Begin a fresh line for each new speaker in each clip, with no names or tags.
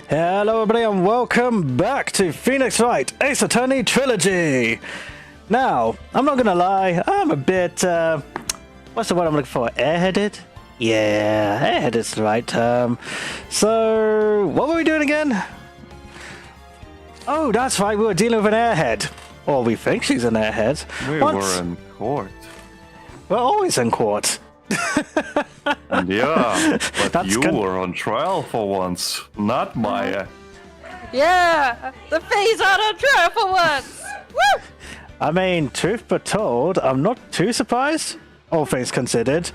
Hello everybody and welcome back to Phoenix Wright Ace Attorney Trilogy! Now, I'm not gonna lie, I'm a bit, what's the word I'm looking for? Airheaded? Yeah, airheaded's the right term. So, what were we doing again? Oh, that's right, we were dealing with an airhead. Or we think she's an airhead.
We were in court.
We're always in court.
Yeah, but you were on trial for once, not Maya.
Yeah, the Fae's on trial for once. Woo!
I mean, truth be told, I'm not too surprised. All things considered.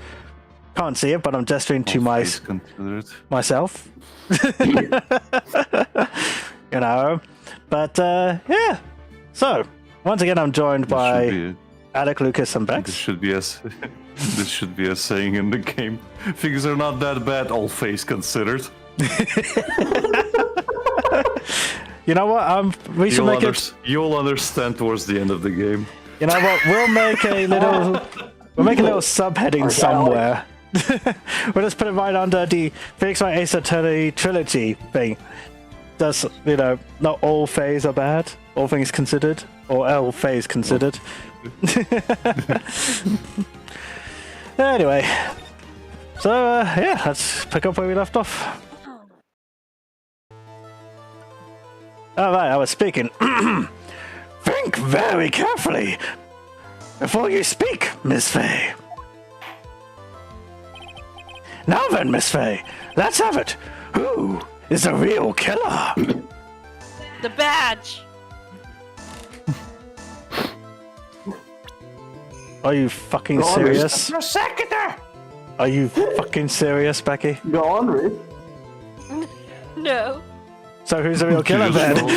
Can't see it, but I'm gesturing to myself. You know. But, yeah. So, once again, I'm joined by Alec, Lucas, and Bex.
This should be a saying in the game. Things are not that bad, all face considered.
You know what? We should make it.
You'll understand towards the end of the game.
You know what? We'll make a little subheading somewhere. We'll just put it right under the Phoenix Wright Ace Attorney Trilogy thing. Does, you know, not all fays are bad, all things considered, or all fays considered. Anyway, so yeah, let's pick up where we left off. Alright, I was speaking. Think very carefully before you speak, Miss Faye. Now then, Miss Faye, let's have it. Who is the real killer?
The badge.
Are you fucking serious?
Your secretary!
Are you fucking serious, Becky?
Go on, Ruth.
No.
So who's the real killer then?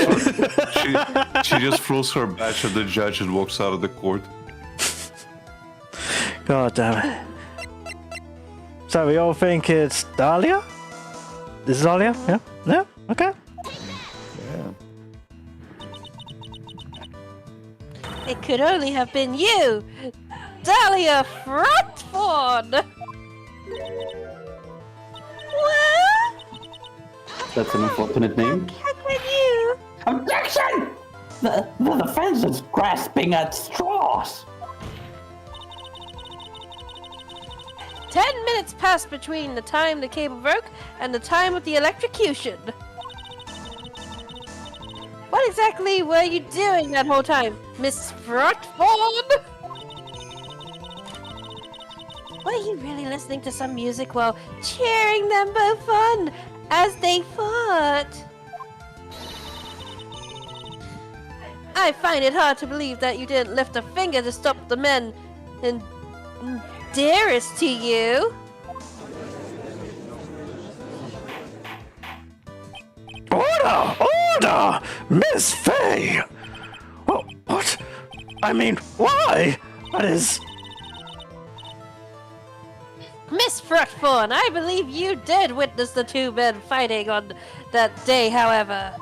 She just throws her badge at the judge and walks out of the court.
God damn it. So we all think it's Dahlia? This is Dahlia? Yeah? Yeah? Okay.
Yeah.
It could only have been you, Dahlia Frontford. What?
That's an unfortunate name.
How can you?
Objection! The defense is grasping at straws.
10 minutes passed between the time the cable broke and the time of the electrocution. What exactly were you doing that whole time, Miss Frontford? Were you really listening to some music while cheering them both on as they fought? I find it hard to believe that you didn't lift a finger to stop the men dearest to you.
Order! Order! Miss Faye! Well, what? I mean, why? That is...
Miss Fruitford, I believe you did witness the two men fighting on that day, however.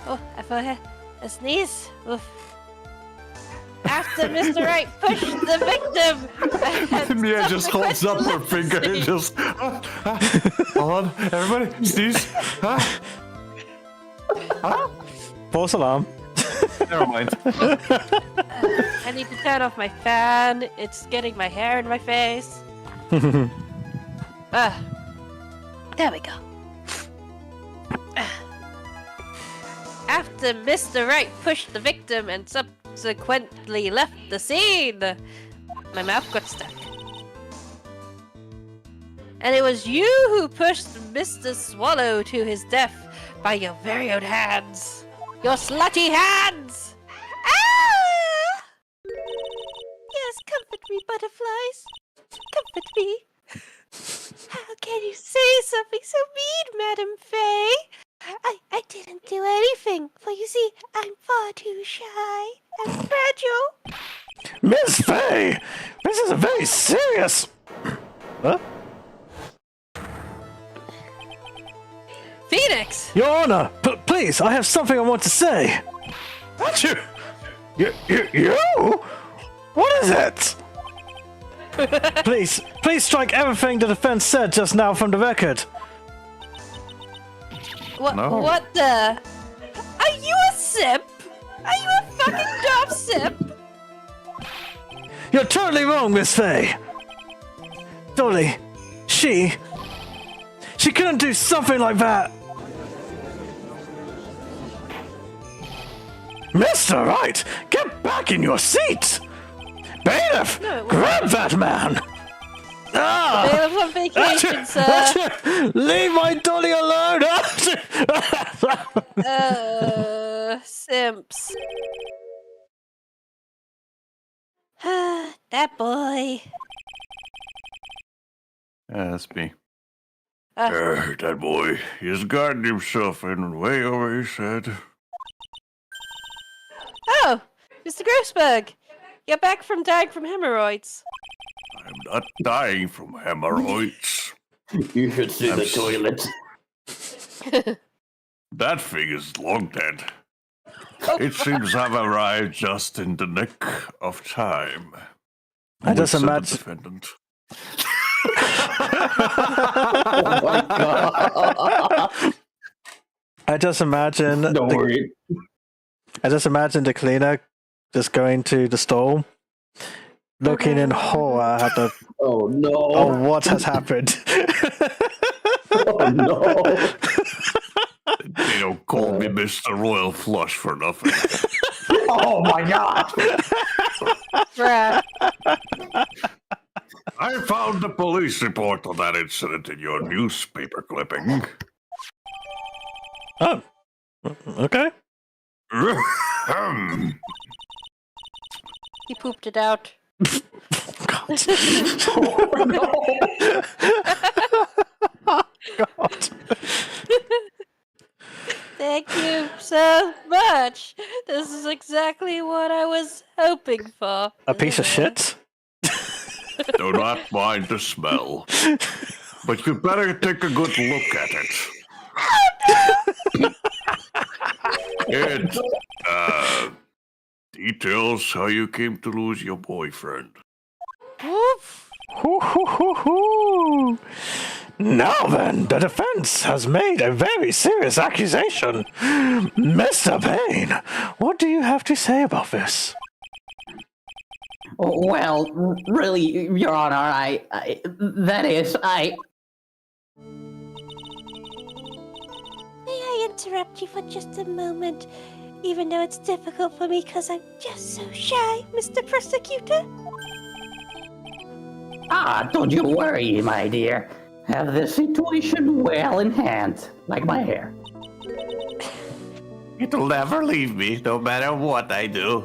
Oh, I thought a sneeze. Oof. After Mr. Wright pushed the victim,
Mia just holds up her finger and just... Hold on, everybody, sneeze.
False alarm.
Never mind.
I need to turn off my fan. It's getting my hair in my face. There we go. After Mr. Wright pushed the victim and subsequently left the scene, my mouth got stuck. And it was you who pushed Mr. Swallow to his death by your very own hands. Your slutty hands! Ah! Yes, comfort me, butterflies. Comfort me. How can you say something so mean, Madam Faye? I didn't do anything, for you see, I'm far too shy and fragile.
Miss Faye! This is a very serious... Huh?
Phoenix!
Your Honor, please, I have something I want to say. Aren't you? You? What is it? Please strike everything the defense said just now from the record.
What?
No.
What the? Are you a simp? Are you a fucking dumb simp?
You're totally wrong, Miss Faye. Dolly, she couldn't do something like that. Mr. Wright, get back in your seat. Bailiff,
No,
grab that man. Ah!
Bailiff's on vacation, sir.
Leave my Dolly alone.
Simps. That boy.
Yeah, that's me.
Uh,
That boy, he's gotten himself in way over his head.
Oh, Mr. Grossberg. You're back from dying from hemorrhoids.
I'm not dying from hemorrhoids.
You should see
I'm
the
s-
toilet.
That thing is long dead.
Oh,
It seems I've arrived just in the nick of time.
I just
Said the
imagine.
defendant.
Oh my god.
I just imagine.
Don't
the,
worry.
I just imagine the cleaner just going to the stall, looking in horror at the.
Oh no.
Oh, what has happened?
Oh no.
They don't call me Mr. Royal Flush for nothing.
Oh my god.
bruh.
I found the police report on that incident in your newspaper clipping.
Oh, okay.
He pooped it out.
God.
Oh no.
God.
Thank you so much. This is exactly what I was hoping for.
A piece of shit.
Do not mind the smell. But you better take a good look at it. It details how you came to lose your boyfriend.
Woof.
Hoo, hoo, hoo, hoo. Now then, the defense has made a very serious accusation. Mr. Payne, what do you have to say about this?
Well, really, Your Honor, I
May I interrupt you for just a moment? Even though it's difficult for me because I'm just so shy, Mr. Prosecutor?
don't you worry, my dear. Have the situation well in hand, like my hair.
It'll never leave me, no matter what I do.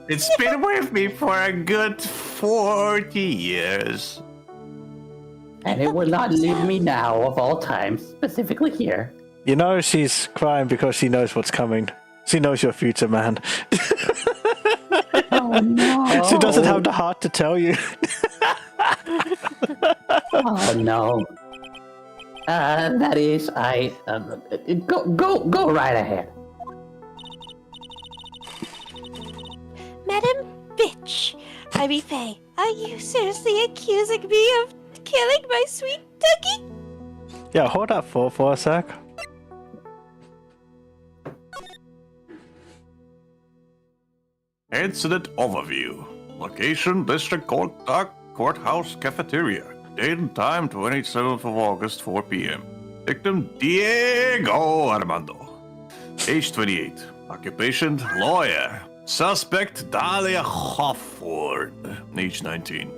It's been with me for a good 40 years.
And it will not leave me now, of all times, specifically here.
You know she's crying because she knows what's coming. She knows your future, man.
Oh no.
She doesn't have the heart to tell you.
Oh no. That is, go right ahead.
Madam Bitch, I mean Faye, are you seriously accusing me of killing my sweet Dougie?
Yeah, hold that thought for a sec.
Incident overview. Location, District Court Courthouse Cafeteria. Date and time, 27th of August, 4 p.m. Victim, Diego Armando. Age 28. Occupation, lawyer. Suspect, Dahlia Hofford. Age 19.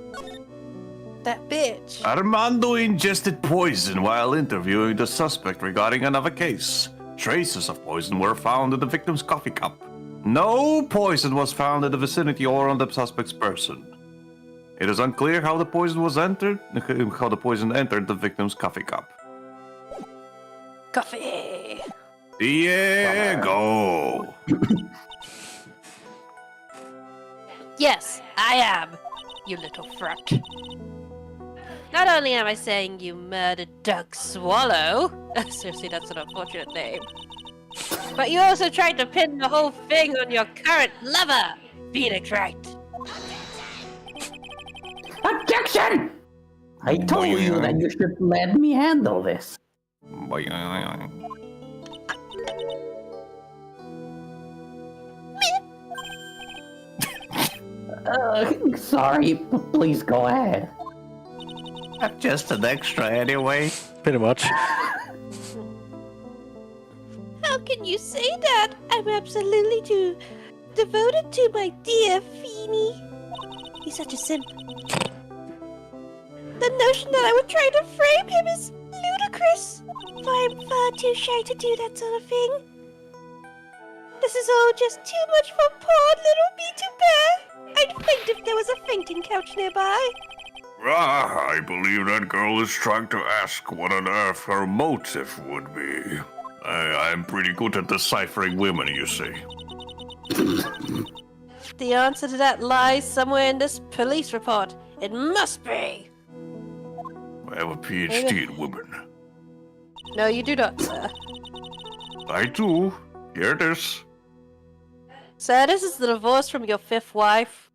That bitch.
Armando ingested poison while interviewing the suspect regarding another case. Traces of poison were found in the victim's coffee cup. No poison was found in the vicinity or on the suspect's person. It is unclear how the poison entered the victim's coffee cup.
Coffee.
Diego!
Yes, I am, you little front. Not only am I saying you murdered Doug Swallow, seriously, that's an unfortunate name, but you also tried to pin the whole thing on your current lover, Phoenix Wright.
Objection! I told you that you should let me handle this. Sorry, please go ahead.
I'm just an extra anyway.
Pretty much.
How can you say that? I'm absolutely too devoted to my dear Feeny. He's such a simp. The notion that I would try to frame him is ludicrous. For I'm far too shy to do that sort of thing. This is all just too much for poor little me to bear. I'd faint if there was a fainting couch nearby.
I believe that girl is trying to ask what on earth her motive would be. I'm pretty good at deciphering women, you see.
The answer to that lies somewhere in this police report. It must be.
I have a PhD in women.
No, you do not, sir.
I do. Here it is.
Sir, this is the divorce from your fifth wife.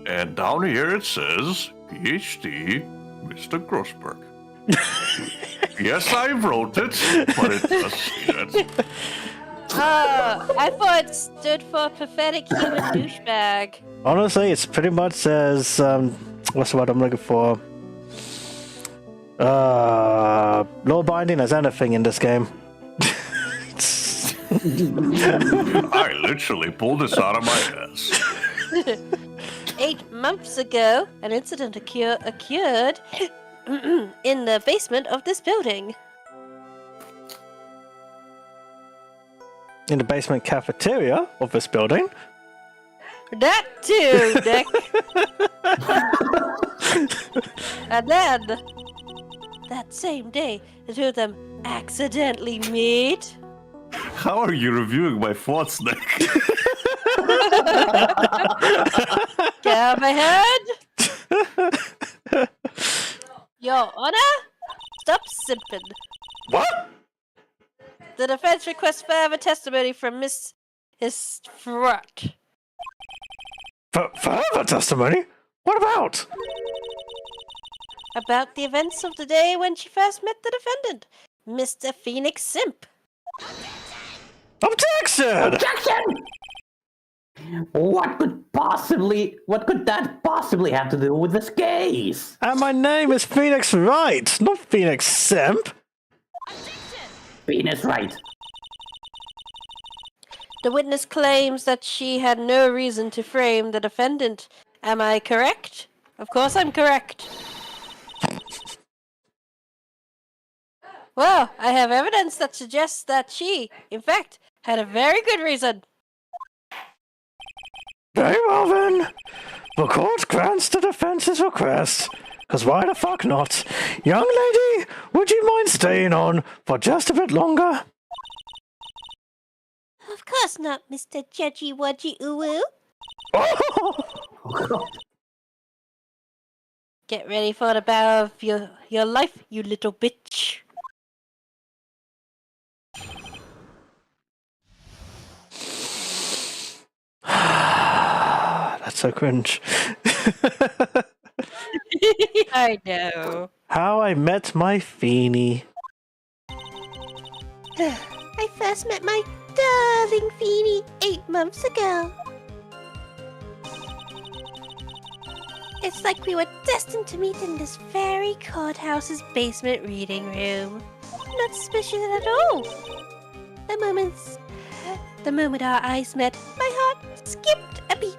And down here it says, PhD, Mr. Grossberg. Yes, I wrote it, but it does say that.
I thought it stood for pathetic human douchebag.
Honestly, it's pretty much as what's the word I'm looking for? Law binding as anything in this game.
I literally pulled this out of my ass.
8 months ago, an incident occurred in the basement of this building.
In the basement cafeteria of this building.
That too, Nick. And then, that same day, the two of them accidentally meet.
How are you reviewing my thoughts, Nick?
Get out of my head! Your Honor? Stop simping.
What?
The defense requests further testimony from Miss Wright.
Further testimony? What about?
About the events of the day when she first met the defendant, Mr. Phoenix Simp.
Objection!
Objection! What could that possibly have to do with this case?
And my name is Phoenix Wright, not Phoenix Simp.
Phoenix Wright.
The witness claims that she had no reason to frame the defendant. Am I correct? Of course I'm correct. Well, I have evidence that suggests that she, in fact, had a very good reason.
Very well then. The court grants the defense's request. Because why the fuck not? Young lady, would you mind staying on for just a bit longer?
Of course not, Mr. Judgy Wudgy Uwu.
Oh!
Get ready for the battle of your life, you little bitch.
That's so cringe.
I know.
How I met my Feeny.
I first met my darling Feeny 8 months ago. It's like we were destined to meet in this very courthouse's basement reading room. Not suspicious at all. The moment our eyes met, my heart skipped a beat.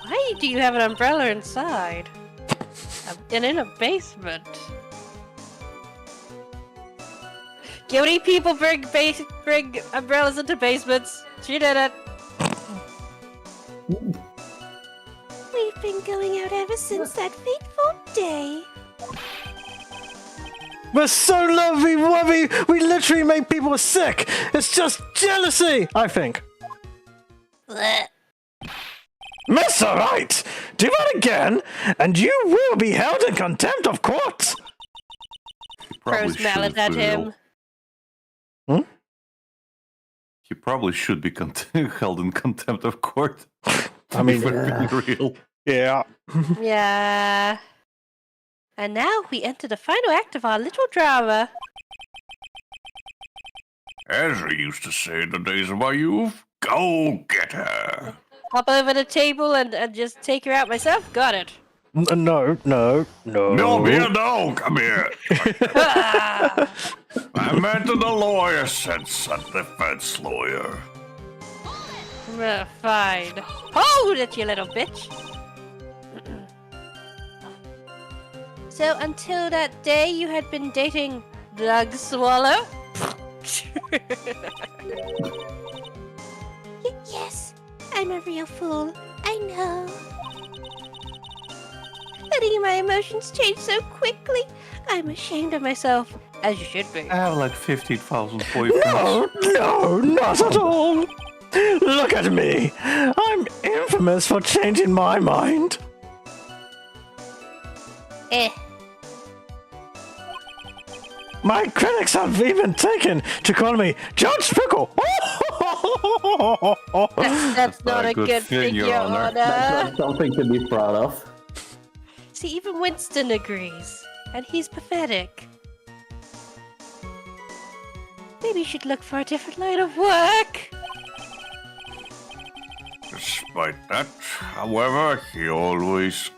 Why do you have an umbrella inside? And in a basement? Guilty people bring umbrellas into basements. She did it. We've been going out ever since that fateful day.
We're so lovey-wovey, we literally make people sick. It's just jealousy, I think.
Blech.
Mr. Wright, do that again, and you will be held in contempt of court.
Throws mallet at him.
He probably should be held in contempt of court.
I mean,
for being real.
Yeah.
Yeah. And now we enter the final act of our little drama.
As I used to say in the days of my youth, go get her.
Hop over the table and just take her out myself? Got it.
No.
No, here, no, come here.
Ah!
I meant in the lawyer sense, a defense lawyer.
Fine. Hold it, you little bitch. So until that day, you had been dating Doug Swallow? Yes, I'm a real fool. I know. Letting my emotions change so quickly. I'm ashamed of myself, as you should be.
I have like 15,000 boyfriends.
No, not at all. Look at me. I'm infamous for changing my mind. My critics have even taken to call me Judge Pickle.
That's not a good thing, Your Honor.
That's not something to be proud of.
See, even Winston agrees. And he's pathetic. Maybe you should look for a different line of work.
Despite that, however, he always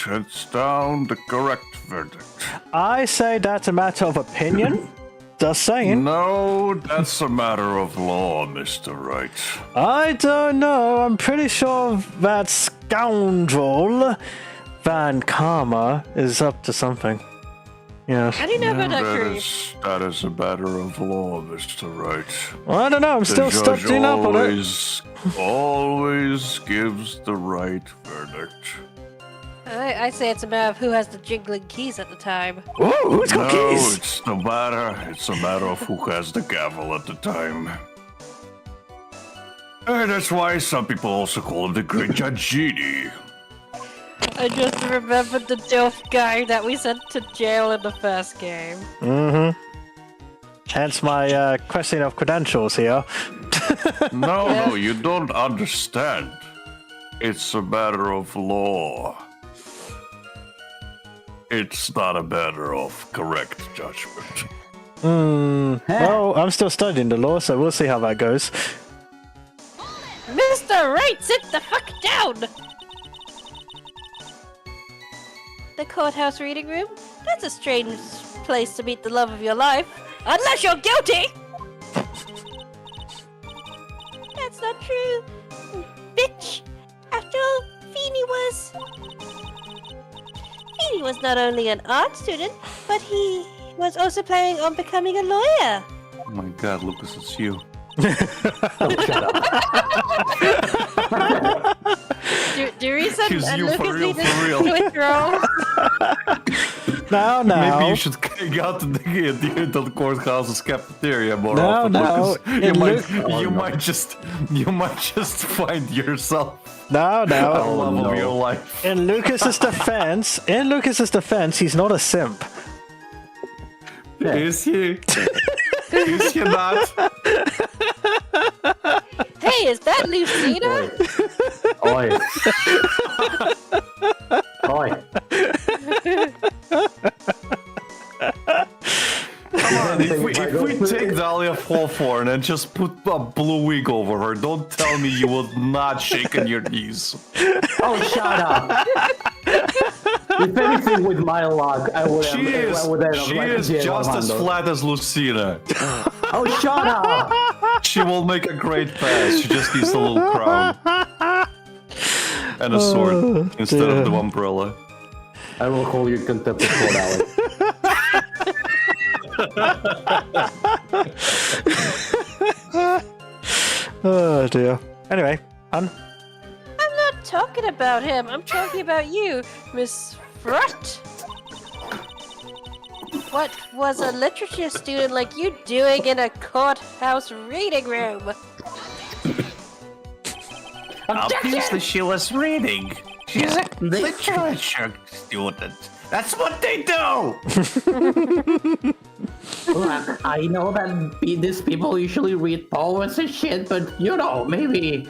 hands down the correct verdict.
I say that's a matter of opinion. Just saying.
No, that's a matter of law, Mr. Wright.
I don't know. I'm pretty sure that scoundrel Van Karma is up to something. Yes.
How do you know about that,
That
Creed?
that is a matter of law, Mr. Wright.
Well, I don't know. I'm
The
still
judge
studying up on it.
always gives the right verdict.
I say it's a matter of who has the jingling keys at the time.
Ooh, who's got
No,
keys?
it's a matter of who has the gavel at the time. And that's why some people also call him the Great Judge Genie.
I just remembered the dope guy that we sent to jail in the first game.
Mm-hmm. Hence my questioning of credentials here.
No, you don't understand. It's a matter of law. It's not a matter of correct judgment.
Well, I'm still studying the law, so we'll see how that goes.
Mr. Wright, sit the fuck down! The courthouse reading room? That's a strange place to meet the love of your life. Unless you're guilty! That's not true. Bitch! After all, Feeny was not only an art student, but he was also planning on becoming a lawyer.
Oh my god, Lucas, it's you.
Do Risa
He's
and
you
Lucas
for real,
need
for real.
to withdraw?
Now.
Maybe you should hang out in the courthouse's cafeteria more
No,
often.
no.
Lucas. You
In
might just find yourself
No.
the love of your life.
In Lucas's defense, he's not a simp.
Is he? Is he not?
Hey, is that Lucina?
Oi. Oi.
Come on, if we take Dahlia Fallthorn and just put a blue wig over her, don't tell me you will not shake on your knees.
Oh, shut up. If anything, with my luck, I would
She is just as flat as Lucina.
Oh, shut up.
She will make a great pass. She just needs a little crown. And a sword instead of the umbrella.
I will call you contempt of court, Alex.
Oh dear. Anyway,
I'm not talking about him. I'm talking about you, Miss Frut. What was a literature student like you doing in a courthouse reading room?
Obviously, she was reading. She's a literature student. That's what they do!
Look, I know that these people usually read poems and shit, but you know, maybe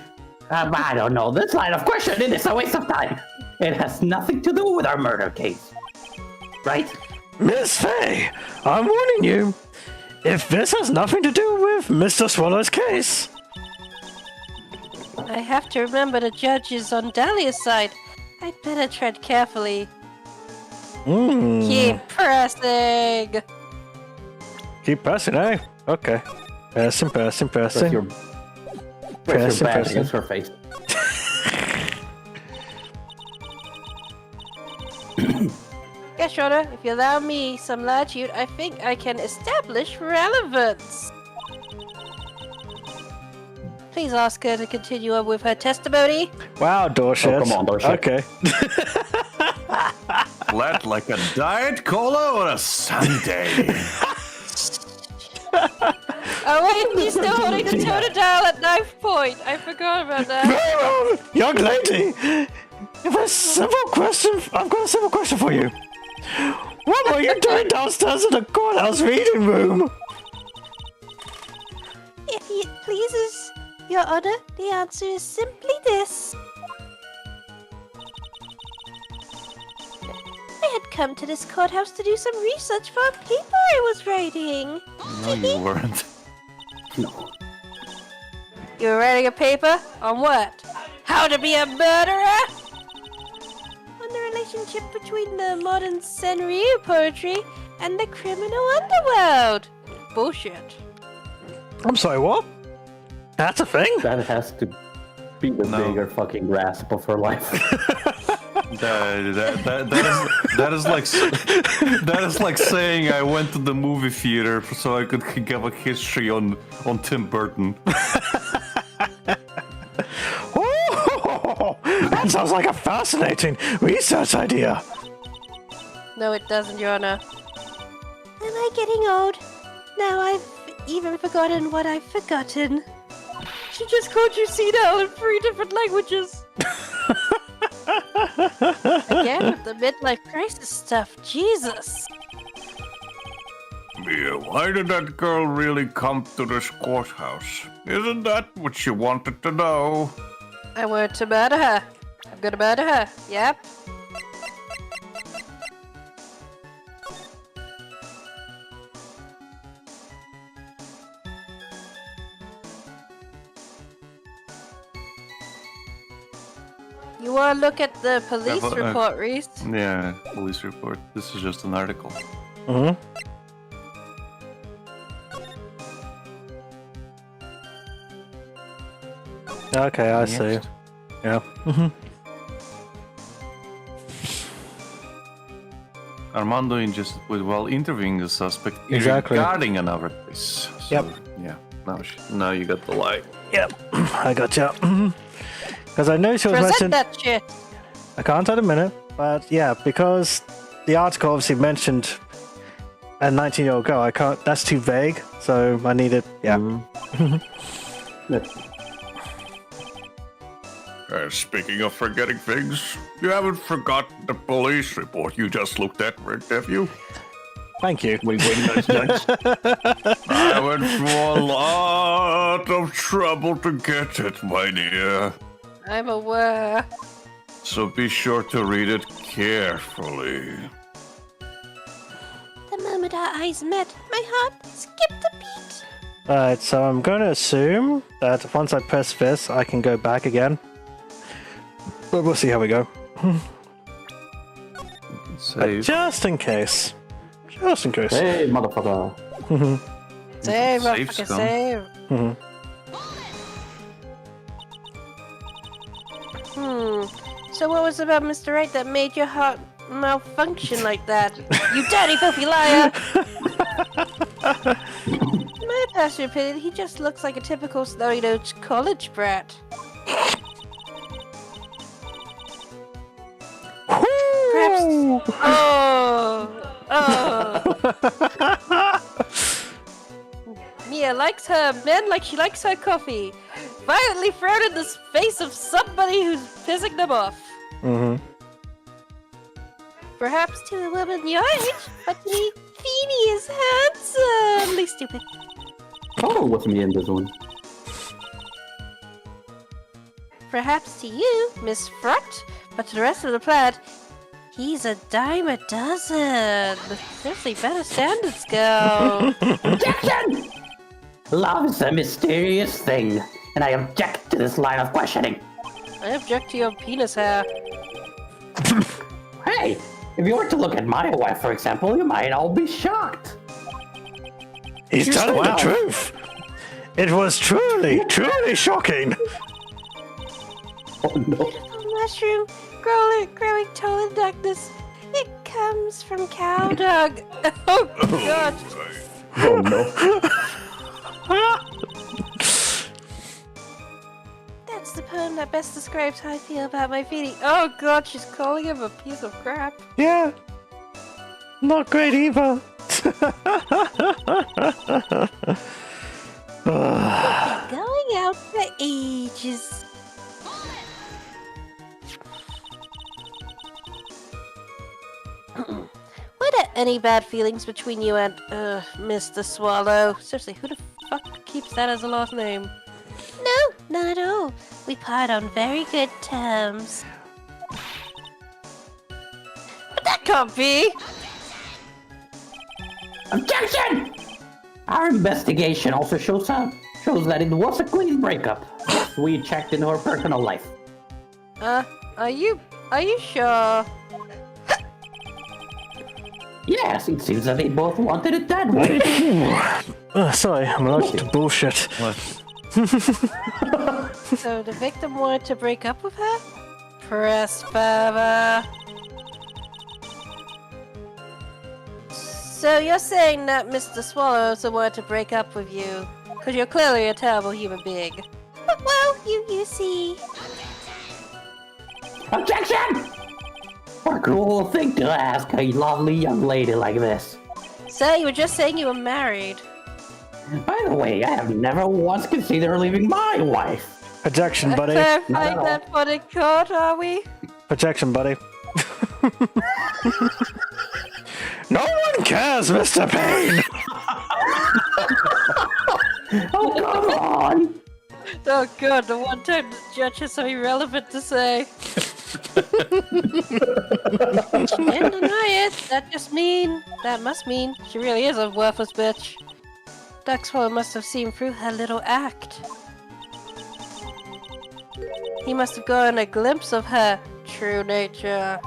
I don't know. This line of questioning is a waste of time. It has nothing to do with our murder case. Right?
Miss Faye, I'm warning you. If this has nothing to do with Mr. Swallow's case...
I have to remember the judge is on Dahlia's side. I'd better tread carefully. Keep pressing!
Keep pressing, eh? Okay. Pressing.
Press your back against her face.
Yes, Your Honor, if you allow me some latitude, I think I can establish relevance. Please ask her to continue on with her testimony.
Wow, Dorset.
Oh, come on, Dorset.
Okay.
Flat like a Diet Cola or a sundae.
Oh wait, he's still holding the toner dial at knife point. I forgot about that.
Very well, young lady. I've got a simple question for you. What were you doing downstairs in the courthouse reading room?
If it pleases Your Honor, the answer is simply this. I had come to this courthouse to do some research for a paper I was writing.
No, you weren't.
No.
You were writing a paper? On what? How to be a murderer? On the relationship between the modern Senryu poetry and the criminal underworld. Bullshit.
I'm sorry, what? That's a thing?
That has to be the bigger fucking grasp of her life.
That is like saying I went to the movie theater so I could give a history on Tim Burton.
Oh, that sounds like a fascinating research idea.
No, it doesn't, Your Honor. Am I getting old? Now I've even forgotten what I've forgotten. She just called you senile in 3 different languages. Again with the midlife crisis stuff, Jesus.
Mia, why did that girl really come to this courthouse? Isn't that what she wanted to know?
I want to murder her. I'm gonna murder her. Yep. You wanna look at the police report, Reese?
Yeah, police report. This is just an article.
Mm-hmm. Okay, I see. Yeah. Mm-hmm.
Armando ingested with while interviewing the suspect
Exactly.
regarding another case. So,
Yep.
Yeah. Now you got the lie.
Yep. I gotcha. Because I know she was
Present
mentioned.
that shit.
I can't at a minute, but yeah, because the article obviously mentioned a 19-year-old girl. I can't. That's too vague. So I need it. Yeah.
Speaking of forgetting things, you haven't forgotten the police report you just looked at, Rick, have you?
Thank you.
Wait, nudge.
I went through a lot of trouble to get it, my dear.
I'm aware.
So be sure to read it carefully.
The moment our eyes met, my heart skipped a beat.
Alright, so I'm going to assume that once I press this, I can go back again. But we'll see how we go.
Save.
Just in case. Just in case.
Hey, motherfucker.
Save,
Save
motherfucker,
scum.
save. So what was it about Mr. Wright that made your heart malfunction like that? You dirty, filthy liar! In my personal opinion, he just looks like a typical snowy-nosed college brat. Perhaps... Oh! Mia likes her men like she likes her coffee. Violently frown in the face of somebody who's pissing them off. Perhaps to a woman your age, but to me, Feeny is handsomely stupid.
Oh, what's me in this one?
perhaps to you, Miss Front, but to the rest of the plaid, he's a dime a dozen. Seriously, better standards go.
Objection! Love is a mysterious thing, and I object to this line of questioning.
I object to your penis hair.
Hey, if you were to look at my wife, for example, you might all be shocked.
He's telling the truth. It was truly shocking.
Oh no.
Little mushroom growing tall in darkness. It comes from cow dung. Oh god.
Oh no.
That's the poem that best describes how I feel about my feeling. Oh god, she's calling him a piece of crap.
Yeah. Not great either.
Going out for ages. Were there any bad feelings between you and, Mr. Swallow? Seriously, who the fuck keeps that as a last name? No, none at all. We part on very good terms. But that can't be!
Objection! Our investigation also shows that it was a clean breakup. We checked into her personal life.
Are you sure?
Yes, it seems that they both wanted it that way.
Sorry, I'm allergic to bullshit.
So the victim wanted to break up with her? Press fervor. So you're saying that Mr. Swallow also wanted to break up with you? Because you're clearly a terrible human being. Well, you see.
Objection! What a cruel thing to ask a lovely young lady like this.
Sir, you were just saying you were married.
By the way, I have never once considered leaving my wife.
Projection, buddy.
Clarifying that for the court, are we?
Projection, buddy. No one cares, Mr. Payne!
Oh, come on!
Oh god, the one time the judge has something relevant to say. She didn't deny it. That must mean she really is a worthless bitch. Duxwell must have seen through her little act. He must have gotten a glimpse of her true nature.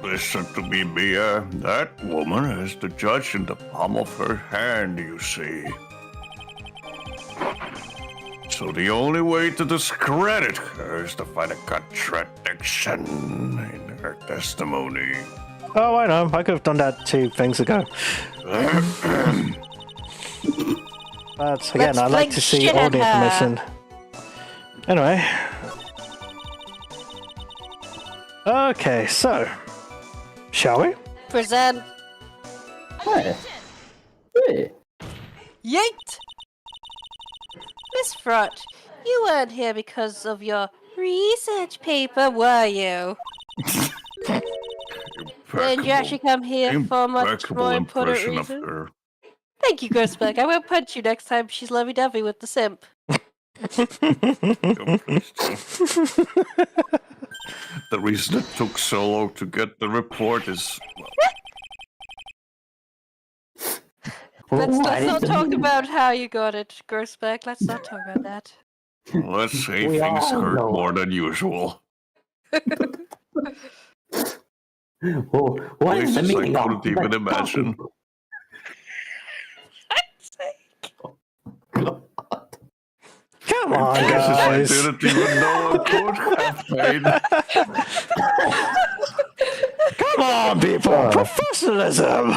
Listen to me, Mia. That woman has the judge in the palm of her hand, you see. So the only way to discredit her is to find a contradiction in her testimony.
Oh, I know. I could have done that 2 things ago. But again, I like to see all the information. Anyway. Okay, so. Shall we?
Present.
Hey. Hey.
Yeet! Miss Front, you weren't here because of your research paper, were you? Didn't you actually come here for a much more important reason? Thank you, Grossberg. I won't punch you next time she's lovey-dovey with the simp.
The reason it took so long to get the report is...
Let's not talk about how you got it, Grossberg. Let's not talk about that.
Let's say things hurt more than usual.
What is the meaning
I
of
couldn't even imagine.
Come on,
I
guys.
didn't even know I could have paid.
Come on, people. Professionalism.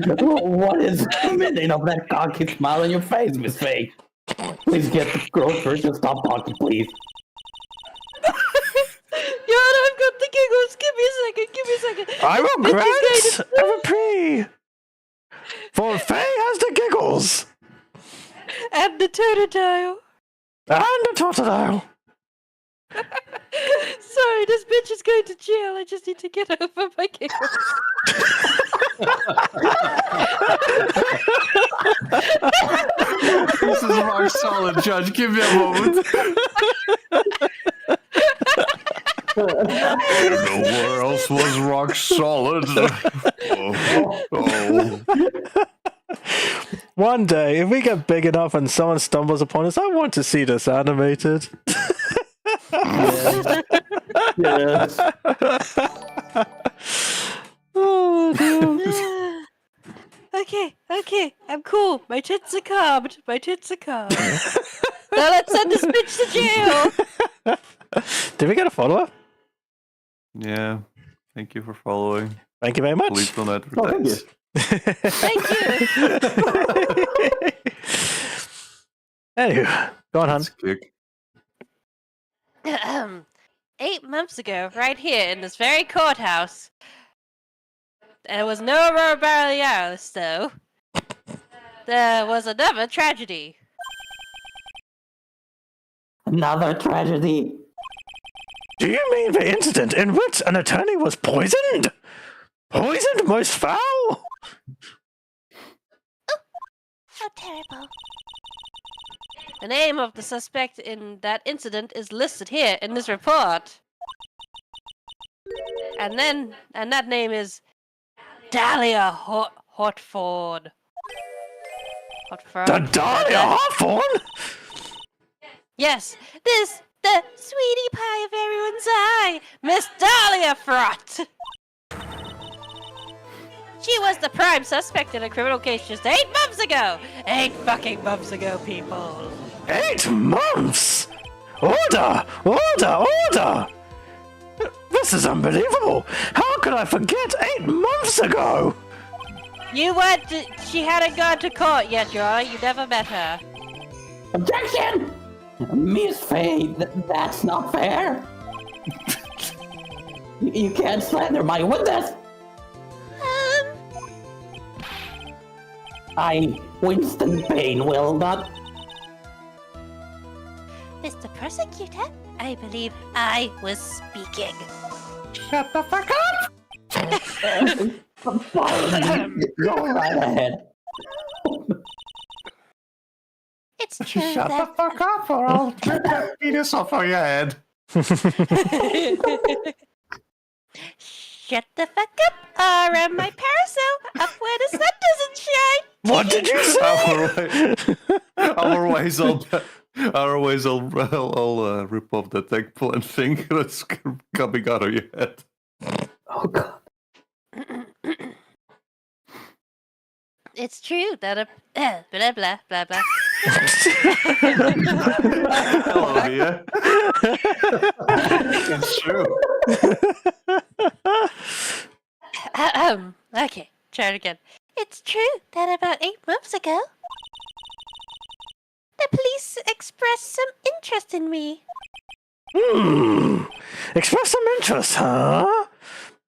What is the meaning of that cocky smile on your face, Miss Faye? Please get the grocer to stop talking, please.
Yana, I've got the giggles. Give me a second.
I will grant a reprieve. For Faye has the giggles.
And the totodile.
And the totodile.
Sorry, this bitch is going to jail. I just need to get over my giggles.
This is Marcel silent, Judge. Give me a moment. I don't know where else was rock solid. Oh.
One day, if we get big enough and someone stumbles upon us, I want to see this animated.
Yes.
Oh, no.
Okay, I'm cool. My tits are calmed. Now let's send this bitch to jail.
Did we get a follower?
Yeah. Thank you for following.
Thank you very much.
Please don't
Oh,
advertise.
thank you.
Thank you.
Anywho, go on, hon.
Let's kick.
8 months ago, right here in this very courthouse, there was no Aurora Borealis, though. There was another tragedy.
Another tragedy.
Do you mean the incident in which an attorney was poisoned? Poisoned most foul?
How terrible. The name of the suspect in that incident is listed here in this report. And that name is Dahlia Hotford.
The Dahlia Hawthorne?
Yes, the sweetie pie of everyone's eye, Miss Dahlia Frott. She was the prime suspect in a criminal case just 8 months ago. 8 fucking months ago, people.
8 months? Order! This is unbelievable! How could I forget 8 months ago?
She hadn't gone to court yet, Your Honor. You never met her.
Objection! Miss Faye, that's not fair. You can't slander my witness. I, Winston Payne, will not.
Mr. Prosecutor, I believe I was speaking.
Shut the fuck up! Fine, go right ahead.
It's true
Shut the
that...
fuck up or I'll take that penis off of your head.
Shut the fuck up, or my parasol up where the sun doesn't shine.
What did you say?
Otherwise, I'll rip off the eggplant thing that's coming out of your head.
Oh god.
It's true that blah blah blah blah.
Hello, Mia. It's true.
Okay, try it again. It's true that about 8 months ago, the police expressed some interest in me.
Express some interest, huh?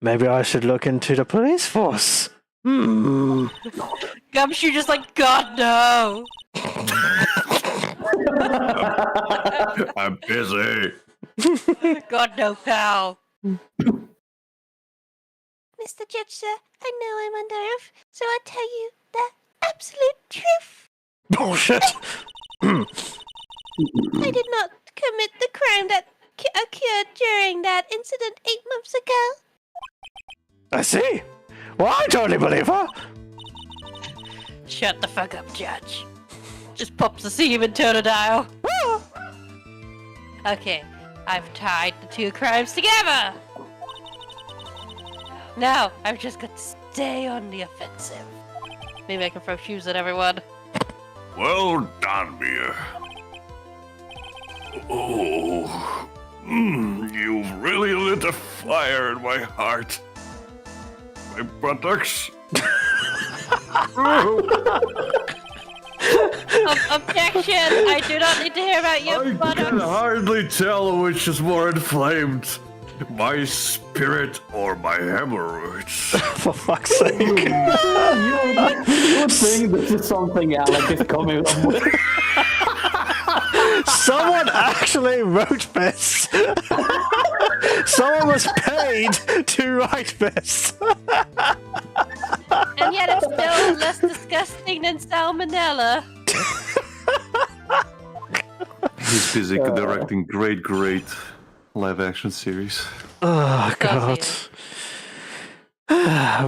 Maybe I should look into the police force.
Gumshoe just like, God, no.
I'm busy.
God, no, pal. Mr. Judge, sir, I know I'm under oath, so I'll tell you the absolute truth.
Bullshit.
I did not commit the crime that occurred during that incident 8 months ago.
I see. Well, I totally believe her.
Shut the fuck up, Judge. Just pops the seam and turn a dial. Okay, I've tied the 2 crimes together. Now, I've just got to stay on the offensive. Maybe I can throw shoes at everyone.
Well done, Mia. Oh, you've really lit a fire in my heart. My buttocks.
Objection! I do not need to hear about your
I can
buttocks.
hardly tell which is more inflamed. My spirit or my hemorrhoids.
For fuck's sake.
You would think this is something Alec is coming up with.
Someone actually wrote this. Someone was paid to write this.
And yet it's still less disgusting than salmonella.
He's busy directing great live-action series.
Oh, God.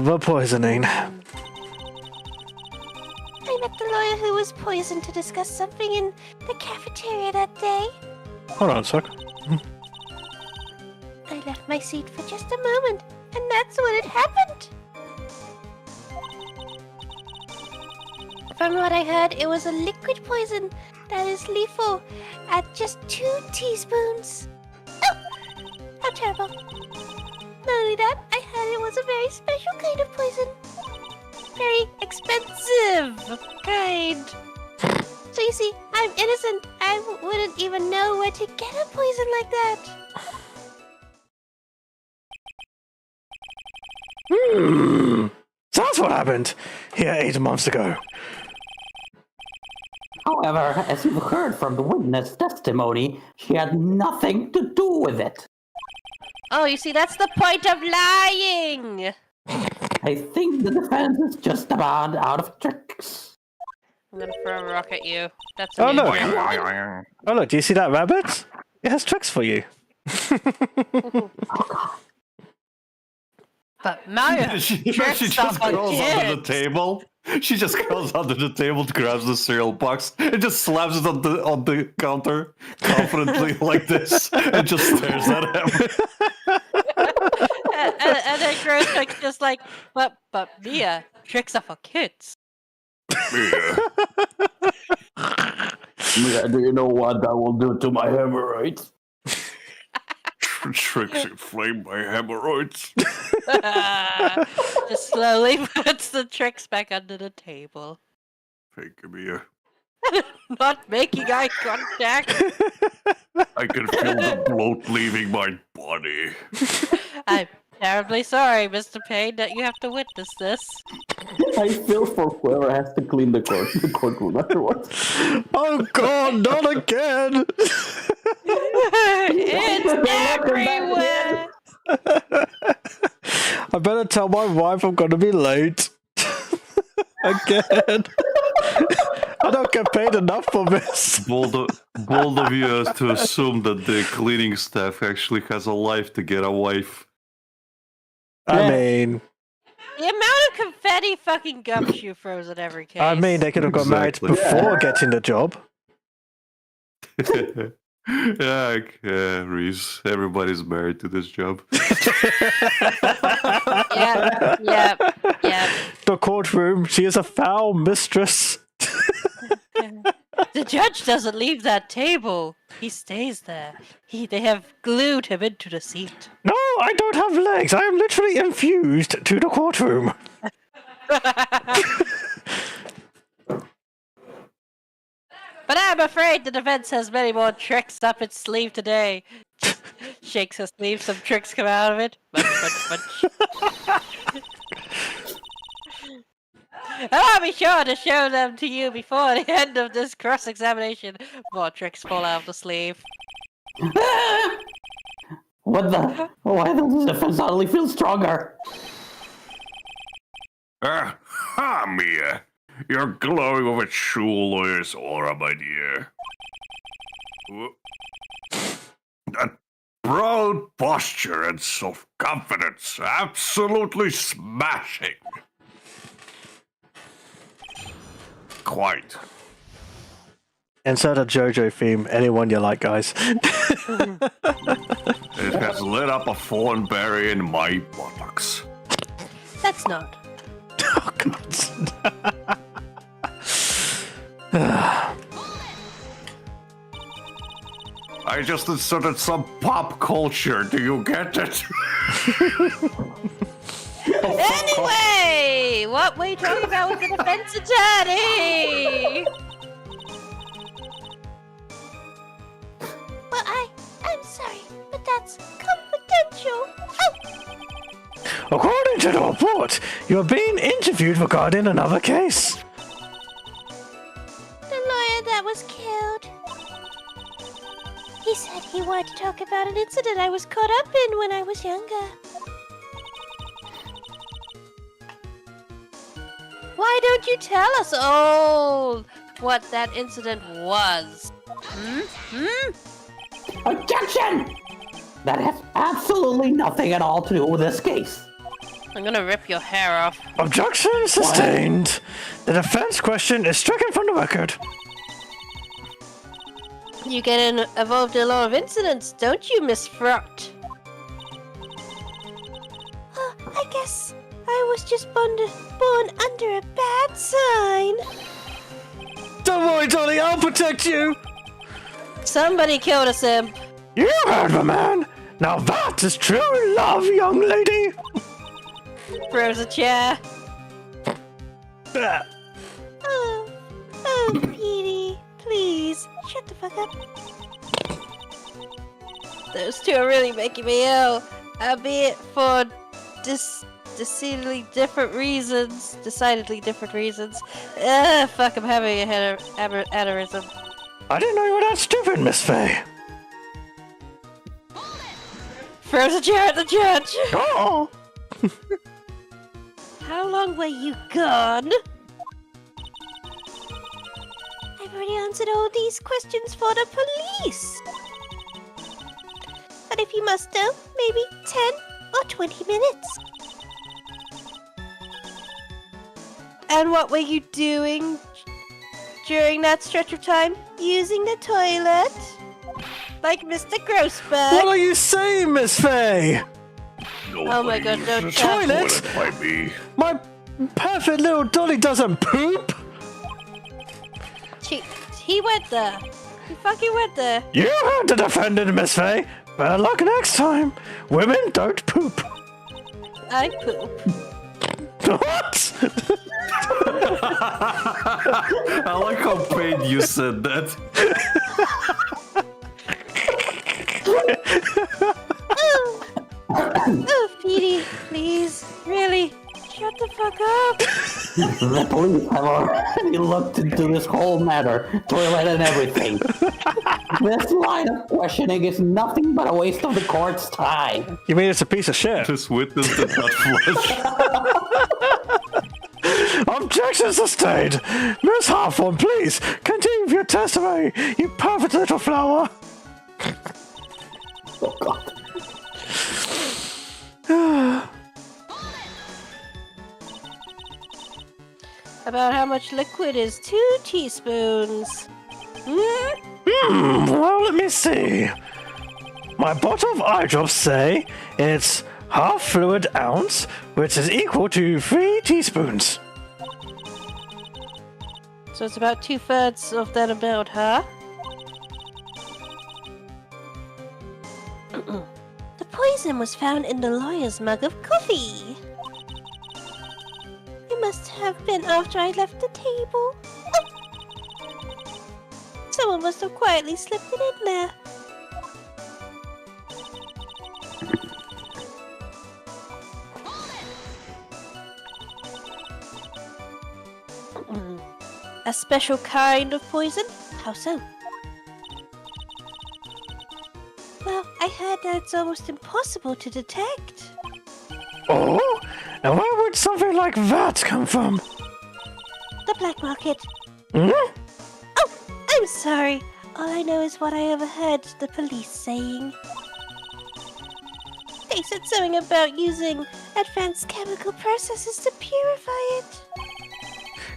What poisoning?
I met the lawyer who was poisoned to discuss something in the cafeteria that day.
Hold on a sec.
I left my seat for just a moment, and that's when it happened. From what I heard, it was a liquid poison that is lethal at just 2 teaspoons. Oh, how terrible. Not only that, I heard it was a very special kind of poison. Very expensive kind. So you see, I'm innocent. I wouldn't even know where to get a poison like that.
So that's what happened here 8 months ago.
However, as you've heard from the witness testimony, she had nothing to do with it.
Oh, you see, that's the point of lying.
I think the defense is just about out of tricks.
I'm gonna throw a rock at you. That's
Oh,
me.
look. Oh, look, do you see that rabbit? It has tricks for you.
But Mario,
She
tricks
just
stuff on
crawls under the
kids.
table. She just crawls under the table, grabs the cereal box, and just slams it on the counter confidently like this, and just stares at him.
and then Grossbeck's just like, but Mia, tricks are for kids.
Yeah.
Do you know what that will do to my hemorrhoids?
Tricks inflame my hemorrhoids.
Just slowly puts the tricks back under the table.
Thank you, Mia.
Not making eye contact.
I can feel the bloat leaving my body.
I'm terribly sorry, Mr. Payne, that you have to witness this.
I feel for whoever has to clean the courtroom afterwards.
Oh, God, not again.
It's everywhere.
I better tell my wife I'm going to be late. Again. I don't get paid enough for this.
Bold of you has to assume that the cleaning staff actually has a life to get a wife.
I mean,
The amount of confetti fucking gumshoe throws in every case.
they could have got married
Exactly.
before getting the job.
Yeah, Reese. Everybody's married to this job.
Yep.
The courtroom, she is a foul mistress.
The judge doesn't leave that table. He stays there. They have glued him into the seat.
No, I don't have legs. I am literally infused to the courtroom.
But I'm afraid the defense has many more tricks up its sleeve today. Shakes her sleeve, some tricks come out of it. Munch. And I'll be sure to show them to you before the end of this cross-examination. More tricks fall out of the sleeve.
What the? Why does the defense suddenly feel stronger?
Ha, Mia. You're glowing with a true lawyer's aura, my dear. That proud posture and self-confidence, absolutely smashing. Quite.
Insert a JoJo theme, anyone you like, guys.
It has lit up a thornberry in my buttocks.
That's not.
Oh, God.
I just inserted some pop culture. Do you get it?
Anyway, what were you talking about with the defense attorney? Well, I'm sorry, but that's confidential. Oh.
According to the report, you're being interviewed regarding another case.
The lawyer that was killed. He said he wanted to talk about an incident I was caught up in when I was younger. Why don't you tell us all what that incident was,
Objection! That has absolutely nothing at all to do with this case.
I'm gonna rip your hair off.
Objection sustained. The defense question is stricken from the record.
You get involved in a lot of incidents, don't you, Miss Frot? I guess I was just born under a bad sign.
Don't worry, Dolly, I'll protect you.
Somebody killed a simp.
You heard the man. Now that is true love, young lady.
Throws a chair.
Ah.
Oh, Petey, please, shut the fuck up. Those two are really making me ill, albeit for decidedly different reasons. Fuck, I'm having a aneurysm.
I didn't know you were that stupid, Miss Faye.
Throws a chair at the judge.
Oh.
How long were you gone? I've already answered all these questions for the police. But if you must know, maybe 10 or 20 minutes. And what were you doing during that stretch of time? Using the toilet? Like Mr. Grossberg?
What are you saying, Miss Faye?
Oh my god, don't
uses
tell
the
me.
Toilet?
By me.
My perfect little Dolly doesn't poop.
He went there. He fucking went there.
You heard the defendant, Miss Faye. Better luck next time. Women don't poop.
I poop.
What?
I like how paid you said that.
Oh, Petey, please, really, shut the fuck up.
The police have already looked into this whole matter, toilet and everything. This line of questioning is nothing but a waste of the court's time.
You mean it's a piece of shit?
This witness did not flush.
Objection sustained. Miss Hawthorne, please continue with your testimony. You perfect little flower.
Oh, God.
About how much liquid is 2 teaspoons?
Well, let me see. My bottle of eye drops say it's half fluid ounce, which is equal to 3 teaspoons.
So it's about 2/3 of that amount, huh? The poison was found in the lawyer's mug of coffee. It must have been after I left the table. Someone must have quietly slipped it in there. A special kind of poison? How so? Well, I heard that it's almost impossible to detect.
Oh? And where would something like that come from?
The black market.
Hmm?
Oh, I'm sorry. All I know is what I overheard the police saying. They said something about using advanced chemical processes to purify it.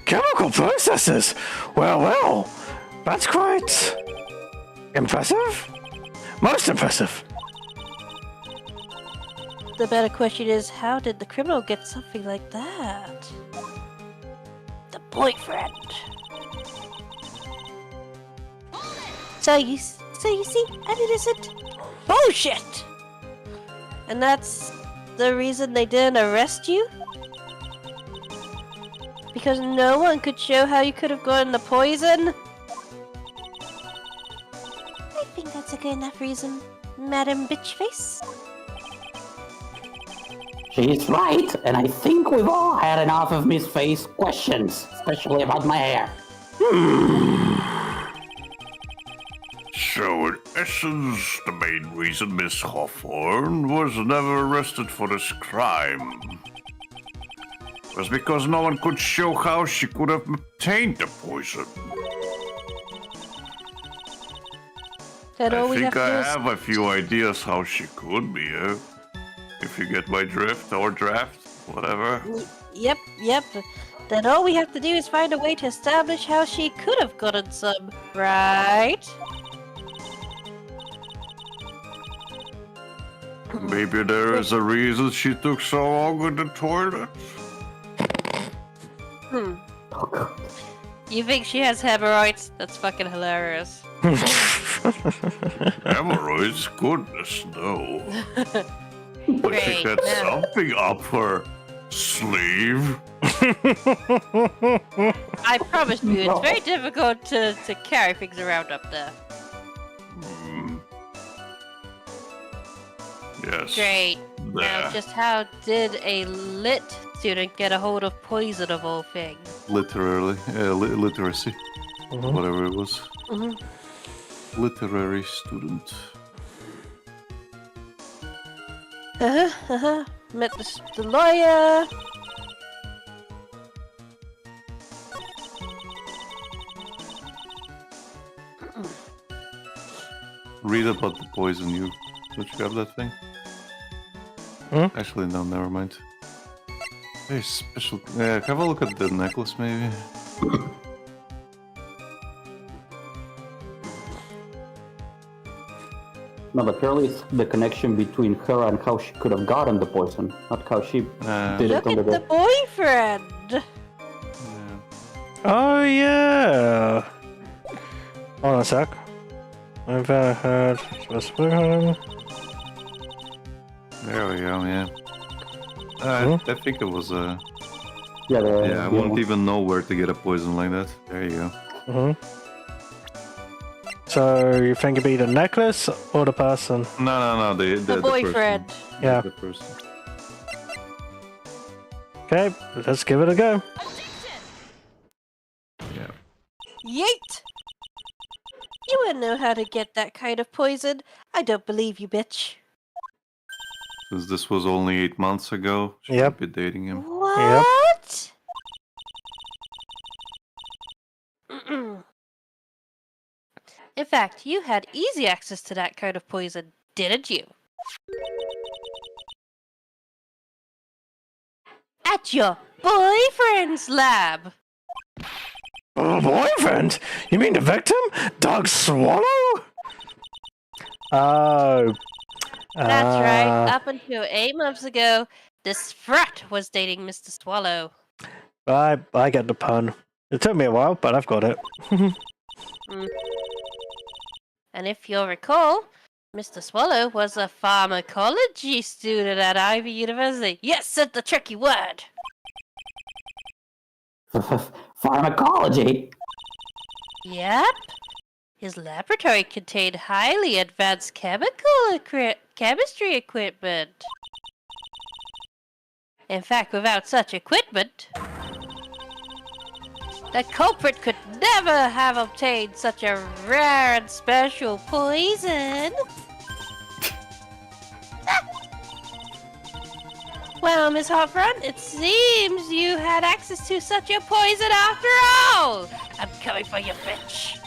Chemical processes? Well, that's quite impressive. Most impressive.
The better question is, how did the criminal get something like that? The boyfriend. So you see, I'm innocent. Bullshit! And that's the reason they didn't arrest you? Because no one could show how you could have gotten the poison? I think that's a good enough reason, Madam Bitchface.
She's right, and I think we've all had enough of Miss Faye's questions, especially about my hair.
So, in essence, the main reason Miss Hawthorne was never arrested for this crime was because no one could show how she could have obtained the poison.
And all
I
we
think
have to
I
do is...
have a few ideas how she could be, if you get my drift or draft, whatever.
Yep. Then all we have to do is find a way to establish how she could have gotten some, right?
Maybe there is a reason she took so long in the toilet.
Hmm.
Oh, God.
You think she has hemorrhoids? That's fucking hilarious.
Hemorrhoids? Goodness, no. But she
Great.
got
Now,
something up her sleeve.
I promise you,
No.
it's very difficult to carry things around up there.
Hmm. Yes.
Great.
There.
Now, just how did a lit student get a hold of poison of all things?
Literally, literacy, whatever it was.
Mhm.
Literary student.
Met the lawyer.
Read about the poison. Don't you have that thing?
Hmm?
Actually, no, never mind. Very special. Have a look at the necklace, maybe.
No, but surely it's the connection between her and how she could have gotten the poison, not how she did
Look
it on
at
the
the boyfriend.
Yeah.
Oh yeah. Hold on a sec. I've heard just
There we go. Yeah. I think it was a. Yeah, I won't even know where to get a poison like that. There you go.
So you think it'd be the necklace or the person?
No, the
boyfriend.
person.
Yeah.
The person.
Okay, let's give it a go.
Yeah.
Yeet! You wouldn't know how to get that kind of poison. I don't believe you, bitch.
Since this was only 8 months ago, she
Yep.
could be dating him.
What? In fact, you had easy access to that kind of poison, didn't you? At your boyfriend's lab.
Oh, boyfriend? You mean the victim? Doug Swallow? Oh.
That's right. Up until 8 months ago, this frat was dating Mr. Swallow.
I get the pun. It took me a while, but I've got it.
And if you'll recall, Mr. Swallow was a pharmacology student at Ivy University. Yes, said the tricky word.
Pharmacology.
Yep. His laboratory contained highly advanced chemistry equipment. In fact, without such equipment, the culprit could never have obtained such a rare and special poison. Well, Miss Hopfront, it seems you had access to such a poison after all. I'm coming for you, bitch.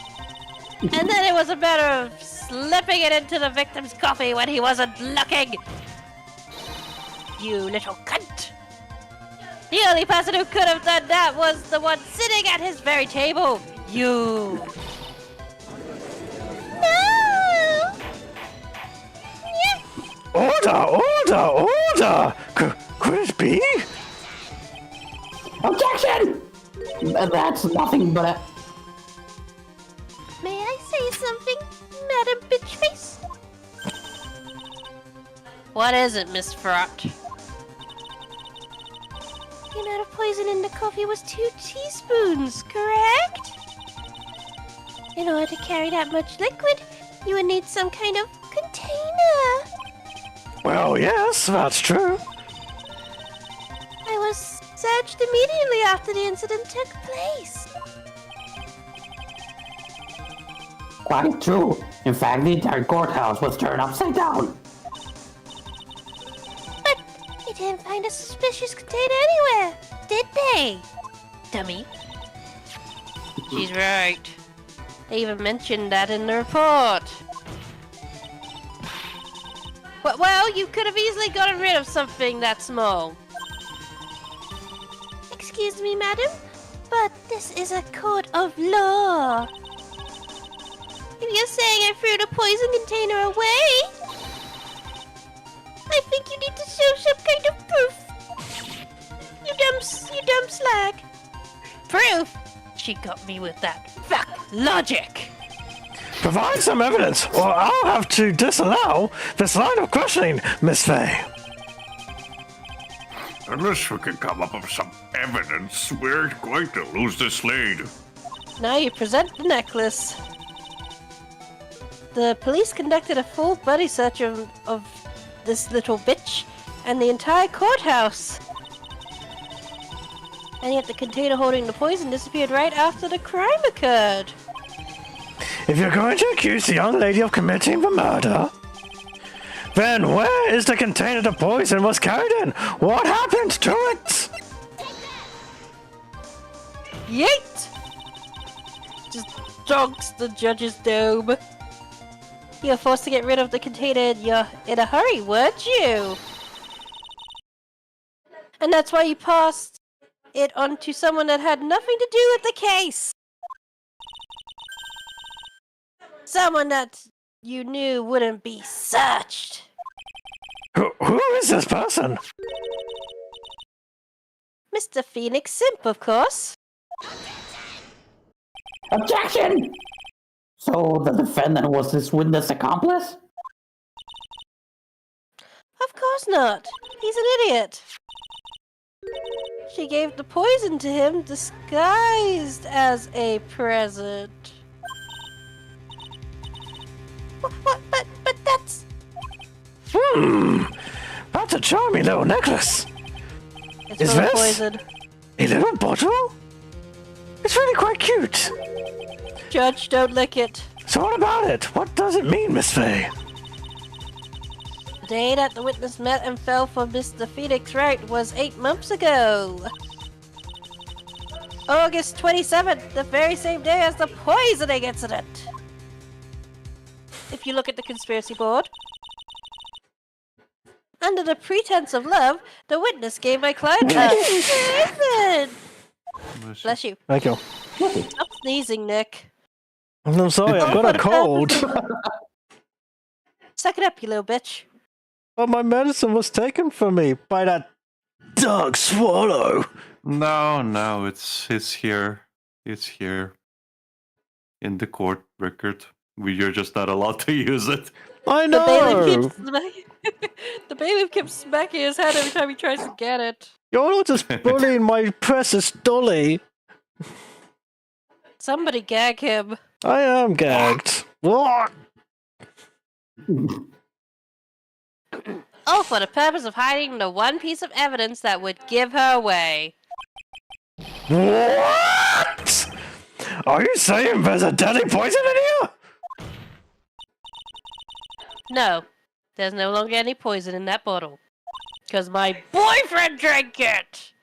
And then it was a matter of slipping it into the victim's coffee when he wasn't looking. You little cunt. The only person who could have done that was the one sitting at his very table. You. No!
Order! Could it be?
Objection! That's nothing but a...
May I say something, Madam Bitchface? What is it, Miss Frot? The amount of poison in the coffee was 2 teaspoons, correct? In order to carry that much liquid, you would need some kind of container.
Well, yes, that's true.
I was searched immediately after the incident took place.
Quite true. In fact, the entire courthouse was turned upside down.
But they didn't find a suspicious container anywhere, did they? Dummy. She's right. They even mentioned that in the report. Well, you could have easily gotten rid of something that small. Excuse me, madam, but this is a court of law. If you're saying I threw the poison container away, I think you need to show some kind of proof. You dumb slag. Proof? She got me with that. Fuck logic.
Provide some evidence, or I'll have to disallow this line of questioning, Miss Fay.
Unless we can come up with some evidence, we're going to lose this lead.
Now you present the necklace. The police conducted a full body search of this little bitch and the entire courthouse. And yet the container holding the poison disappeared right after the crime occurred.
If you're going to accuse the young lady of committing the murder, then where is the container the poison was carried in? What happened to it?
Yeet! Just donks the judge's dome. You were forced to get rid of the container in a hurry, weren't you? And that's why you passed it on to someone that had nothing to do with the case. Someone that you knew wouldn't be searched.
Who is this person?
Mr. Phoenix Simp, of course.
Objection! So the defendant was this witness accomplice?
Of course not. He's an idiot. She gave the poison to him disguised as a present. But that's...
That's a charming little necklace.
It's
Is
full of
this
poison.
a little bottle? It's really quite cute.
Judge, don't lick it.
So what about it? What does it mean, Miss Fay?
The day that the witness met and fell for Mr. Phoenix Wright was 8 months ago. August 27th, the very same day as the poisoning incident. If you look at the conspiracy board, under the pretense of love, the witness gave my client a poison. Bless you.
Thank you.
Stop sneezing, Nick.
I'm sorry, I've got a cold.
Suck it up, you little bitch.
But my medicine was taken from me by that dog swallow.
No, it's here. It's here. In the court record. You're just not allowed to use it.
I
The bailiff
know.
keeps the bailiff keeps smacking his head every time he tries to get it.
You're not just bullying my precious dolly.
Somebody gag him.
I am gagged. What?
Oh, for the purpose of hiding the one piece of evidence that would give her away.
What? Are you saying there's a deadly poison in here?
No, there's no longer any poison in that bottle. Because my boyfriend drank it!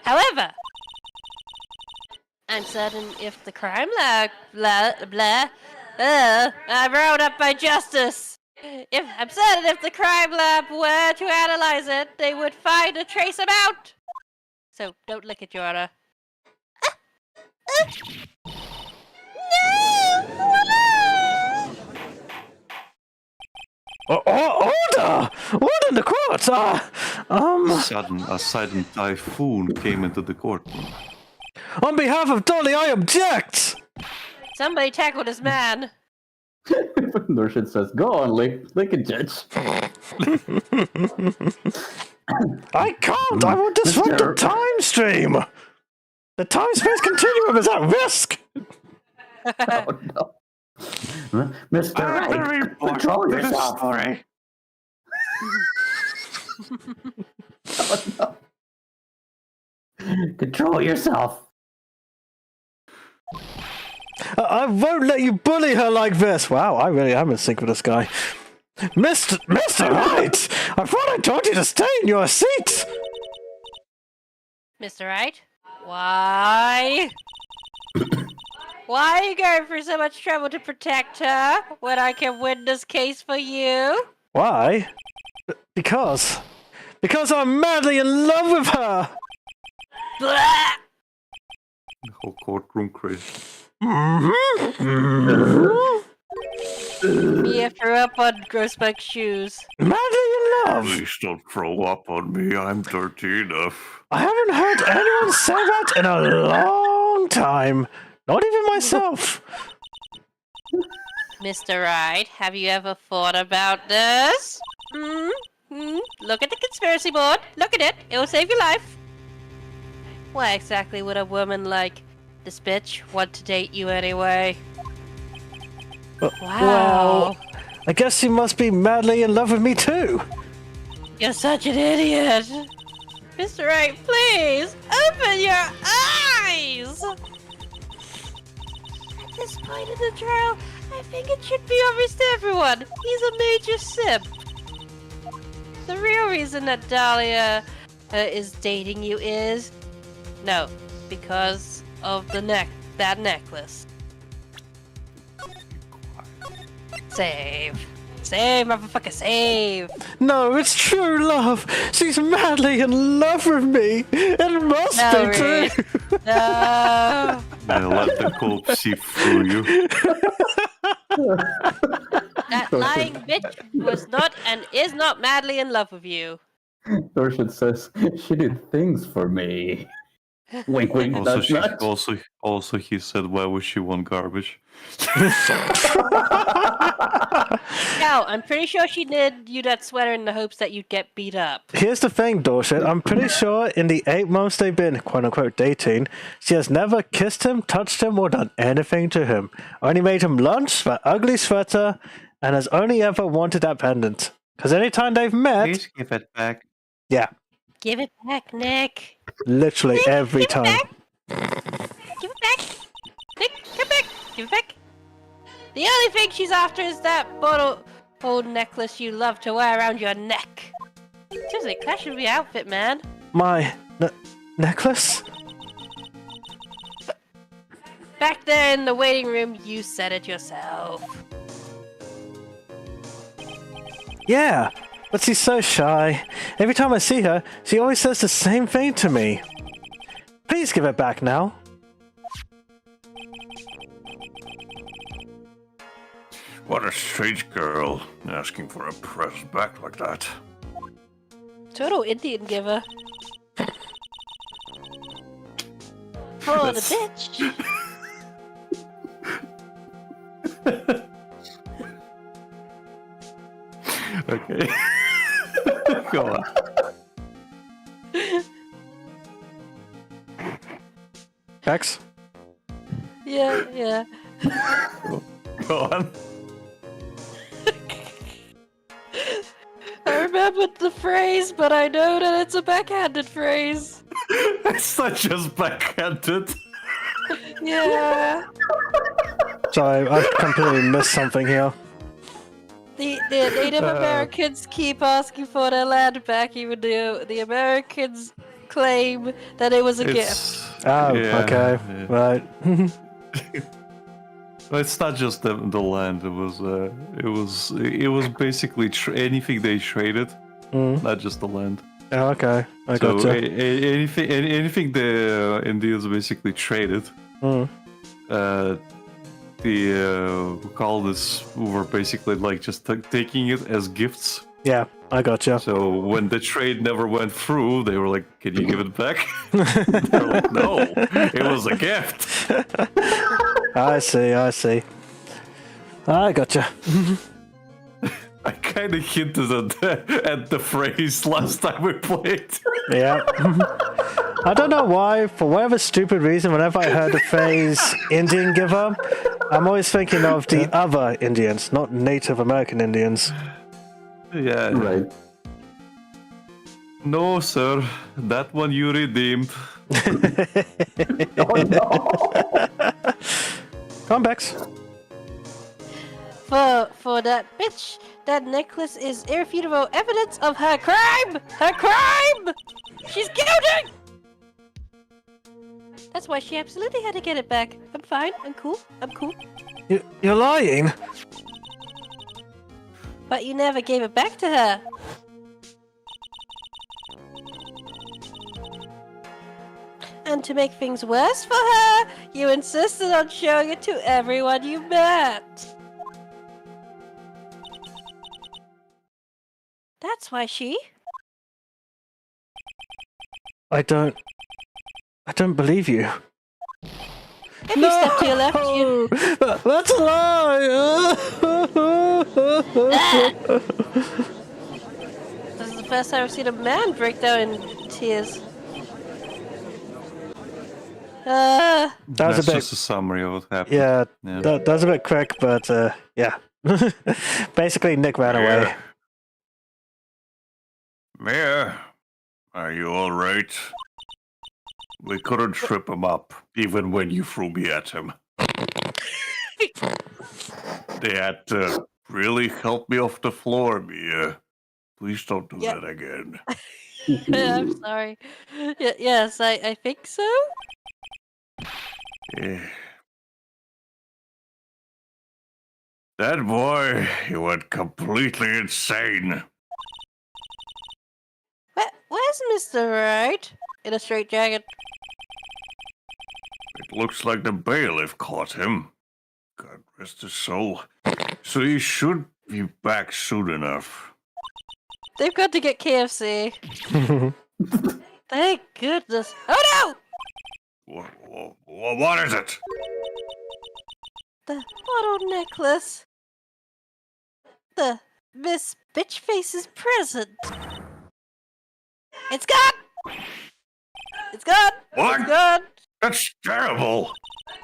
However, I'm certain if the crime lab, I'm rolled up by justice. I'm certain if the crime lab were to analyze it, they would find a trace amount. So don't lick it, Your Honor.
Order! What in the court?
A sudden typhoon came into the courtroom.
On behalf of Dolly, I object!
Somebody tackle this man.
Nurse says, "Go on, lick it, Judge."
I can't! I will disrupt the time stream! The time-space continuum is at risk!
Oh no. Mr. Wright, control yourself.
Sorry.
Oh no. Control yourself.
I won't let you bully her like this! Wow, I really am in sync with this guy. Mr. Wright! I thought I told you to stay in your seat!
Mr. Wright? Why? Why are you going through so much trouble to protect her when I can win this case for you?
Why? Because I'm madly in love with her!
Blah!
The whole courtroom crazy.
Mia threw up on Grossback's shoes.
Madly in love!
Please don't throw up on me. I'm dirty enough.
I haven't heard anyone say that in a long time. Not even myself.
Mr. Wright, have you ever thought about this? Look at the conspiracy board. Look at it. It will save your life. Why exactly would a woman like this bitch want to date you anyway? Wow.
Well, I guess you must be madly in love with me too.
You're such an idiot. Mr. Wright, please, open your eyes! At this point in the trial, I think it should be obvious to everyone. He's a major simp. The real reason that Dahlia is dating you is... No, because of that necklace. Save. Save, motherfucker, save!
No, it's true love. She's madly in love with me. It must
No,
be true.
Reed. No.
Yeah, let the corpse see through you.
That lying bitch was not and is not madly in love with you.
Dorset says she did things for me. Wink, wink, nudge, nudge.
Also, he said, "Why would she want garbage?"
No, I'm pretty sure she knit you that sweater in the hopes that you'd get beat up.
Here's the thing, Dorset. I'm pretty sure in the 8 months they've been quote-unquote dating, she has never kissed him, touched him, or done anything to him. Only made him lunch, that ugly sweater, and has only ever wanted that pendant. Because anytime they've met...
Please give it back.
Yeah,
Give it back, Nick.
literally
Nick,
every
give it
time.
back. Give it back. Nick, come back. Give it back. The only thing she's after is that old necklace you love to wear around your neck. Seriously, that should be outfit, man.
My necklace?
Back there in the waiting room, you said it yourself.
Yeah, but she's so shy. Every time I see her, she always says the same thing to me. Please give it back now.
What a strange girl, asking for a present back like that.
Total Indian giver. For the bitch.
Okay. Go on.
X?
Yeah.
Go on.
I remembered the phrase, but I know that it's a backhanded phrase.
It's not just backhanded.
Yeah.
Sorry, I've completely missed something here.
The Native Americans keep asking for their land back, even though the Americans claim that it was a gift.
Oh,
yeah,
okay,
yeah.
right.
Well, it's not just the land. It was basically anything they traded, not just the land.
Oh, okay, I
So
gotcha.
anything the Indians basically traded, the colonists were basically like just taking it as gifts.
Yeah, I gotcha.
So when the trade never went through, they were like, "Can you give it back?" They're like, "No, it was a gift."
I see. I gotcha.
I kind of hinted at the phrase last time we played.
Yeah. I don't know why, for whatever stupid reason, whenever I heard the phrase Indian giver, I'm always thinking of the other Indians, not Native American Indians.
Yeah.
Right.
No, sir. That one you redeemed.
Oh no!
Come on, Bex.
For that bitch, that necklace is irrefutable evidence of her crime! Her crime! She's guilty! That's why she absolutely had to get it back. I'm fine. I'm cool.
You're lying.
But you never gave it back to her. And to make things worse for her, you insisted on showing it to everyone you met. That's why she...
I don't believe you.
If you step to your left, you...
That's a lie!
This is the first time I've seen a man break down in tears.
That was
That's
a bit...
just a summary of what happened.
Yeah,
Yeah.
That was a bit quick, but yeah. Basically, Nick ran away.
Mia, are you all right? We couldn't trip him up, even when you threw me at him. They had to really help me off the floor, Mia. Please don't do
Yeah.
that again.
I'm sorry. Yes, I think so.
Eh. That boy, he went completely insane.
Where's Mr. Wright? In a straitjacket.
It looks like the bailiff caught him. God rest his soul. So he should be back soon enough.
They've got to get KFC. Thank goodness. Oh
What is it?
no! The bottle necklace. The Miss Bitchface's present. It's gone! It's gone!
What?
It's gone!
That's terrible.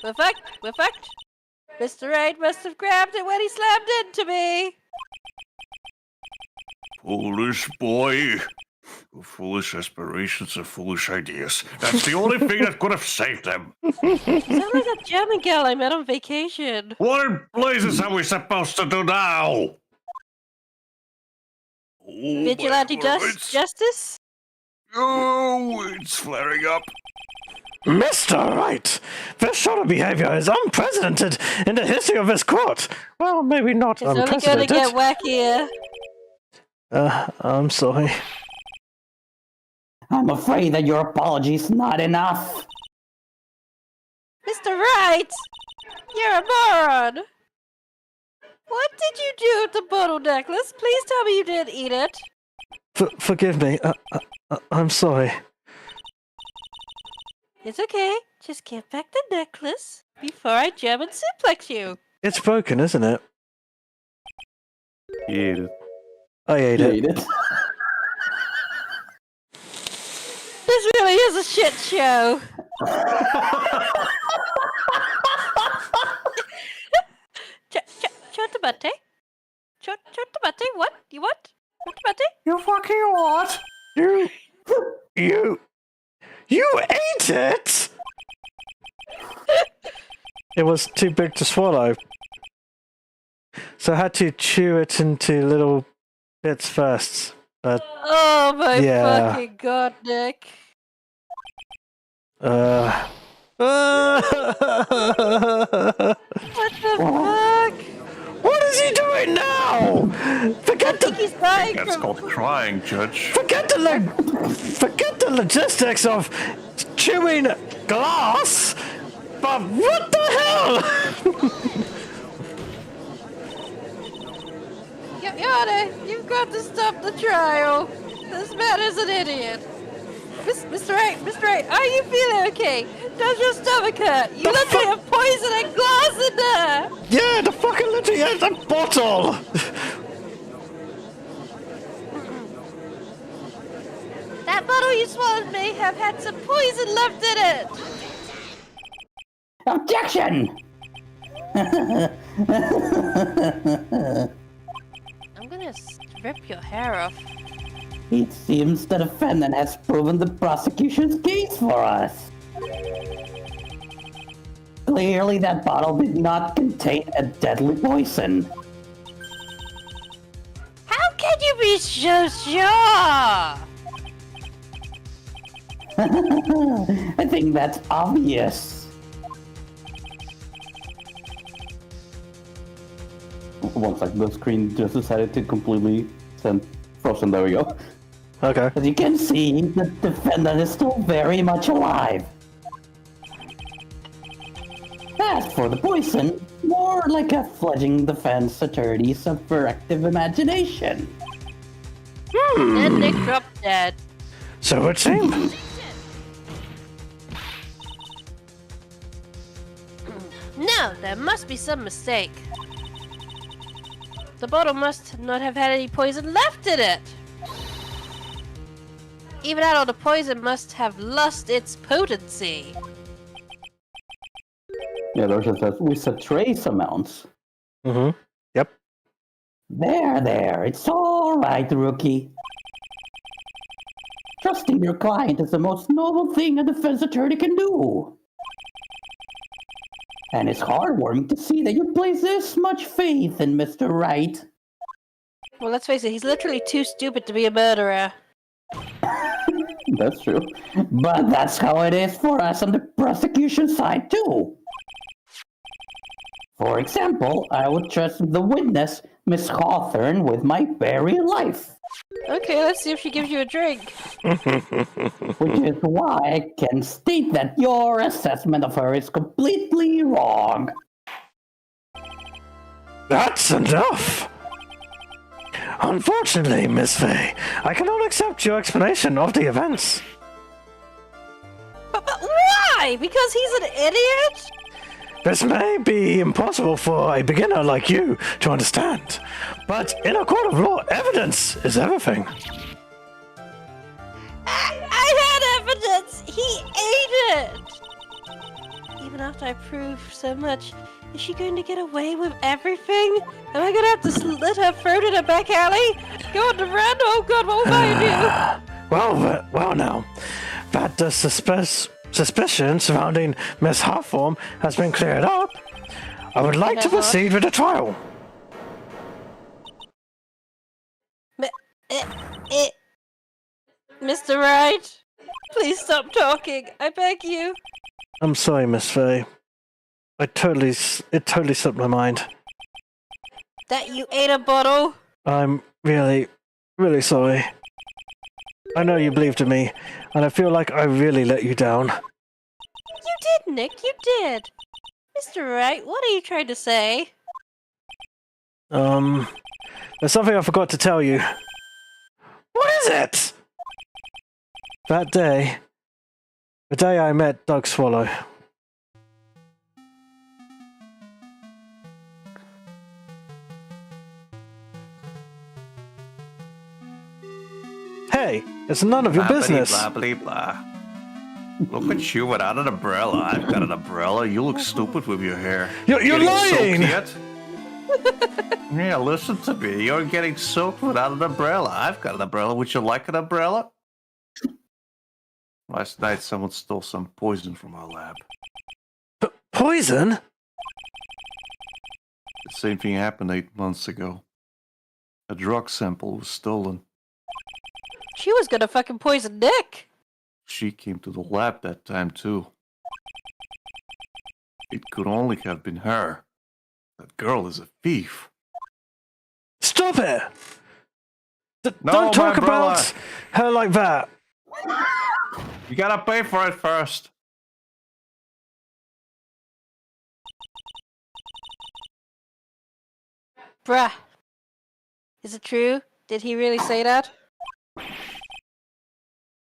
We're fucked! Mr. Wright must have grabbed it when he slammed into me!
Foolish boy. Foolish aspirations and foolish ideas. That's the only thing that could have saved them.
You sound like a German gal I met on vacation.
What in blazes are we supposed to do now? Oh,
Vigilante
my words.
justice?
Oh, it's flaring up.
Mr. Wright, this sort of behavior is unprecedented in the history of this court. Well, maybe not
It's only gonna
unprecedented.
get wackier.
I'm sorry.
I'm afraid that your apology's not enough.
Mr. Wright! You're a moron! What did you do with the bottle necklace? Please tell me you didn't eat it.
Forgive me. I'm sorry.
It's okay. Just give back the necklace before I German suplex you.
It's broken, isn't it?
He ate it.
I ate it.
Hate it.
This really is a shit show. Chotamate? Chotamate? What? You what? Chotamate?
You fucking what? You ate it? It was too big to swallow. So I had to chew it into little bits first. But,
Oh my
Yeah.
fucking god, Nick.
uh...
What the fuck?
What is he doing now?
I
Forget
think
the
he's dying
That's
from...
called crying, Judge.
forget the logistics of chewing glass. But what the hell?
Your Honor, you've got to stop the trial. This man is an idiot. Mr. Wright, are you feeling okay? Does your stomach hurt? You literally have poison and glass in there!
Yeah, the fucking literally has a bottle.
That bottle you swallowed may have had some poison left in it!
Objection!
I'm gonna rip your hair off.
It seems the defendant has proven the prosecution's case for us. Clearly, that bottle did not contain a deadly poison.
How can you be so sure?
I think that's obvious. one sec. The screen just decided to completely send frozen. There we go.
Okay.
As you can see, the defendant is still very much alive. As for the poison, more like a fledgling defense attorney's hyperactive imagination.
Then Nick dropped dead.
So it seemed.
No, there must be some mistake. The bottle must not have had any poison left in it. Even out all the poison must have lost its potency.
Yeah, there's just we said trace amounts.
Mm-hmm. Yep.
There, it's all right, rookie. Trusting your client is the most noble thing a defense attorney can do. And it's heartwarming to see that you place this much faith in Mr. Wright.
Well, let's face it, he's literally too stupid to be a murderer.
That's true. But that's how it is for us on the prosecution side, too. For example, I would trust the witness, Miss Hawthorne, with my very life.
Okay, let's see if she gives you a drink.
Which is why I can state that your assessment of her is completely wrong.
That's enough! Unfortunately, Miss Faye, I cannot accept your explanation of the events.
But why? Because he's an idiot?
This may be impossible for a beginner like you to understand, but in a court of law, evidence is everything.
I had evidence! He ate it! Even after I prove so much, is she going to get away with everything? Am I going to have to slit her throat in a back alley? Go on the run? Oh god, what will I do?
Well now, that the suspicion surrounding Miss Hawthorne has been cleared up, I would like to proceed with the trial.
Mr. Wright, please stop talking. I beg you.
I'm sorry, Miss Faye. It totally slipped my mind.
That you ate a bottle?
I'm really sorry. I know you believed in me, and I feel like I really let you down.
You did, Nick, you did. Mr. Wright, what are you trying to say?
There's something I forgot to tell you. What is it? That day, the day I met Doug Swallow. Hey, it's none of your business.
Blah, blah, blah. Look at you without an umbrella. I've got an umbrella. You look stupid with your hair.
You're lying!
Yeah, listen to me. You're getting soaked without an umbrella. I've got an umbrella. Would you like an umbrella? Last night, someone stole some poison from our lab.
Poison?
The same thing happened 8 months ago. A drug sample was stolen.
She was gonna fucking poison Nick.
She came to the lab that time, too. It could only have been her. That girl is a thief.
Stop it!
No,
Don't talk
my brother.
about her like that.
You gotta pay for it first.
Bruh. Is it true? Did he really say that?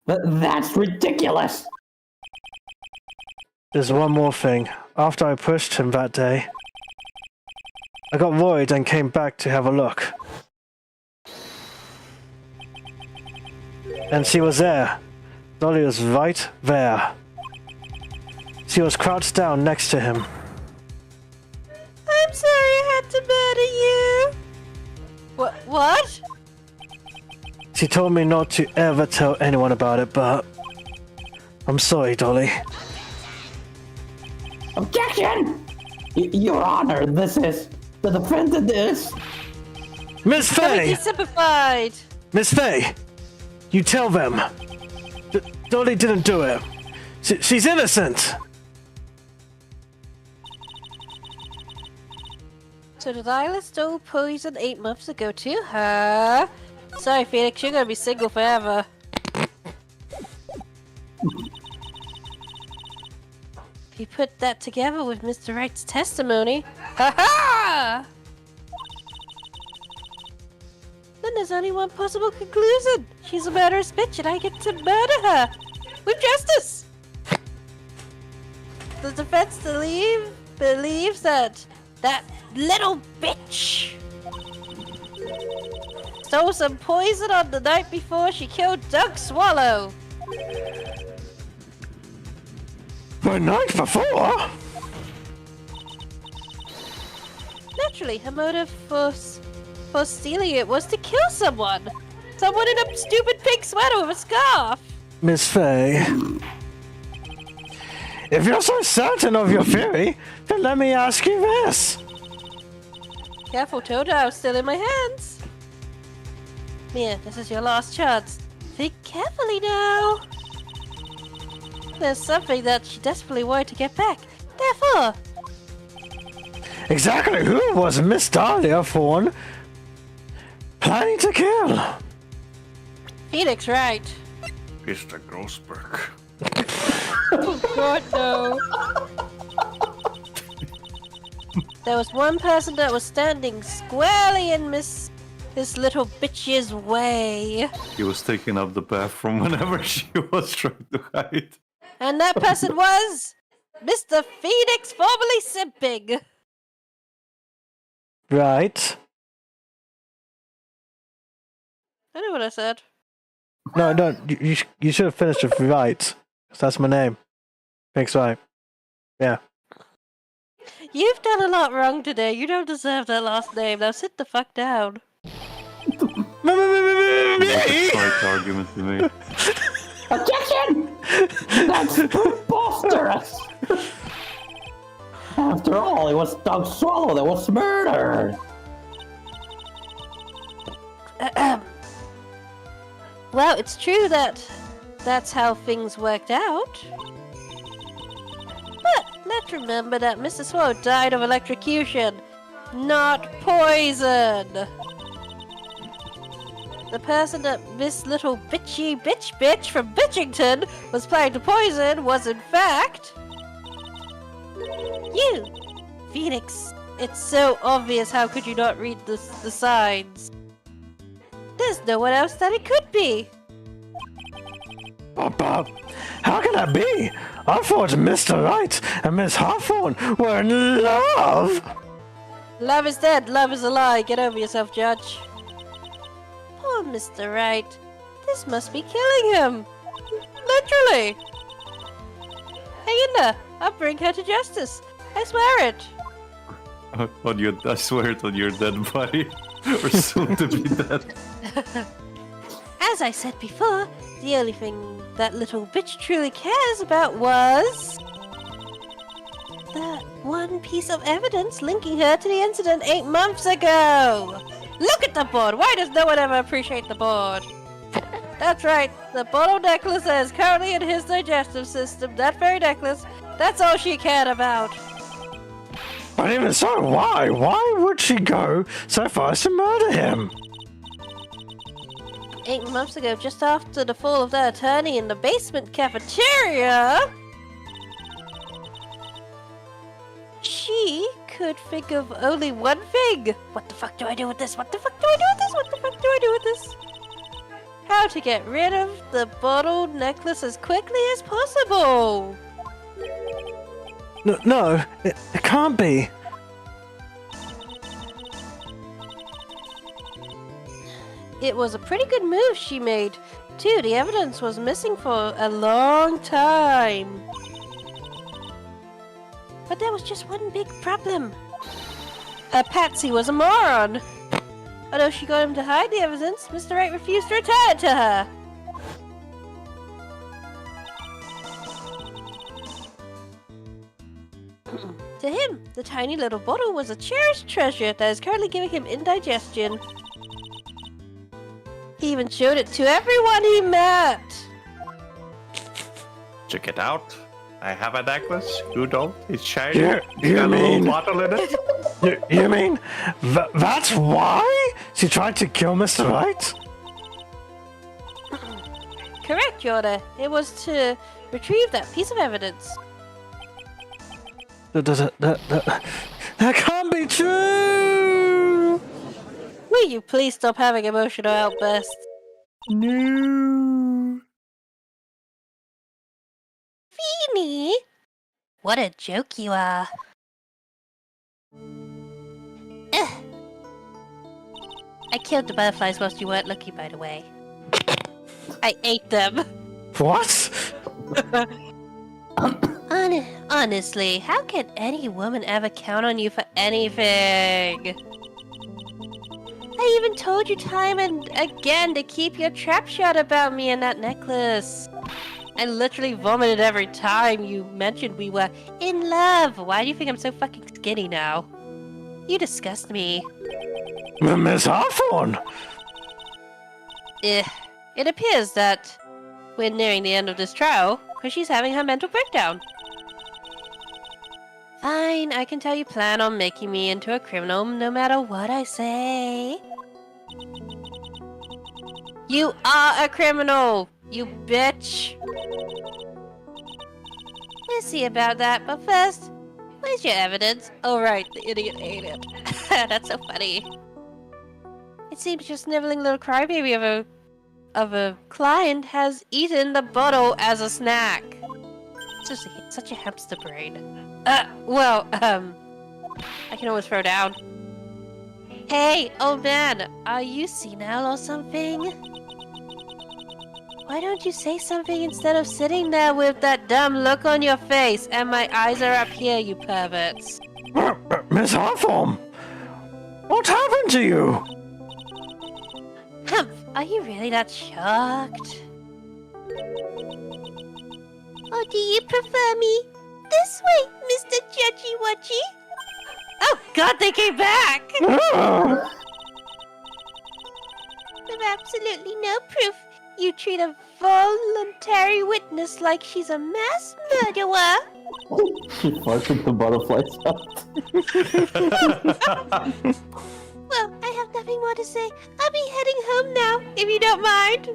That's ridiculous!
There's one more thing. After I pushed him that day, I got worried and came back to have a look. And she was there. Dolly was right there. She was crouched down next to him.
I'm sorry I had to murder you. What?
She told me not to ever tell anyone about it, but I'm sorry, Dolly.
Objection! Your Honor, this is... The defendant is...
Miss Faye!
Sympathized.
Miss Faye! You tell them. Dolly didn't do it. She's innocent!
So Delilah stole poison 8 months ago too, huh? Sorry, Phoenix, you're gonna be single forever. If you put that together with Mr. Wright's testimony, ha-ha! Then there's only one possible conclusion. She's a murderous bitch and I get to murder her. With justice! The defense believes that little bitch stole some poison on the night before she killed Doug Swallow.
The night before?
Naturally, her motive for stealing it was to kill someone. Someone in a stupid pink sweater with a scarf.
Miss Faye. If you're so certain of your theory, then let me ask you this.
Careful, Toad, I'm still in my hands. Mia, this is your last chance. Think carefully now. There's something that she desperately wanted to get back. Therefore,
Exactly who was Miss Dahlia Thorne planning to kill?
Phoenix Wright.
Mr. Grossberg.
Oh God, no. There was one person that was standing squarely in this little bitch's way.
He was taking up the bathroom whenever she was trying to hide.
And that person was Mr. Phoenix, formerly simping.
Right.
I know what I said.
No, you should have finished with right. 'Cause that's my name. Thanks, right. Yeah.
You've done a lot wrong today. You don't deserve that last name. Now sit the fuck down.
Me?
Right argument to me.
Objection! That's preposterous! After all, it was Doug Swallow that was murdered!
Well, it's true that that's how things worked out. But let's remember that Mr. Swallow died of electrocution, not poison. The person that Miss Little Bitchy Bitch from Bitchington was planning to poison was in fact you, Phoenix. It's so obvious. How could you not read the signs? There's no one else that it could be.
Bob, how can that be? I thought Mr. Wright and Miss Hawthorne were in love.
Love is dead. Love is a lie. Get over yourself, Judge. Poor Mr. Wright. This must be killing him. Literally. Hang in there. I'll bring her to justice. I swear it.
I swear it on your dead body. Or soon to be dead.
As I said before, the only thing that little bitch truly cares about was that one piece of evidence linking her to the incident 8 months ago. Look at the board. Why does no one ever appreciate the board? That's right. The bottle necklace that is currently in his digestive system. That very necklace. That's all she cared about.
But even so, why? Why would she go so far as to murder him?
8 months ago, just after the fall of their attorney in the basement cafeteria, she could think of only one thing. What the fuck do I do with this? What the fuck do I do with this? What the fuck do I do with this? How to get rid of the bottle necklace as quickly as possible.
No, it can't be.
It was a pretty good move she made, too. The evidence was missing for a long time. But there was just one big problem. Patsy was a moron. Although she got him to hide the evidence, Mr. Wright refused to return it to her. To him, the tiny little bottle was a cherished treasure that is currently giving him indigestion. He even showed it to everyone he met.
Check it out.
I have a necklace. You don't. It's shiny.
You
It's got a little
mean-
bottle in it.
You mean that's why she tried to kill Mr. Wright?
Correct, Your Honor. It was to retrieve that piece of evidence.
That can't be true!
Will you please stop having emotional outbursts?
No.
Feeny! What a joke you are. Ugh. I killed the butterflies whilst you weren't looking, by the way. I ate them.
What?
Honestly, how can any woman ever count on you for anything? I even told you time and again to keep your trap shut about me and that necklace. I literally vomited every time you mentioned we were in love. Why do you think I'm so fucking skinny now? You disgust me.
Miss Hawthorne!
It appears that we're nearing the end of this trial because she's having her mental breakdown. Fine, I can tell you plan on making me into a criminal no matter what I say. You are a criminal, you bitch. We'll see about that, but first, where's your evidence? Oh right, the idiot ate it. That's so funny. It seems your sniveling little crybaby of a client has eaten the bottle as a snack. Just such a hamster brain. I can always throw down. Hey, old man, are you senile or something? Why don't you say something instead of sitting there with that dumb look on your face and my eyes are up here, you perverts?
Miss Hawthorne! What happened to you?
Humph, are you really that shocked? Or do you prefer me this way, Mr. Judgy Wudgy? Oh god, they came back!
Ah!
With absolutely no proof, you treat a voluntary witness like she's a mass murderer.
She farted the butterflies out.
Well, I have nothing more to say. I'll be heading home now, if you don't mind.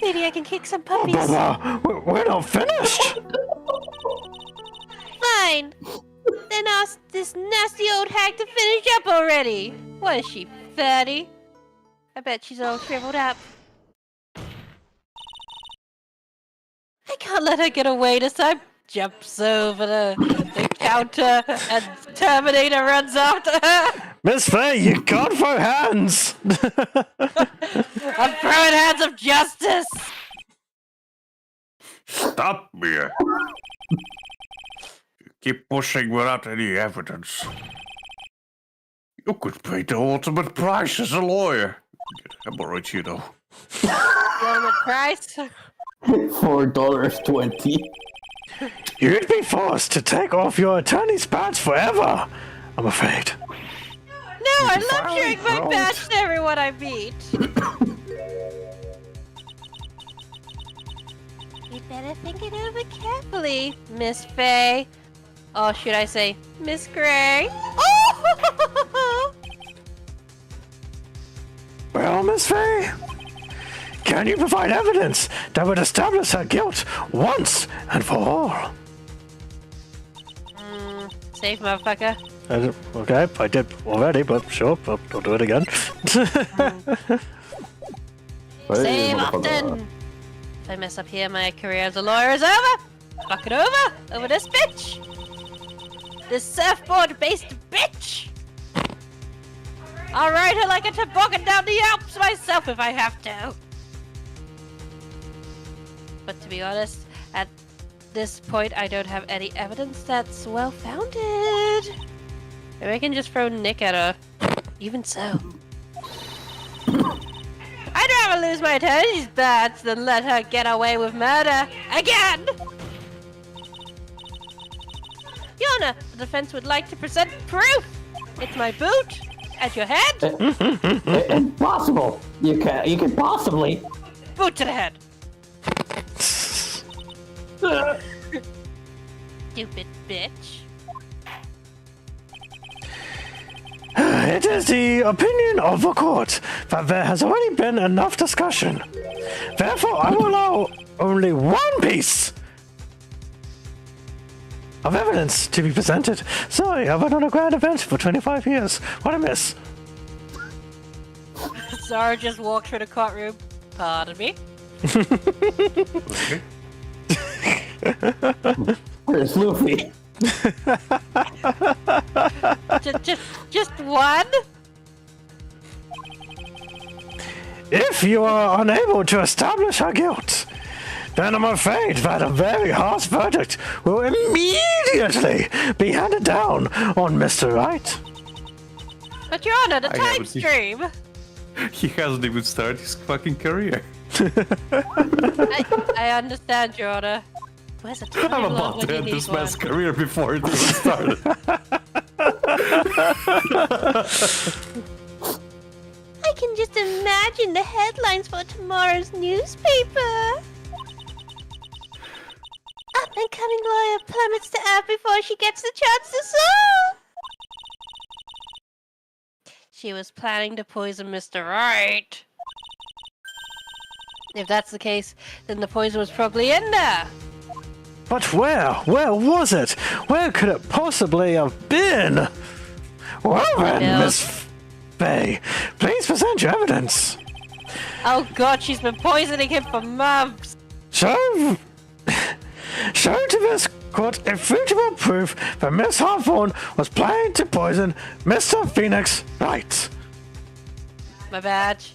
Maybe I can kick some puppies.
We're not finished!
Fine. Then ask this nasty old hag to finish up already. What is she, 30? I bet she's all shriveled up. I can't let her get away this time. Jumps over the counter and Terminator runs after her.
Miss Faye, you can't throw hands!
I'm throwing hands of justice.
Stop me. You keep pushing without any evidence. You could pay the ultimate price as a lawyer. Get hemorrhoids, you know.
Ultimate price?
$4.20.
You'd be forced to take off your attorney's badge forever, I'm afraid.
No, I love showing my badge to everyone I meet. You better think it over carefully, Miss Faye. Or should I say, Miss Gray? Oh!
Well, Miss Faye, can you provide evidence that would establish her guilt once and for all?
Safe, motherfucker.
Okay, I did already, but sure, I'll do it again.
Save often. If I mess up here, my career as a lawyer is over. Fuck it over this bitch. This surfboard-based bitch. I'll ride her like a toboggan down the Alps myself if I have to. But to be honest, at this point, I don't have any evidence that's well-founded. Maybe I can just throw Nick at her. Even so. I'd rather lose my attorney's badge than let her get away with murder again! Your Honor, the defense would like to present proof! It's my boot! At your head!
Impossible! You can possibly.
Boot to the head! stupid bitch.
It is the opinion of the court that there has already been enough discussion. Therefore, I will allow only one piece of evidence to be presented. Sorry, I've been on a grand event for 25 years. What a miss.
Zara just walked through the courtroom. Pardon me.
Okay.
Where's Luffy?
Just one?
If you are unable to establish her guilt, then I'm afraid that a very harsh verdict will immediately be handed down on Mr. Wright.
But Your Honor, the
I
time
haven't seen-
stream.
He hasn't even started his fucking career.
I understand, Your Honor. Where's a time
I'm
log
about
when
to
you
end
need
this
one?
man's career before it even started.
I can just imagine the headlines for tomorrow's newspaper. Up and coming lawyer plummets to earth before she gets the chance to sue. She was planning to poison Mr. Wright. If that's the case, then the poison was probably in there.
But where? Where was it? Where could it possibly have been? Well then,
Bill.
Miss Faye, please present your evidence.
Oh god, she's been poisoning him for months.
Show to this court irrefutable proof that Miss Hawthorne was planning to poison Mr. Phoenix Wright.
My badge.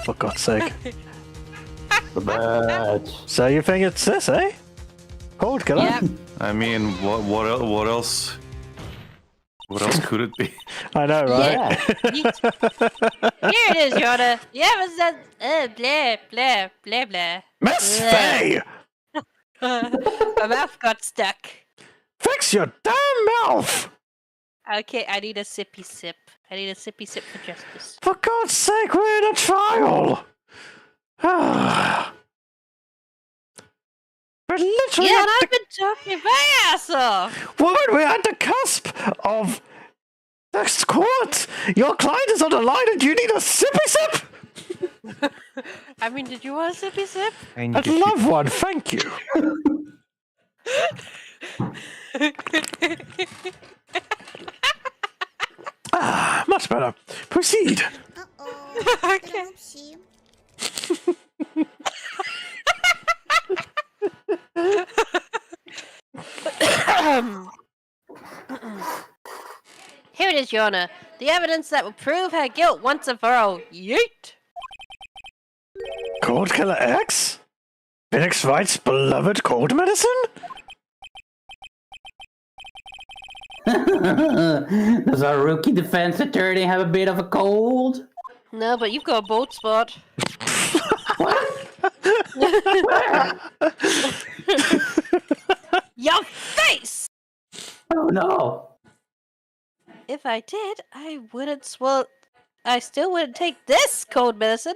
For God's sake.
The badge.
So you think it's this, eh? Cold killer?
Yep.
I mean, what else? What else could it be?
I know, right?
Yeah.
Here it is, Your Honor. The evidence blah, blah, blah, blah.
Miss
Bleh.
Faye!
My mouth got stuck.
Fix your damn mouth!
Okay, I need a sippy sip. I need a sippy sip for justice.
For God's sake, we're in a trial! We're literally
Yeah,
at
and
the,
I've been talking my ass off.
woman, we're at the cusp of the court! Your client is on the line and you need a sippy sip!
I mean, did you want a sippy sip?
I'd love one, thank you. Much better. Proceed.
Uh-oh.
Okay.
Oopsie.
Here it is, Your Honor. The evidence that will prove her guilt once and for all. Yeet!
Cold Killer X? Phoenix Wright's beloved cold medicine?
Does our rookie defense attorney have a bit of a cold?
No, but you've got a bold spot. Your face!
Oh no.
If I did, I wouldn't swallow. I still wouldn't take this cold medicine.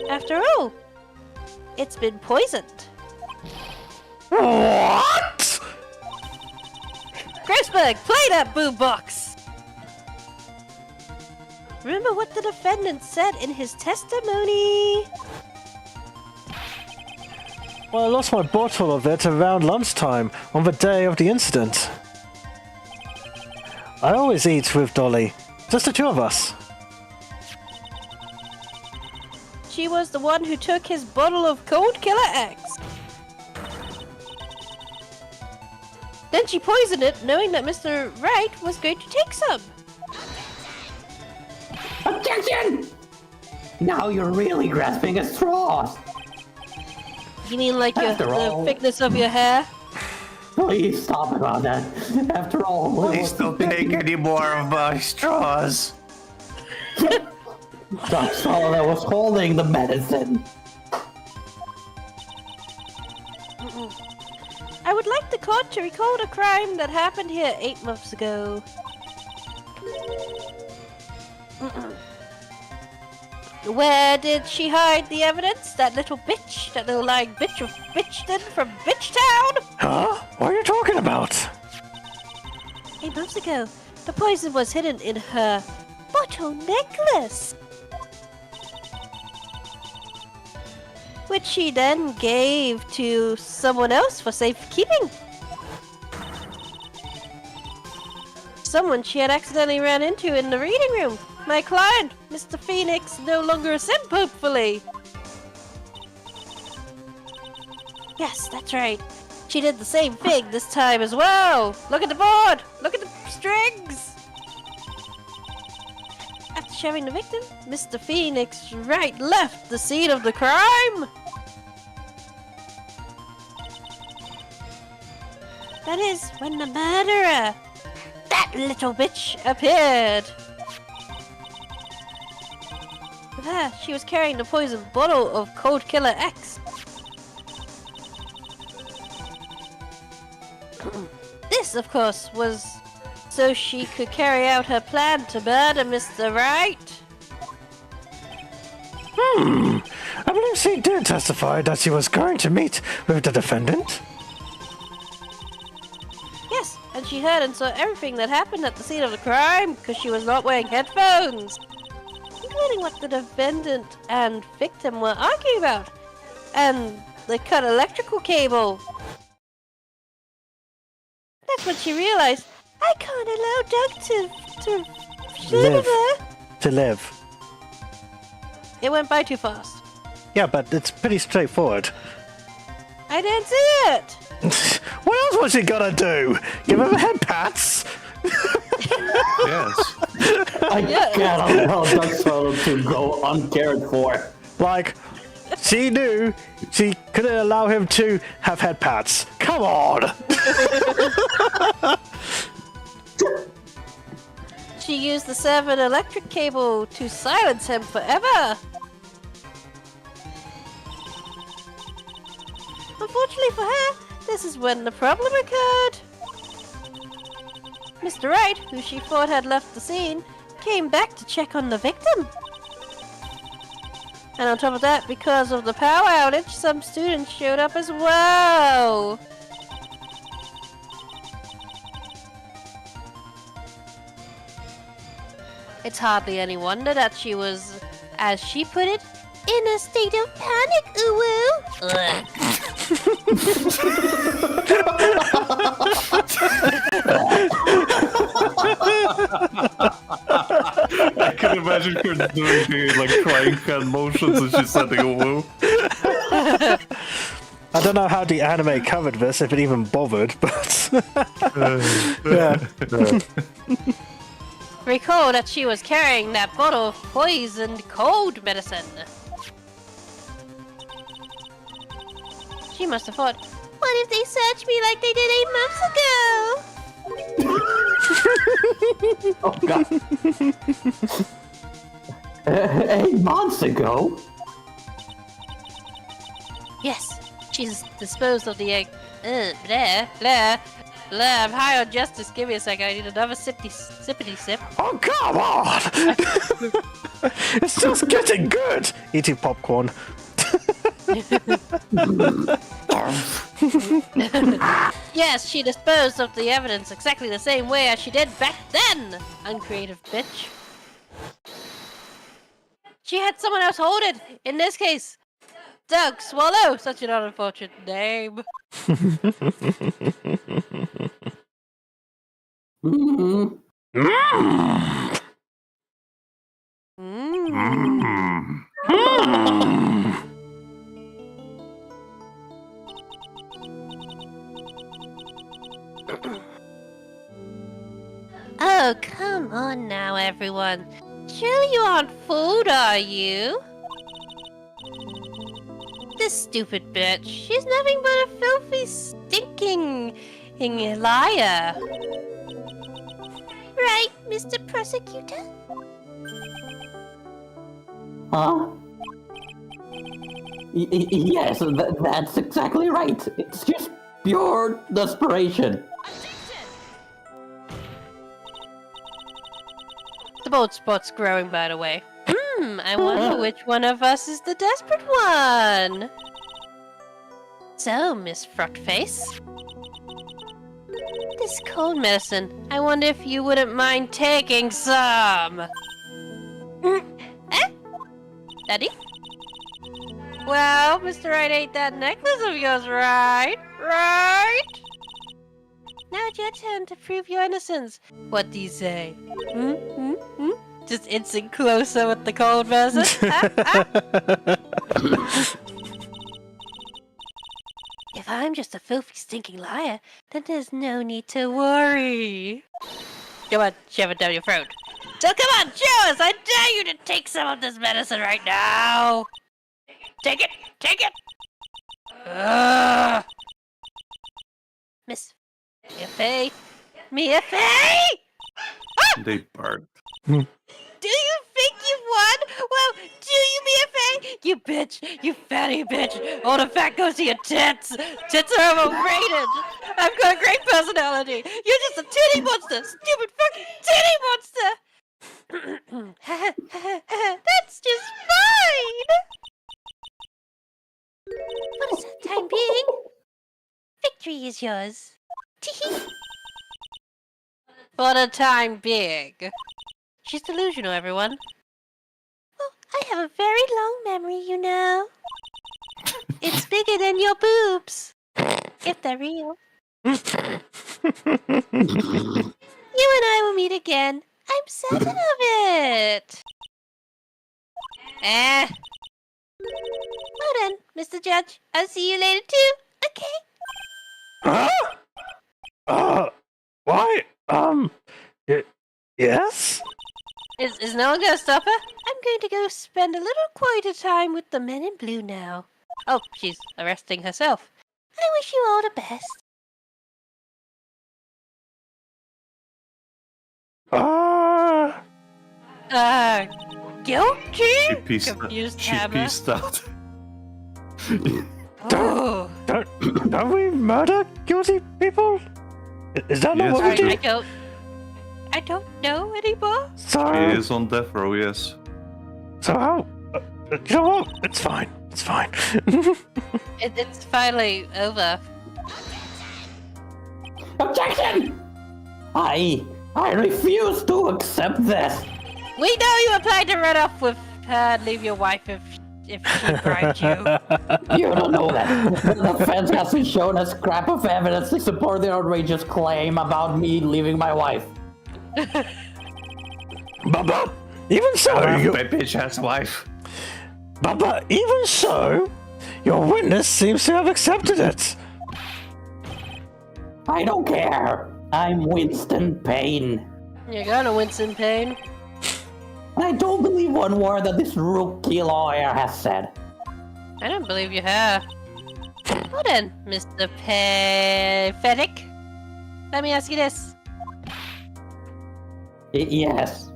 After all, it's been poisoned.
What?
Grossberg, play that boombox! Remember what the defendant said in his testimony?
Well, I lost my bottle of it around lunchtime on the day of the incident. I always eat with Dolly. Just the two of us.
She was the one who took his bottle of Cold Killer X. Then she poisoned it, knowing that Mr. Wright was going to take some.
Objection! Now you're really grasping at straws.
You mean like
After
the
all-
thickness of your hair?
Please stop about that. After all,
Please don't take any more of my straws.
That's all that was holding the medicine.
I would like the court to recall a crime that happened here 8 months ago. Where did she hide the evidence? That little bitch? That little lying bitch of Bitchton from Bitchtown?
Huh? What are you talking about?
8 months ago, the poison was hidden in her bottle necklace, which she then gave to someone else for safekeeping. Someone she had accidentally ran into in the reading room. My client, Mr. Phoenix, no longer a simp, hopefully. Yes, that's right. She did the same thing this time as well. Look at the board. Look at the strings. After showing the victim, Mr. Phoenix Wright left the scene of the crime. That is when the murderer, that little bitch, appeared. With her, she was carrying the poisoned bottle of Cold Killer X. This, of course, was so she could carry out her plan to murder Mr. Wright.
I believe she did testify that she was going to meet with the defendant.
Yes, and she heard and saw everything that happened at the scene of the crime because she was not wearing headphones, including what the defendant and victim were arguing about, and the cut electrical cable. That's when she realized, I can't allow Doug to
Live.
her.
To live.
It went by too fast.
Yeah, but it's pretty straightforward.
I didn't see it.
What else was she gonna do? Give him head pats?
Yes.
I can't allow Doug Swallow to go uncared for.
Like, she knew she couldn't allow him to have head pats. Come on!
She used the severed electric cable to silence him forever. Unfortunately for her, this is when the problem occurred. Mr. Wright, who she thought had left the scene, came back to check on the victim. And on top of that, because of the power outage, some students showed up as well. It's hardly any wonder that she was, as she put it, in a state of panic,
I can imagine her doing the like crying hand motions and she's setting a woo.
I don't know how the anime covered this, if it even bothered, but... yeah.
Recall that she was carrying that bottle of poisoned cold medicine. She must have thought, what if they searched me like they did 8 months ago?
Oh god. 8 months ago?
Yes, she's disposed of the egg. Blah. I'm high on justice. Give me a second. I need another sippity sip.
Oh, come on! It's just getting good! Eating popcorn.
Yes, she disposed of the evidence exactly the same way as she did back then, uncreative bitch. She had someone else hold it. In this case, Doug Swallow. Such an unfortunate name.
Mm-hmm.
Oh, come on now, everyone. Surely you aren't fooled, are you? This stupid bitch. She's nothing but a filthy, stinking liar. Right, Mr. Prosecutor?
Huh? Yes, that's exactly right. It's just pure desperation.
The bold spot's growing, by the way. I wonder which one of us is the desperate one. So, Miss Fruitface. This cold medicine, I wonder if you wouldn't mind taking some. Eh? Daddy? Well, Mr. Wright ate that necklace of yours, right? Right? Now it's your turn to prove your innocence. What do you say? Just instant closer with the cold medicine? If I'm just a filthy, stinking liar, then there's no need to worry. Come on, shove it down your throat. So come on, show us! I dare you to take some of this medicine right now! Take it! Take it! Miss Mia Fey! Mia Fey!
They barked.
Do you think you won? Well, do you, Mia Fey? You bitch! You fatty bitch! All the fat goes to your tits! Tits are overrated! I've got a great personality! You're just a titty monster! Stupid fucking titty monster! That's just fine! For the time being, victory is yours. Teehee! For the time being. She's delusional, everyone. Well, I have a very long memory, you know. It's bigger than your boobs. If they're real. You and I will meet again. I'm certain of it. Well then, Mr. Judge. I'll see you later too. Okay.
Huh? Why? Yes?
Is no one gonna stop her? I'm going to go spend a little quieter time with the men in blue now. Oh, she's arresting herself. I wish you all the best. Guilty?
She pieced out.
Oh.
Don't we murder guilty people? Is that not
Yes,
what we
we
do?
do.
I don't know anymore.
So,
She is on death row, yes.
so how? You know what? It's fine. It's fine.
It's finally over.
Objection! I refuse to accept this.
We know you applied to run off with her and leave your wife if she bribed you.
You don't know that. The defense hasn't shown a scrap of evidence to support the outrageous claim about me leaving my wife.
Baba, even so,
My bitch ass wife.
Baba, even so, your witness seems to have accepted it.
I don't care. I'm Winston Payne.
You're gonna win some pain.
I don't believe one word that this rookie lawyer has said.
I don't believe you have. Well then, Mr. Pathetic. Let me ask you this.
Yes.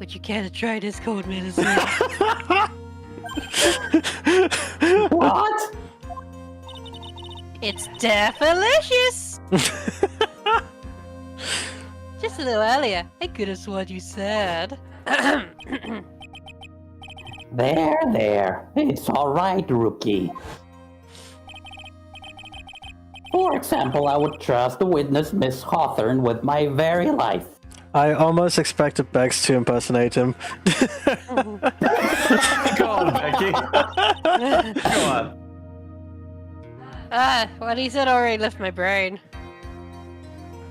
Would you care to try this cold medicine?
What?
It's delicious! Just a little earlier, I could have sworn you said.
There. It's alright, rookie. For example, I would trust the witness Miss Hawthorne with my very life.
I almost expected Bex to impersonate him.
Go on, Becky. Go on.
What he said already left my brain.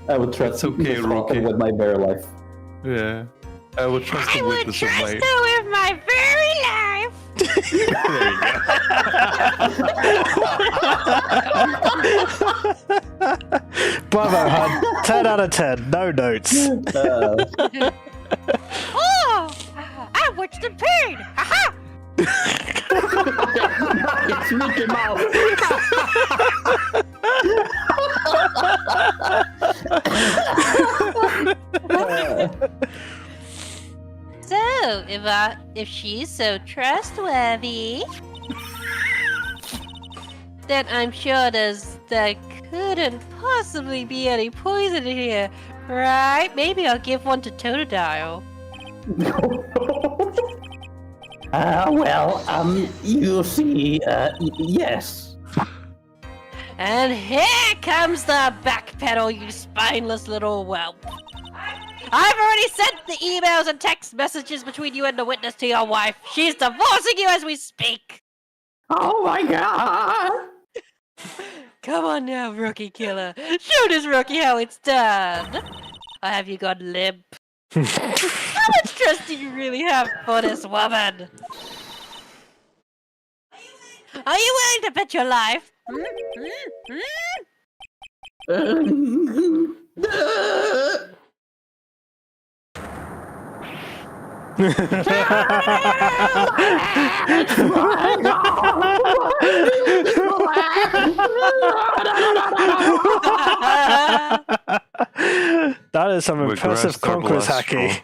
I would trust
It's okay,
Miss Hawthorne
rookie.
with my very life.
Yeah. I would trust
I
the
would
witness
trust
of my...
her with my very life!
Bravo, hun. 10 out of 10. No notes.
Oh! I watched the pain! Haha!
It's Mickey Mouse.
So, if she's so trustworthy, then I'm sure there couldn't possibly be any poison in here, right? Maybe I'll give one to Totodile.
You see, yes.
And here comes the backpedal, you spineless little whelp. I've already sent the emails and text messages between you and the witness to your wife. She's divorcing you as we speak.
Oh my god!
Come on now, rookie killer. Show this rookie how it's done. Or have you gone limp? How much trust do you really have for this woman? Are you willing to bet your life?
That is some impressive conquest hacky.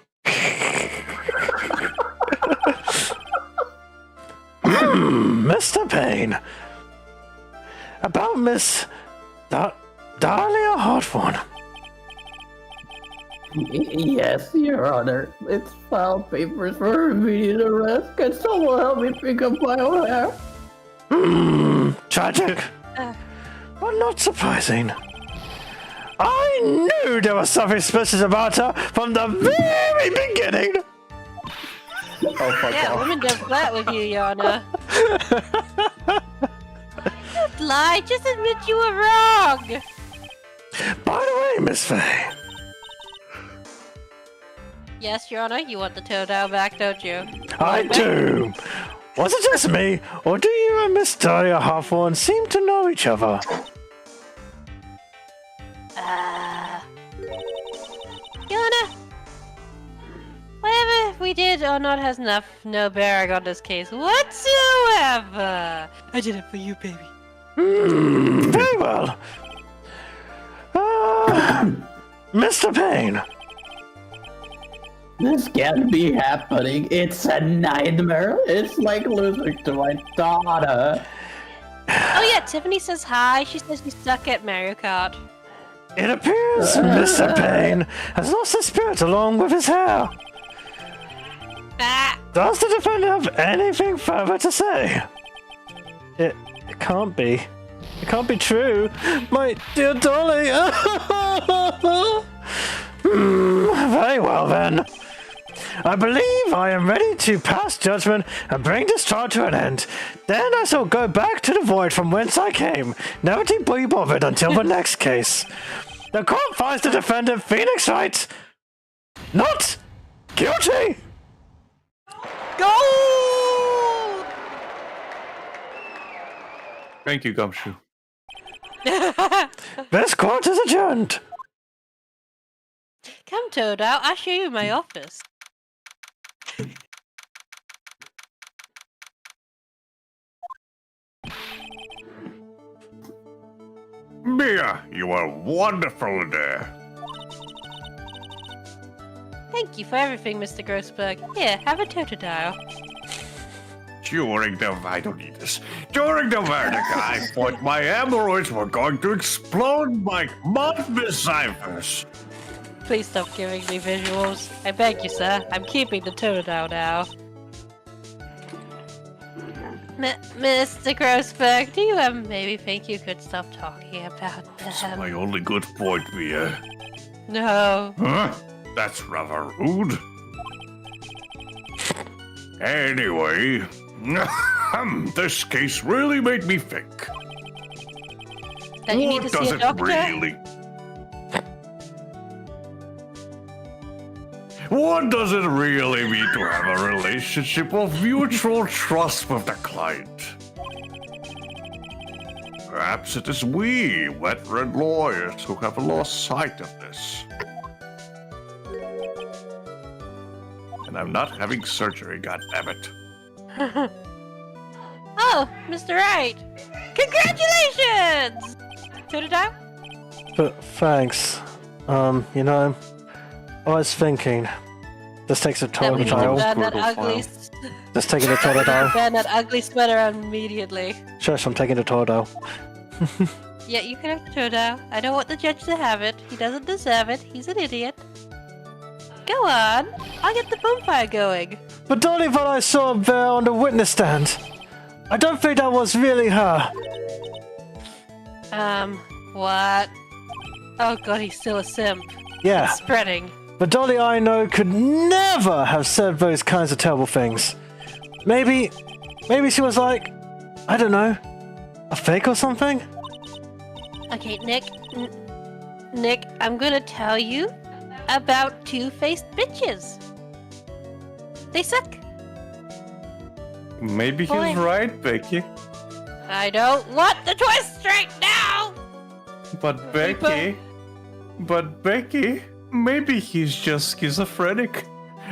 Mr. Payne. About Miss Dahlia Hawthorne.
Yes, Your Honor. It's filed papers for her immediate arrest. Can someone help me pick up my own hair?
Tragic. But not surprising. I knew there was something suspicious about her from the very beginning.
Oh, fuck
Yeah,
off.
women don't flirt with you, Your Honor. Don't lie, just admit you were wrong.
By the way, Miss Faye.
Yes, Your Honor, you want the Toadile back, don't you?
I do. Was it just me, or do you and Miss Dahlia Hawthorne seem to know each other?
Your Honor, whatever we did or not has no bearing on this case whatsoever. I did it for you, baby.
Very well. Mr. Payne.
This can't be happening. It's a nightmare. It's like losing to my daughter.
Oh yeah, Tiffany says hi. She says she's stuck at Mario Kart.
It appears Mr. Payne has lost his spirit along with his hair.
Ah,
Does the defendant have anything further to say? It can't be. It can't be true. My dear Dolly. Very well then. I believe I am ready to pass judgment and bring this trial to an end. Then I shall go back to the void from whence I came, never to be bothered until the next case. The court finds the defendant Phoenix Wright not guilty.
go!
Thank you, Gumshoe.
This court is adjourned.
Come, Toadile, I'll show you my office.
Mia, you are wonderful there.
Thank you for everything, Mr. Grossberg. Here, have a Totodile.
During the verdict, I thought my hemorrhoids were going to explode like mud ciphers.
Please stop giving me visuals. I beg you, sir. I'm keeping the Totodile now. Mr. Grossberg, do you maybe think you could stop talking about
That's
them?
my only good point, Mia.
No.
Huh? That's rather rude. Anyway, this case really made me think.
That you need to
What does
see a
it
doctor?
really? What does it really mean to have a relationship of mutual trust with the client? Perhaps it is we, veteran lawyers, who have lost sight of this. And I'm not having surgery, goddammit.
Oh, Mr. Wright! Congratulations! Totodile?
But thanks. You know, I was thinking. This takes a
That we need to
Totodile.
burn that
Squirtle
ugly...
file.
Just taking a Totodile.
burn that ugly sweater immediately.
Shush, I'm taking a Totodile.
Yeah, you can have the Totodile. I don't want the judge to have it. He doesn't deserve it. He's an idiot. Go on. I'll get the bonfire going.
But only what I saw up there on the witness stand. I don't think that was really her.
What? Oh god, he's still a simp.
Yeah,
It's spreading.
but Dolly I know could never have said those kinds of terrible things. Maybe she was like, I don't know, a fake or something?
Okay, Nick, I'm gonna tell you about two-faced bitches. They suck.
Maybe he's
Boy.
right, Becky.
I don't want the twist right now!
But Becky, maybe he's just schizophrenic,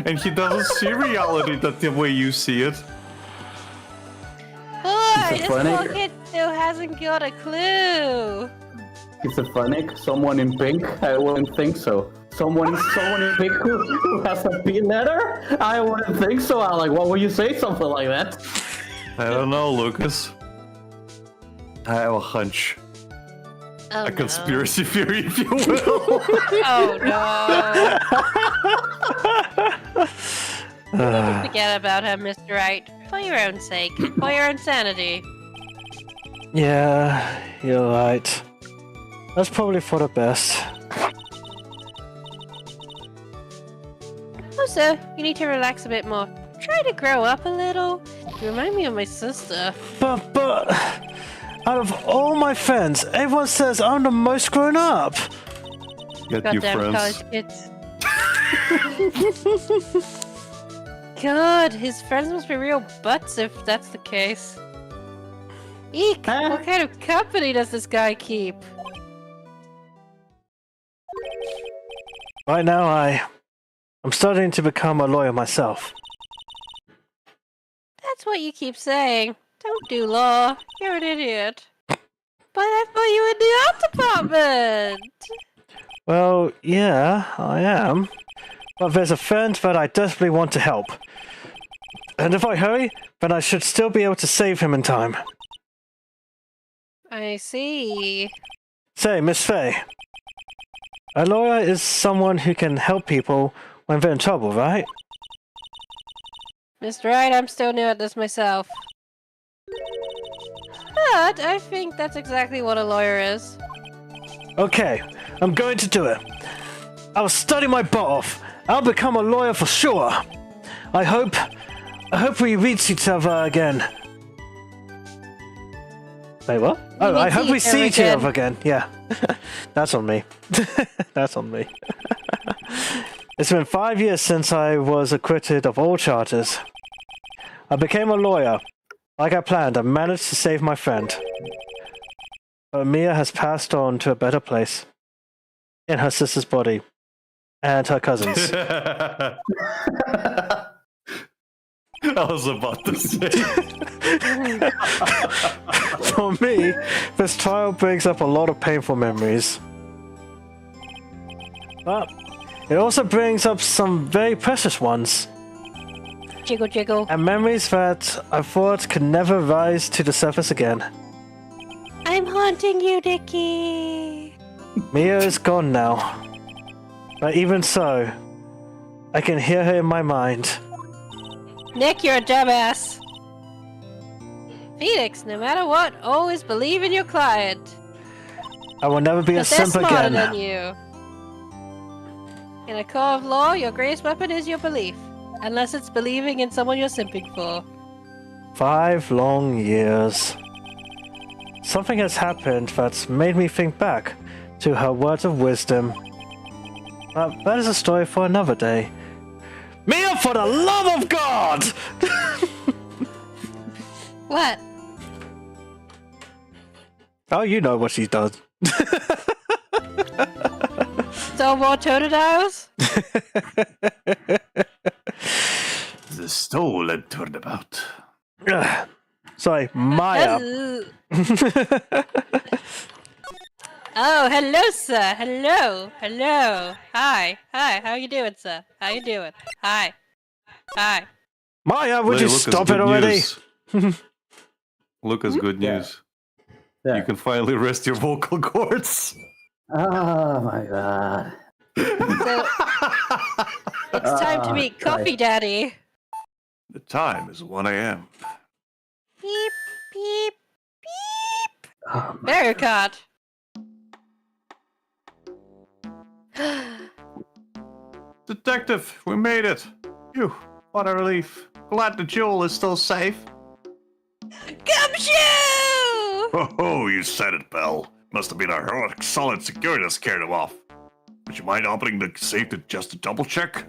and he doesn't see reality that the way you see it.
Boy, this
Schizophrenic?
poor kid still hasn't got a clue.
Schizophrenic? Someone in pink? I wouldn't think so. Someone in pink who has a P letter? I wouldn't think so, Alec. Why would you say something like that?
I don't know, Lucas. I have a hunch.
Oh,
A
no.
conspiracy theory, if you will.
Oh no. Forget about her, Mr. Wright. For your own sake. For your own sanity.
Yeah, you're right. That's probably for the best.
Also, you need to relax a bit more. Try to grow up a little. You remind me of my sister.
But, out of all my friends, everyone says I'm the most grown up.
Get you
Goddamn
friends.
college kids. God, his friends must be real butts if that's the case. Eek!
Huh?
What kind of company does this guy keep?
Right now, I'm starting to become a lawyer myself.
That's what you keep saying. Don't do law. You're an idiot. But I thought you were in the art department!
Well, yeah, I am. But there's a friend that I desperately want to help. And if I hurry, then I should still be able to save him in time.
I see.
Say, Miss Faye. A lawyer is someone who can help people when they're in trouble, right?
Mr. Wright, I'm still new at this myself. But I think that's exactly what a lawyer is.
Okay, I'm going to do it. I'll study my butt off. I'll become a lawyer for sure. I hope we reach each other again. Wait, what? Oh, I hope we see each other again. Yeah. That's on me. That's on me. It's been 5 years since I was acquitted of all charges. I became a lawyer. Like I planned, I managed to save my friend. But Mia has passed on to a better place. In her sister's body. And her cousins.
I was about to say.
For me, this trial brings up a lot of painful memories. But it also brings up some very precious ones.
Jiggle, jiggle.
And memories that I thought could never rise to the surface again.
I'm haunting you, Dickie.
Mia is gone now. But even so, I can hear her in my mind.
Nick, you're a dumbass. Phoenix, no matter what, always believe in your client.
I will never be a
'Cause they're
simp
smarter
again.
than you. In a court of law, your greatest weapon is your belief. Unless it's believing in someone you're simping for.
5 long years. Something has happened that's made me think back to her words of wisdom. But that is a story for another day. Mia, for the love of God!
What?
Oh, you know what she does.
So more totodiles?
The stolen turnabout.
Sorry, Maya.
Oh, hello, sir. Hello. Hello. Hi. Hi. How you doing, sir? How you doing? Hi. Hi.
Maya, would
Hey,
you
Lucas,
stop
good
it already?
news. Lucas, good
Yeah.
news.
Yeah.
You can finally rest your vocal cords.
Oh my god.
So, It's time to meet Coffee Daddy.
The time is 1 a.m.
Beep, beep, beep.
Oh,
Very caught.
Detective, we made it. Phew, what a relief. Glad the jewel is still safe.
Gumshoe!
Oh, you said it, pal. Must have been our heroic solid security that scared him off. Would you mind opening the safe just to double check?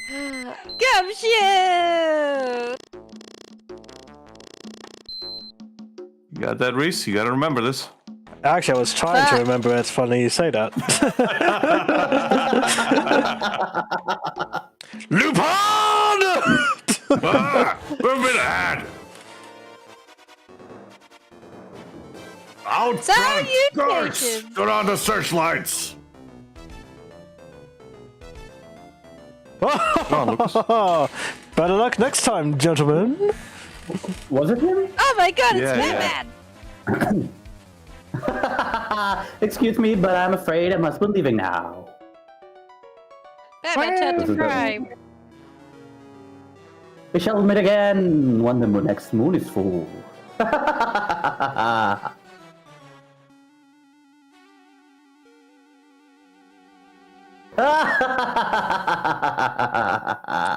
Gumshoe!
You got that, Reese? You gotta remember this.
Actually, I was trying to remember. It's funny you say that. Lupin!
We've been had. Out front, guards!
Salutations!
Turn on the searchlights.
Better luck next time, gentlemen.
was it him?
Oh my god, it's
Yeah,
Batman!
Excuse me, but I'm afraid I must be leaving now.
Batman turned to crime.
We shall meet again when the next moon is full.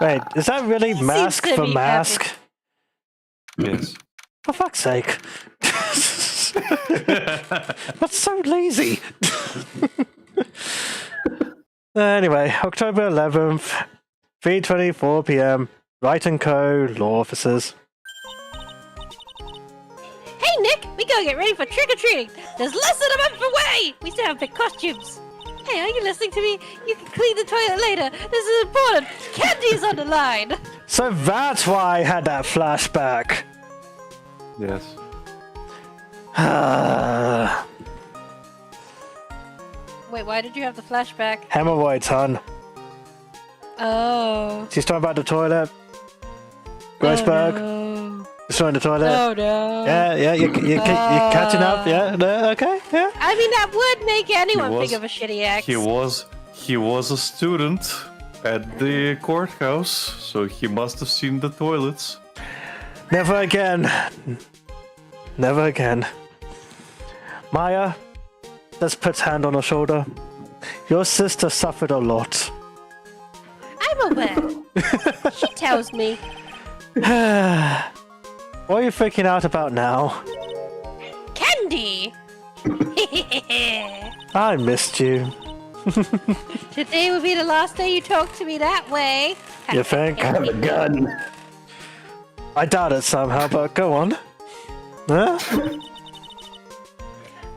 Wait, is that really mask
to
for
be
mask?
Yes.
For fuck's sake. That's so lazy. Anyway, October 11th, 3:24 p.m. Wright & Co. Law Offices.
Hey Nick, we gotta get ready for trick-or-treating. There's less than a month away! We still have big costumes. Hey, are you listening to me? You can clean the toilet later. This is important. Candy's on the line.
So that's why I had that flashback.
Yes.
Wait, why did you have the flashback?
Hemorrhoids, hun.
Oh.
She's talking about the toilet. Grossberg.
Oh,
Destroying the toilet.
no. Oh no.
Yeah, you're catching up. Yeah, no, okay, yeah.
I mean, that would make anyone
was-
think of a shitty ex.
He was a student at the courthouse, so he must have seen the toilets.
Never again. Never again. Maya, just puts hand on her shoulder. Your sister suffered a lot.
I'm aware. She tells me.
What are you freaking out about now?
Candy!
I missed you.
Today will be the last day you talk to me that way.
You think?
I have a gun.
I doubt it somehow, but go on. Huh?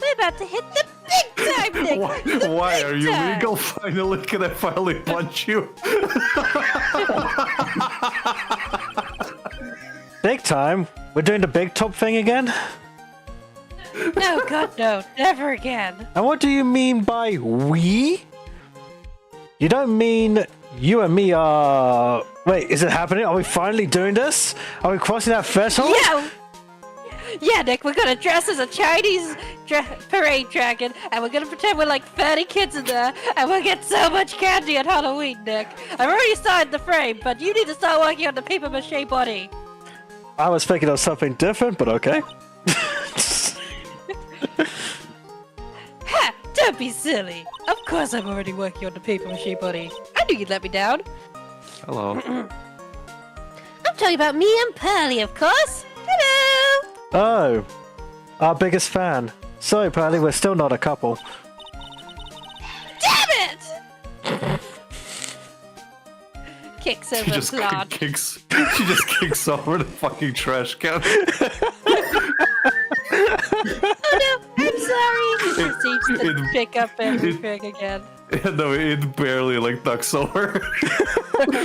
We're about to hit the big time, Nick! The
Why
big
are you
time.
legal? Finally, can I finally punch you?
Big time? We're doing the big top thing again?
No, God, no. Never again.
And what do you mean by we? You don't mean you and me are... Wait, is it happening? Are we finally doing this? Are we crossing that threshold?
Yeah! Yeah, Nick, we're gonna dress as a Chinese parade dragon, and we're gonna pretend we're like 30 kids in there, and we'll get so much candy at Halloween, Nick. I've already started the frame, but you need to start working on the paper mache body.
I was thinking of something different, but okay.
Ha! Don't be silly. Of course I'm already working on the paper mache body. I knew you'd let me down.
Hello.
I'm talking about me and Pearly, of course. Hello!
Oh, our biggest fan. Sorry, Pearly, we're still not a couple.
Damn it! Kicks over
She just
plant.
kicks. She just kicks over the fucking trash can.
Oh no, I'm sorry. He proceeds to
it-
pick up everything again.
No, it barely like ducks over.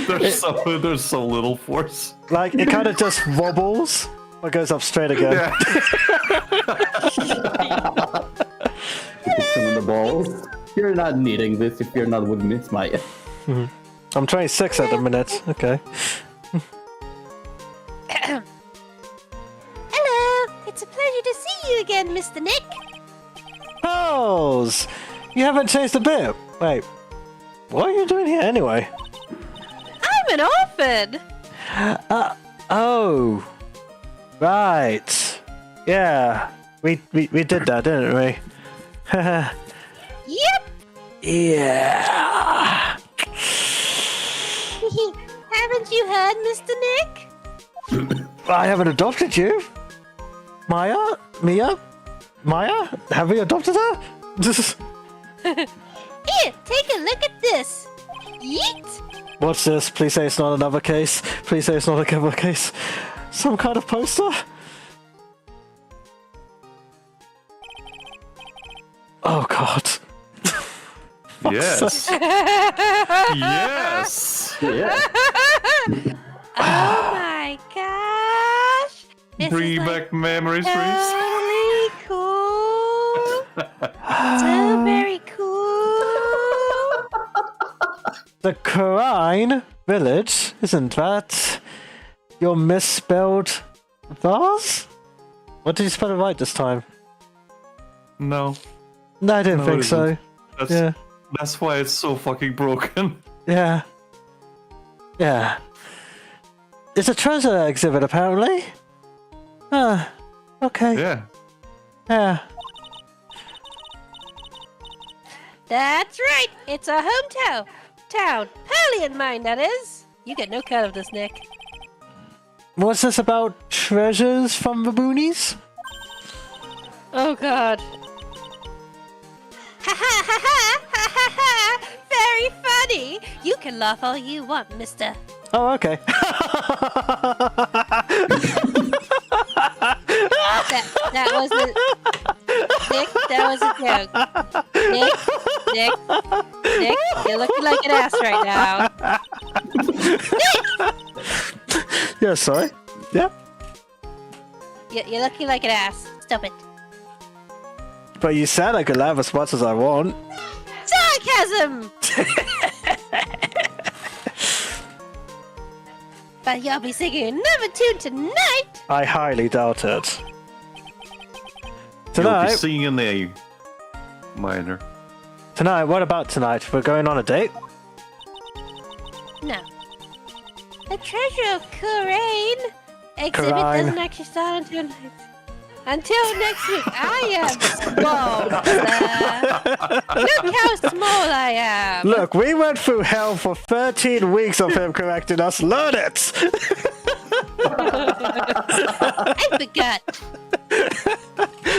There's so little force.
Like, it kind of just wobbles, but goes up straight again.
Yeah.
Kicks him in the balls. You're not needing this if you're not with Miss Maya.
I'm 26 at the minute. Okay.
Hello, it's a pleasure to see you again, Mr. Nick.
Pals! You haven't changed a bit. Wait, what are you doing here anyway?
an orphan.
Oh. Right. Yeah. We did that, didn't we?
Yep.
Yeah.
Haven't you heard, Mr. Nick?
I haven't adopted you. Maya? Mia? Maya? Have we adopted her?
Here, take a look at this. Yeet.
What's this? Please say it's not another case. Please say it's not another case. Some kind of poster? Oh god.
Yes. Yes.
Yeah.
Oh my gosh. This
Bring
is like
back memories, please.
totally cool. So very cool.
The Karine village, isn't that your misspelled vase? What did you spell it right this time?
No.
No, I didn't
No,
think
it
so.
isn't. That's,
Yeah.
that's why it's so fucking broken.
Yeah. Yeah. It's a treasure exhibit, apparently. Ah, okay.
Yeah.
Yeah.
That's right. It's a hometown. Pearlian mine, that is. You get no cut of this, Nick.
What's this about treasures from the boonies?
Oh god. Ha ha ha ha ha ha ha! Very funny. You can laugh all you want, Mister.
Oh, okay.
That wasn't. Nick, that was a joke. Nick, you're looking like an ass right now.
Yeah, sorry. Yeah.
You're looking like an ass. Stop it.
But you said I could laugh as much as I want.
Sarcasm. But you'll be singing another tune tonight.
I highly doubt it.
You'll be
Tonight,
singing a minor.
what about tonight? We're going on a date?
No. The treasure of Kurain exhibit
Kurain.
doesn't actually start until next week. I am small, sir. Look how small I am.
Look, we went through hell for 13 weeks of him correcting us. Learn it!
I forgot.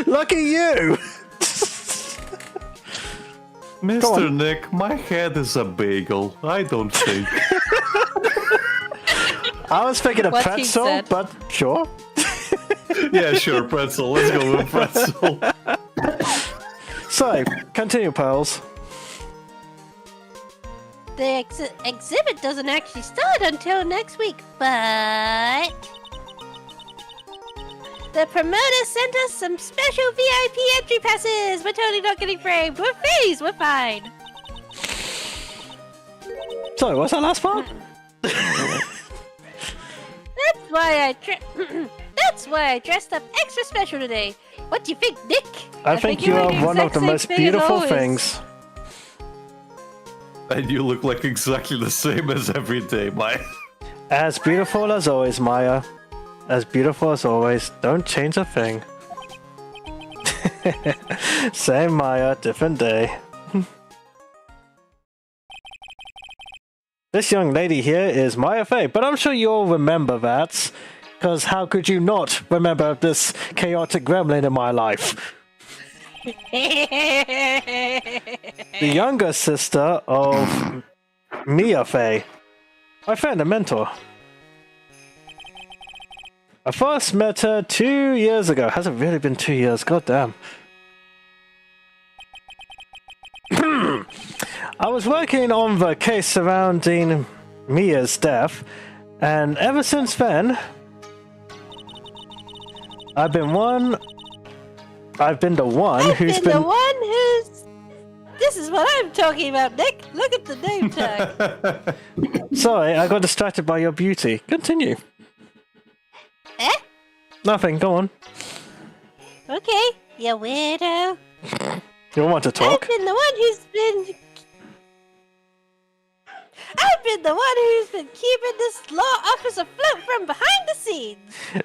Lucky you!
Mr. Nick, my head is a bagel. I don't think.
I was thinking of
What he
pretzel,
said.
but sure.
Yeah, sure, pretzel. Let's go with pretzel.
So, continue, Pearls.
The exhibit doesn't actually start until next week, but the promoter sent us some special VIP entry passes. We're totally not getting framed. We're phased. We're fine.
Sorry, what's that last part?
That's why That's why I dressed up extra special today. What do you think, Nick?
I think you are
wearing
one of the
exact
most
same thing as
beautiful
always.
things.
And you look like exactly the same as every day, Maya.
As beautiful as always, Maya. As beautiful as always. Don't change a thing. Same Maya, different day. This young lady here is Maya Fey, but I'm sure you all remember that. Because how could you not remember this chaotic gremlin in my life? The younger sister of Mia Fey. My friend and mentor. I first met her 2 years ago. Hasn't really been 2 years, goddamn. I was working on the case surrounding Mia's death, and ever since then, I've been the one who's
the one who's... This is what I'm talking about, Nick. Look at the name tag.
Sorry, I got distracted by your beauty. Continue.
Eh?
Nothing, go on.
Okay, you weirdo.
You want to
I've
talk?
been the one who's been... I've been the one who's been keeping this law office afloat from behind the scenes.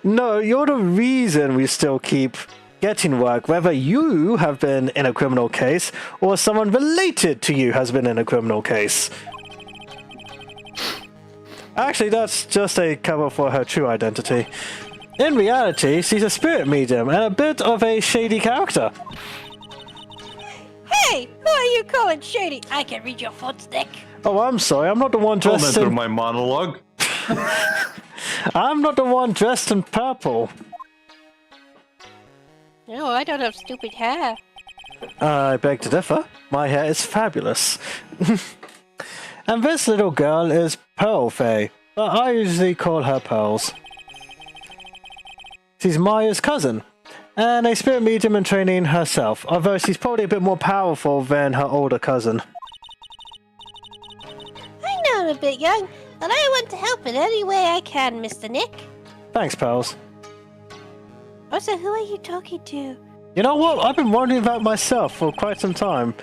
No, you're the reason we still keep getting work, whether you have been in a criminal case or someone related to you has been in a criminal case. Actually, that's just a cover for her true identity. In reality, she's a spirit medium and a bit of a shady character.
Hey, who are you calling shady? I can read your thoughts, Nick.
Oh, I'm sorry, I'm not the one
Don't
dressed
enter
in...
my monologue.
I'm not the one dressed in purple.
No, I don't have stupid hair.
I beg to differ. My hair is fabulous. And this little girl is Pearl Faye, but I usually call her Pearls. She's Maya's cousin, and a spirit medium in training herself, although she's probably a bit more powerful than her older cousin.
I know I'm a bit young, but I want to help in any way I can, Mr. Nick.
Thanks, Pearls.
Also, who are you talking to?
You know what? I've been wondering about myself for quite some time.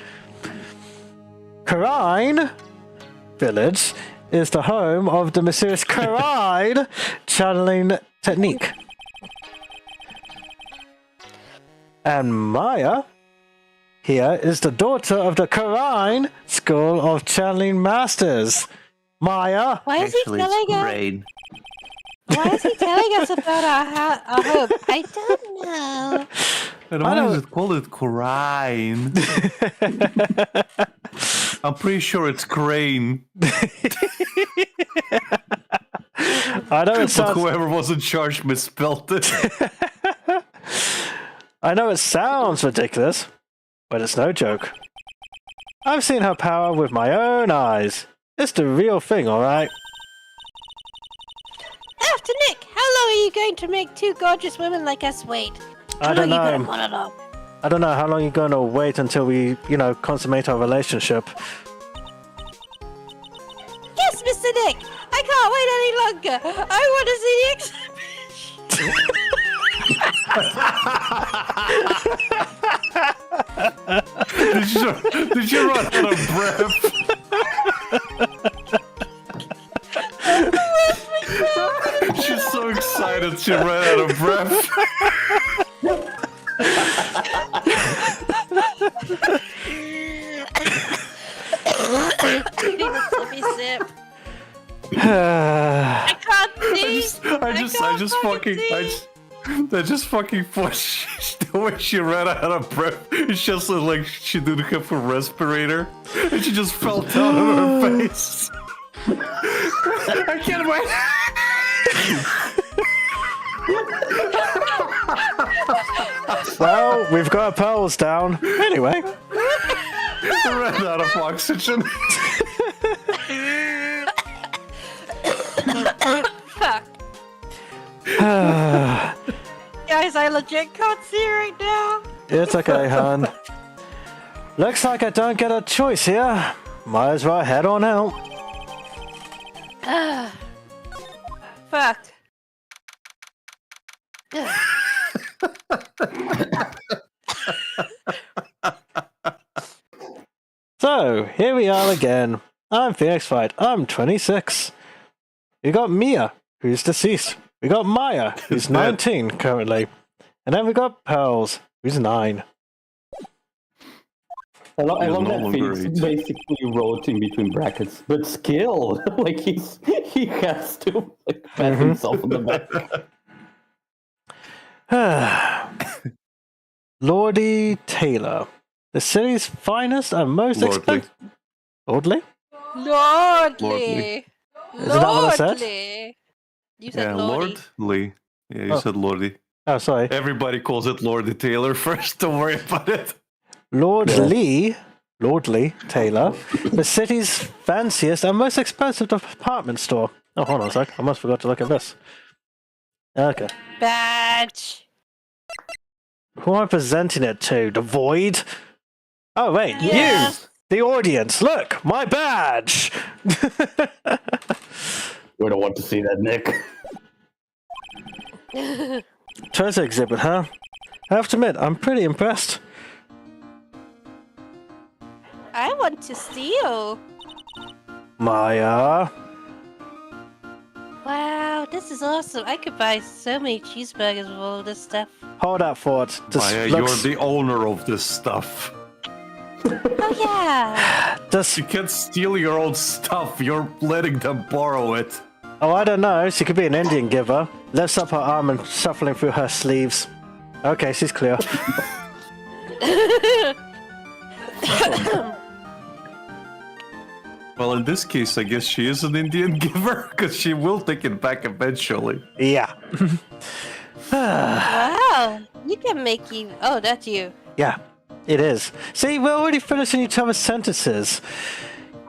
Karine Village is the home of the mysterious Karine channeling technique. And Maya here is the daughter of the Karine School of Channeling Masters. Maya!
Why is he telling us? Why is he telling us about our home? I don't know.
And why does it call it Crane? I'm pretty sure it's Crane.
I know it
But
sounds...
whoever was in charge misspelled it.
I know it sounds ridiculous, but it's no joke. I've seen her power with my own eyes. It's the real thing, alright?
After Nick, how long are you going to make two gorgeous women like us wait?
I don't
How long are you
know.
gonna monologue?
I don't know how long you're going to wait until we, consummate our relationship.
Yes, Mr. Nick! I can't wait any longer! I want to see the exhibition!
Did you run out of breath? She's so excited she ran out of breath.
I need a sippy sip. I can't see!
I just fucking forced the way she ran out of breath. It's just like she didn't have a respirator, and she just fell down on her face. I can't wait.
Well, we've got our pearls down. Anyway.
I ran out of oxygen.
Fuck. Guys, I legit can't see right now.
It's okay, hon. Looks like I don't get a choice here. Might as well head on out.
Fuck.
So, here we are again. I'm Phoenix Wright. I'm 26. We got Mia, who's deceased. We got Maya, who's 19 currently. And then we got Pearls, who's 9.
I love
no
that
longer
Phoenix
eight.
basically wrote in between brackets, but skill. Like he has to pat himself on the back.
Lordy Taylor. The city's finest and most
Lordly.
expensive... Lordly?
Lordly.
Isn't that what I said?
Lordly. You said
Yeah,
Lordy.
Lordly. Yeah, you
Oh.
said Lordy.
Oh, sorry.
Everybody calls it Lordy Taylor first. Don't worry about it.
Lordly Taylor, the city's fanciest and most expensive department store. Oh, hold on a sec. I must forgot to look at this. Okay.
Badge.
Who am I presenting it to? The Void? Oh, wait.
Yes.
You! The audience! Look! My badge!
We don't want to see that, Nick.
Treasure exhibit, huh? I have to admit, I'm pretty impressed.
I want to steal.
Maya.
Wow, this is awesome. I could buy so many cheeseburgers with all this stuff.
Hold that thought. This
Maya,
looks...
you're the owner of this stuff.
Oh, yeah.
This...
You can't steal your own stuff. You're letting them borrow it.
Oh, I don't know. She could be an Indian giver. Lifts up her arm and shuffling through her sleeves. Okay, she's clear.
Well, in this case, I guess she is an Indian giver, because she will take it back eventually.
Yeah.
Wow. You can make you... Oh, that's you.
Yeah, it is. See, we're already finishing each other's sentences.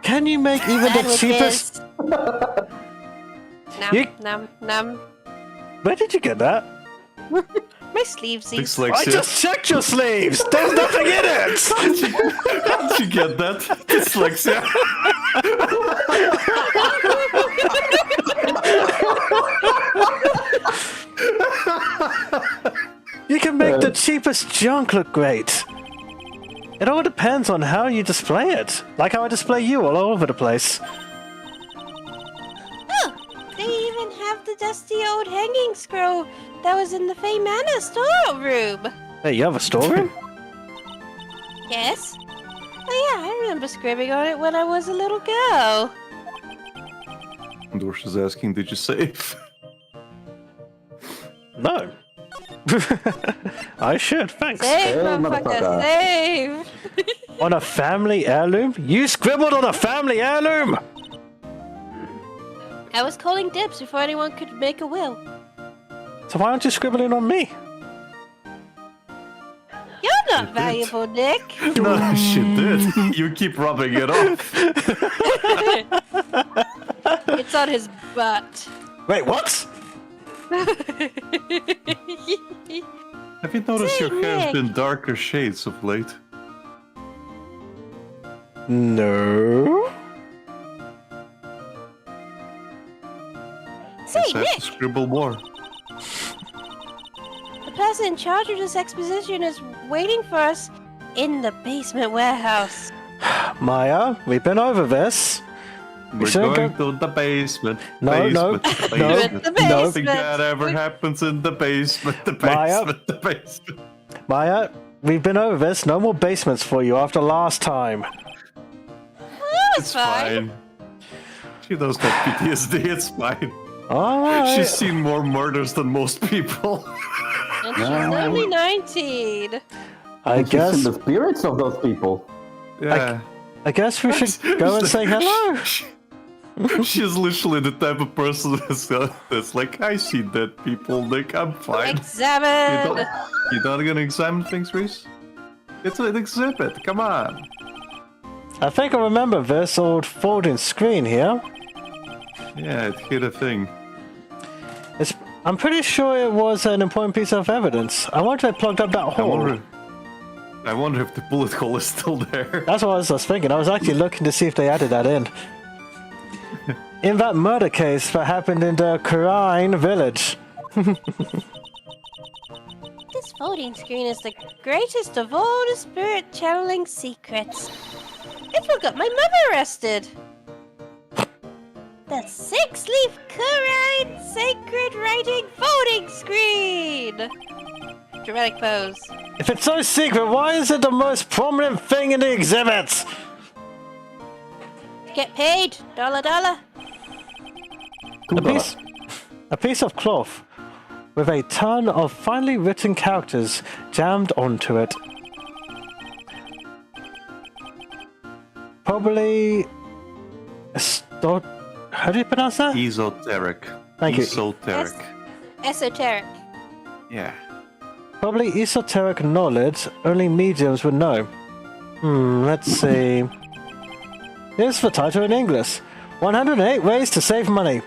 Can you make even the cheapest...
Nom,
You-
nom, nom.
Where did you get that?
My sleeves.
Dyslexia.
I just checked your sleeves! There's nothing in it!
How'd you get that? Dyslexia.
You can make the cheapest junk look great. It all depends on how you display it. Like how I display you all over the place.
Oh, they even have the dusty old hanging scroll that was in the Fey Manor storeroom.
Hey, you have a storeroom?
Yes? Oh yeah, I remember scribbling on it when I was a little girl.
Dorsh is asking, did you save?
No. I should, thanks.
Save,
motherfucker.
motherfucker, save!
On a family heirloom? You scribbled on a family heirloom!
I was calling dibs before anyone could make a will.
So why aren't you scribbling on me?
You're not valuable, Nick.
No, she did. You keep rubbing it off.
It's on his butt.
Wait, what?
Have you noticed your hair's
Nick.
been darker shades of late?
No.
Say,
Guess I have
Nick,
to scribble more.
the person in charge of this exposition is waiting for us in the basement warehouse.
Maya, we've been over this.
We're
shouldn't
going
go-
to the basement.
No, no,
basement,
no,
basement.
The
Nothing
basement.
bad ever happens in the basement. The
Maya.
basement. The basement.
Maya, we've been over this. No more basements for you after last time.
That was
It's
fine.
fine. She knows that PTSD. It's fine.
Alright.
She's seen more murders than most people.
And she's only 19.
I
She's in
guess
the spirits of those people.
Yeah.
I guess we should go and say hello.
She's literally the type of person that's like, I see dead people, Nick, I'm fine.
Examine!
You're not gonna examine things, Reese? It's an exhibit, come on.
I think I remember this old folding screen here.
Yeah, it hit a thing.
I'm pretty sure it was an important piece of evidence. I wonder if they plugged up that hole.
I wonder if the bullet hole is still there.
That's what I was just thinking. I was actually looking to see if they added that in. In that murder case that happened in the Kurine village.
This folding screen is the greatest of all the spirit channeling secrets. I forgot my mother arrested. The six-leaf Kurine sacred writing folding screen. Dramatic pose.
If it's so secret, why is it the most prominent thing in the exhibit?
Get paid, dollar.
A piece of cloth with a ton of finely written characters jammed onto it. Probably... How do you pronounce that?
Esoteric.
Thank you.
Esoteric.
Esoteric.
Yeah.
Probably esoteric knowledge only mediums would know. Let's see. Here's the title in English. 108 Ways to Save Money.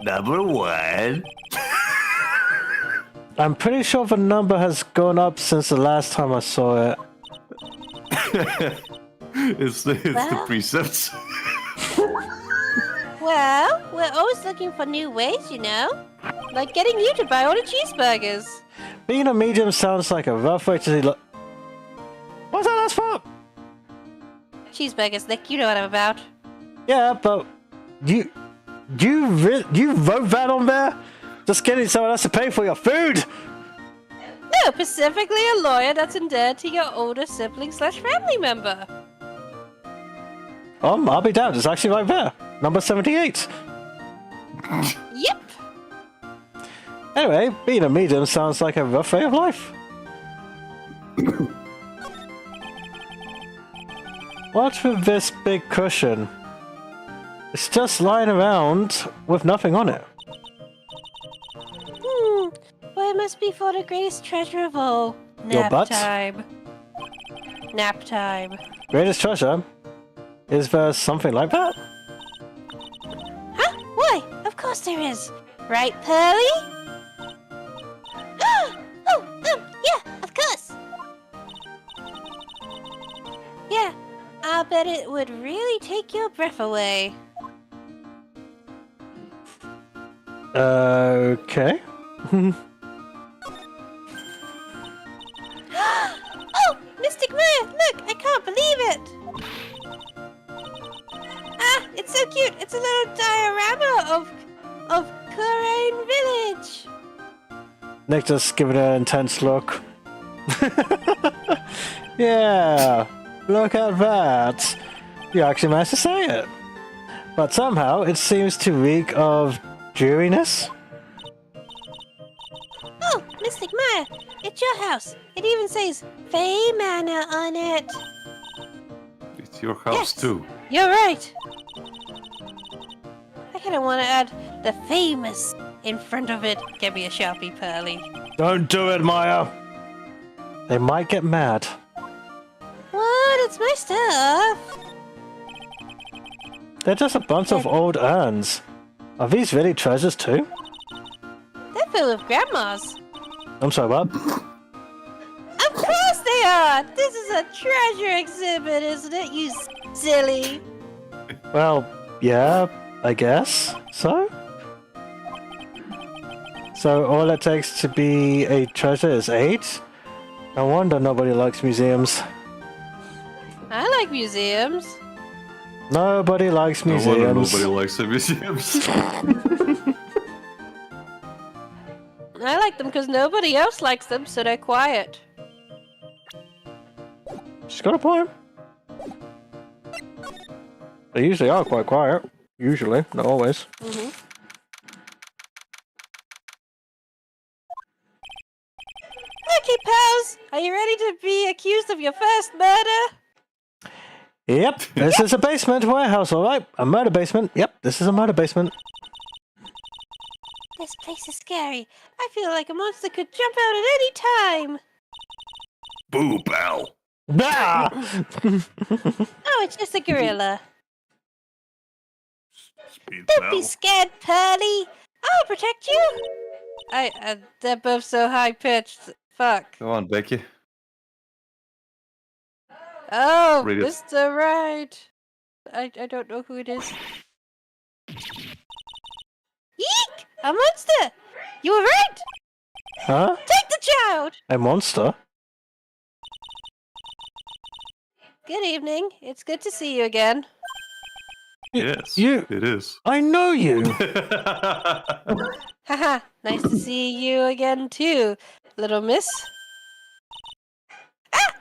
Number one.
I'm pretty sure the number has gone up since the last time I saw it.
It's the
Well.
precepts.
Well, we're always looking for new ways, you know? Like getting you to buy all the cheeseburgers.
Being a medium sounds like a rough way to look. What asked for.
Cheeseburgers, Nick. You know what I'm about.
Yeah, but you wrote that on there? Just getting someone else to pay for your food.
No, specifically a lawyer that's indebted to your older sibling/family member.
I'll be down. It's actually right there. Number 78.
Yep.
Anyway, being a medium sounds like a rough way of life. What's with this big cushion? It's just lying around with nothing on it.
Well, it must be for the greatest treasure of all.
Your
Nap
butt?
time. Nap time.
Greatest treasure? Is there something like that?
Huh? Why? Of course there is. Right, Pearly? Yeah, of course. Yeah, I'll bet it would really take your breath away.
Okay.
Oh, Mystic Maya, look, I can't believe it. Ah, it's so cute. It's a little diorama of Kurain Village.
Nick just giving it an intense look. Yeah, look at that. You actually managed to say it. But somehow it seems to reek of dreariness.
Oh, Mystic Maya, it's your house. It even says Fey Manor on it.
It's your house
Yes.
too.
You're right. I kind of want to add the famous in front of it. Give me a Sharpie, Pearly.
Don't do it, Maya. They might get mad.
What? It's my stuff.
They're just a bunch of old urns. Are these really treasures too?
They're full of grandmas.
I'm sorry, what?
Of course they are. This is a treasure exhibit, isn't it? You silly.
Well, yeah, I guess so. So all it takes to be a treasure is 8? No wonder nobody likes museums.
I like museums.
Nobody likes
No wonder
museums.
nobody likes the museums.
I like them because nobody else likes them, so they're quiet.
She's got a point. They usually are quite quiet. Usually, not always.
Mm-hmm. Okay, pals, are you ready to be accused of your first murder?
Yep, this is a basement warehouse, alright. A murder basement. Yep, this is a murder basement.
This place is scary. I feel like a monster could jump out at any time.
Boo, pal.
Ah!
Oh, it's just a gorilla.
Speed,
Don't be
pal.
scared, Pearly. I'll protect you. They're both so high pitched. Fuck.
Come on, Becky.
Oh,
Read it.
Mr. Wright. I don't know who it is. Eek! A monster! You were right!
Huh?
Take the child!
A monster?
Good evening. It's good to see you again.
Yes,
You-
it is.
I know you!
Haha, nice to see you again too, little miss. Ah!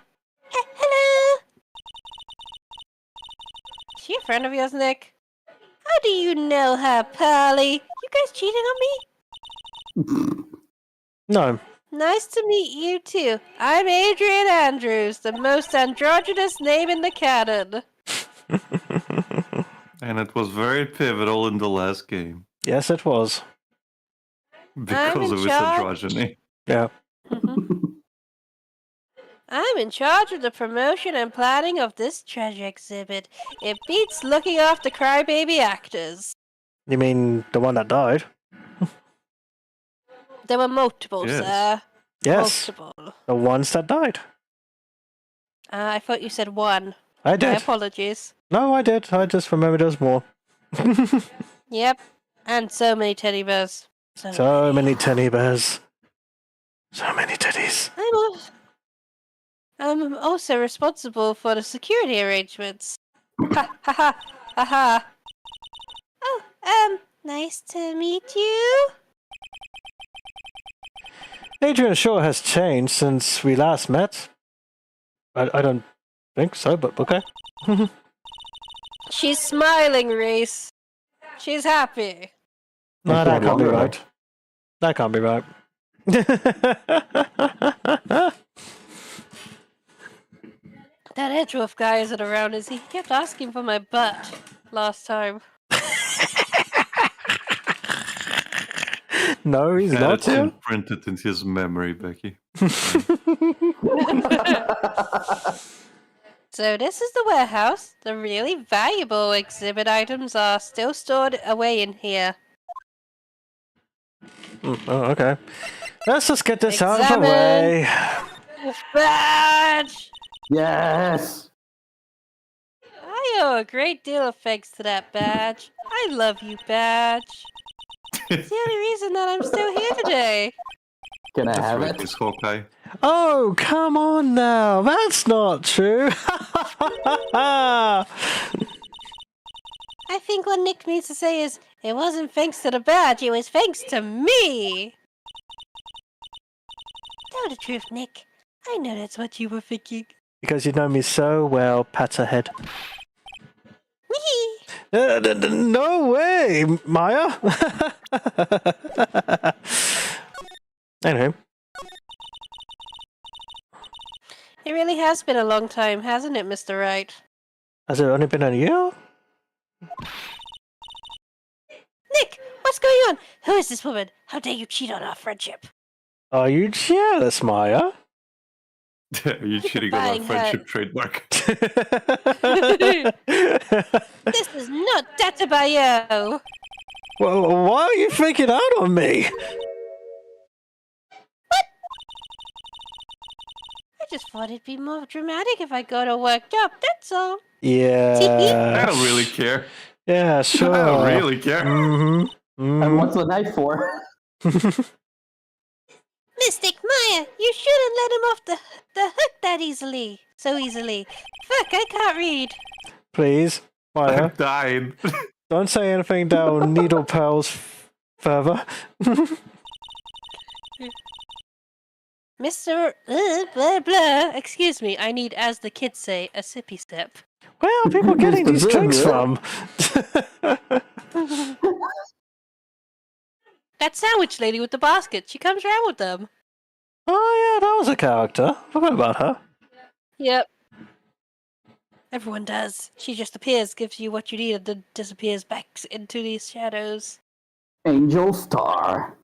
Hello! Is she a friend of yours, Nick? How do you know her, Pearly? You guys cheating on me?
No.
Nice to meet you too. I'm Adrian Andrews, the most androgynous name in the canon.
And it was very pivotal in the last game
Yes, it was.
because of
in
its
charge.
androgyny.
Yeah.
I'm in charge of the promotion and planning of this treasure exhibit. It beats looking after crybaby actors.
You mean the one that died?
There were multiple,
Yes.
sir.
Yes.
Multiple.
The ones that died.
I thought you said one.
I
My
did.
apologies.
No, I did. I just remembered there was more.
Yep. And so many teddy bears.
So many teddy bears. So many teddies.
I'm also responsible for the security arrangements. Ha ha ha ha ha. Oh, nice to meet you.
Adrian sure has changed since we last met. I don't think so, but okay.
She's smiling, Reese. She's happy.
No, that can't be
wonder.
right. That can't be right.
That Edgeworth guy isn't around, is he? He kept asking for my butt last time.
No, he's not
That's
here.
imprinted in his memory, Becky.
So this is the warehouse. The really valuable exhibit items are still stored away in here.
Oh, okay. Let's just get this out of the way.
Badge!
Yes.
I owe a great deal of thanks to that badge. I love you, badge. It's the only reason that I'm still here today.
Can I
That's
have
right,
it?
Miss Hawkeye.
Oh, come on now. That's not true.
I think what Nick means to say is, it wasn't thanks to the badge, it was thanks to me! Tell the truth, Nick. I know that's what you were thinking.
Because you know me so well, Patterhead.
Whee!
No way, Maya. Anyway,
It really has been a long time, hasn't it, Mr. Wright?
has it only been a year?
Nick, what's going on? Who is this woman? How dare you cheat on our friendship?
Are you jealous, Maya?
Are you cheating on our
Buying her-
friendship trademark?
This is not Databayo!
Well, why are you freaking out on me?
I just thought it'd be more dramatic if I got a worked up, that's all.
Yeah.
I don't really care.
Yeah, sure.
I don't really care.
Mm-hmm.
And what's the knife for?
Mystic Maya, you shouldn't let him off the hook that easily. So easily. Fuck, I can't read.
Please, Maya,
I'm dying.
don't say anything that'll needle pearls further.
Mr. Blah blah. Excuse me, I need, as the kids say, a sippy sip.
Where are people getting
Mr.
these drinks
Burger.
from?
That sandwich lady with the basket, she comes round with them.
Oh yeah, that was a character. Forgot about her.
Yep. Everyone does. She just appears, gives you what you need, and then disappears back into these shadows.
Angel Star.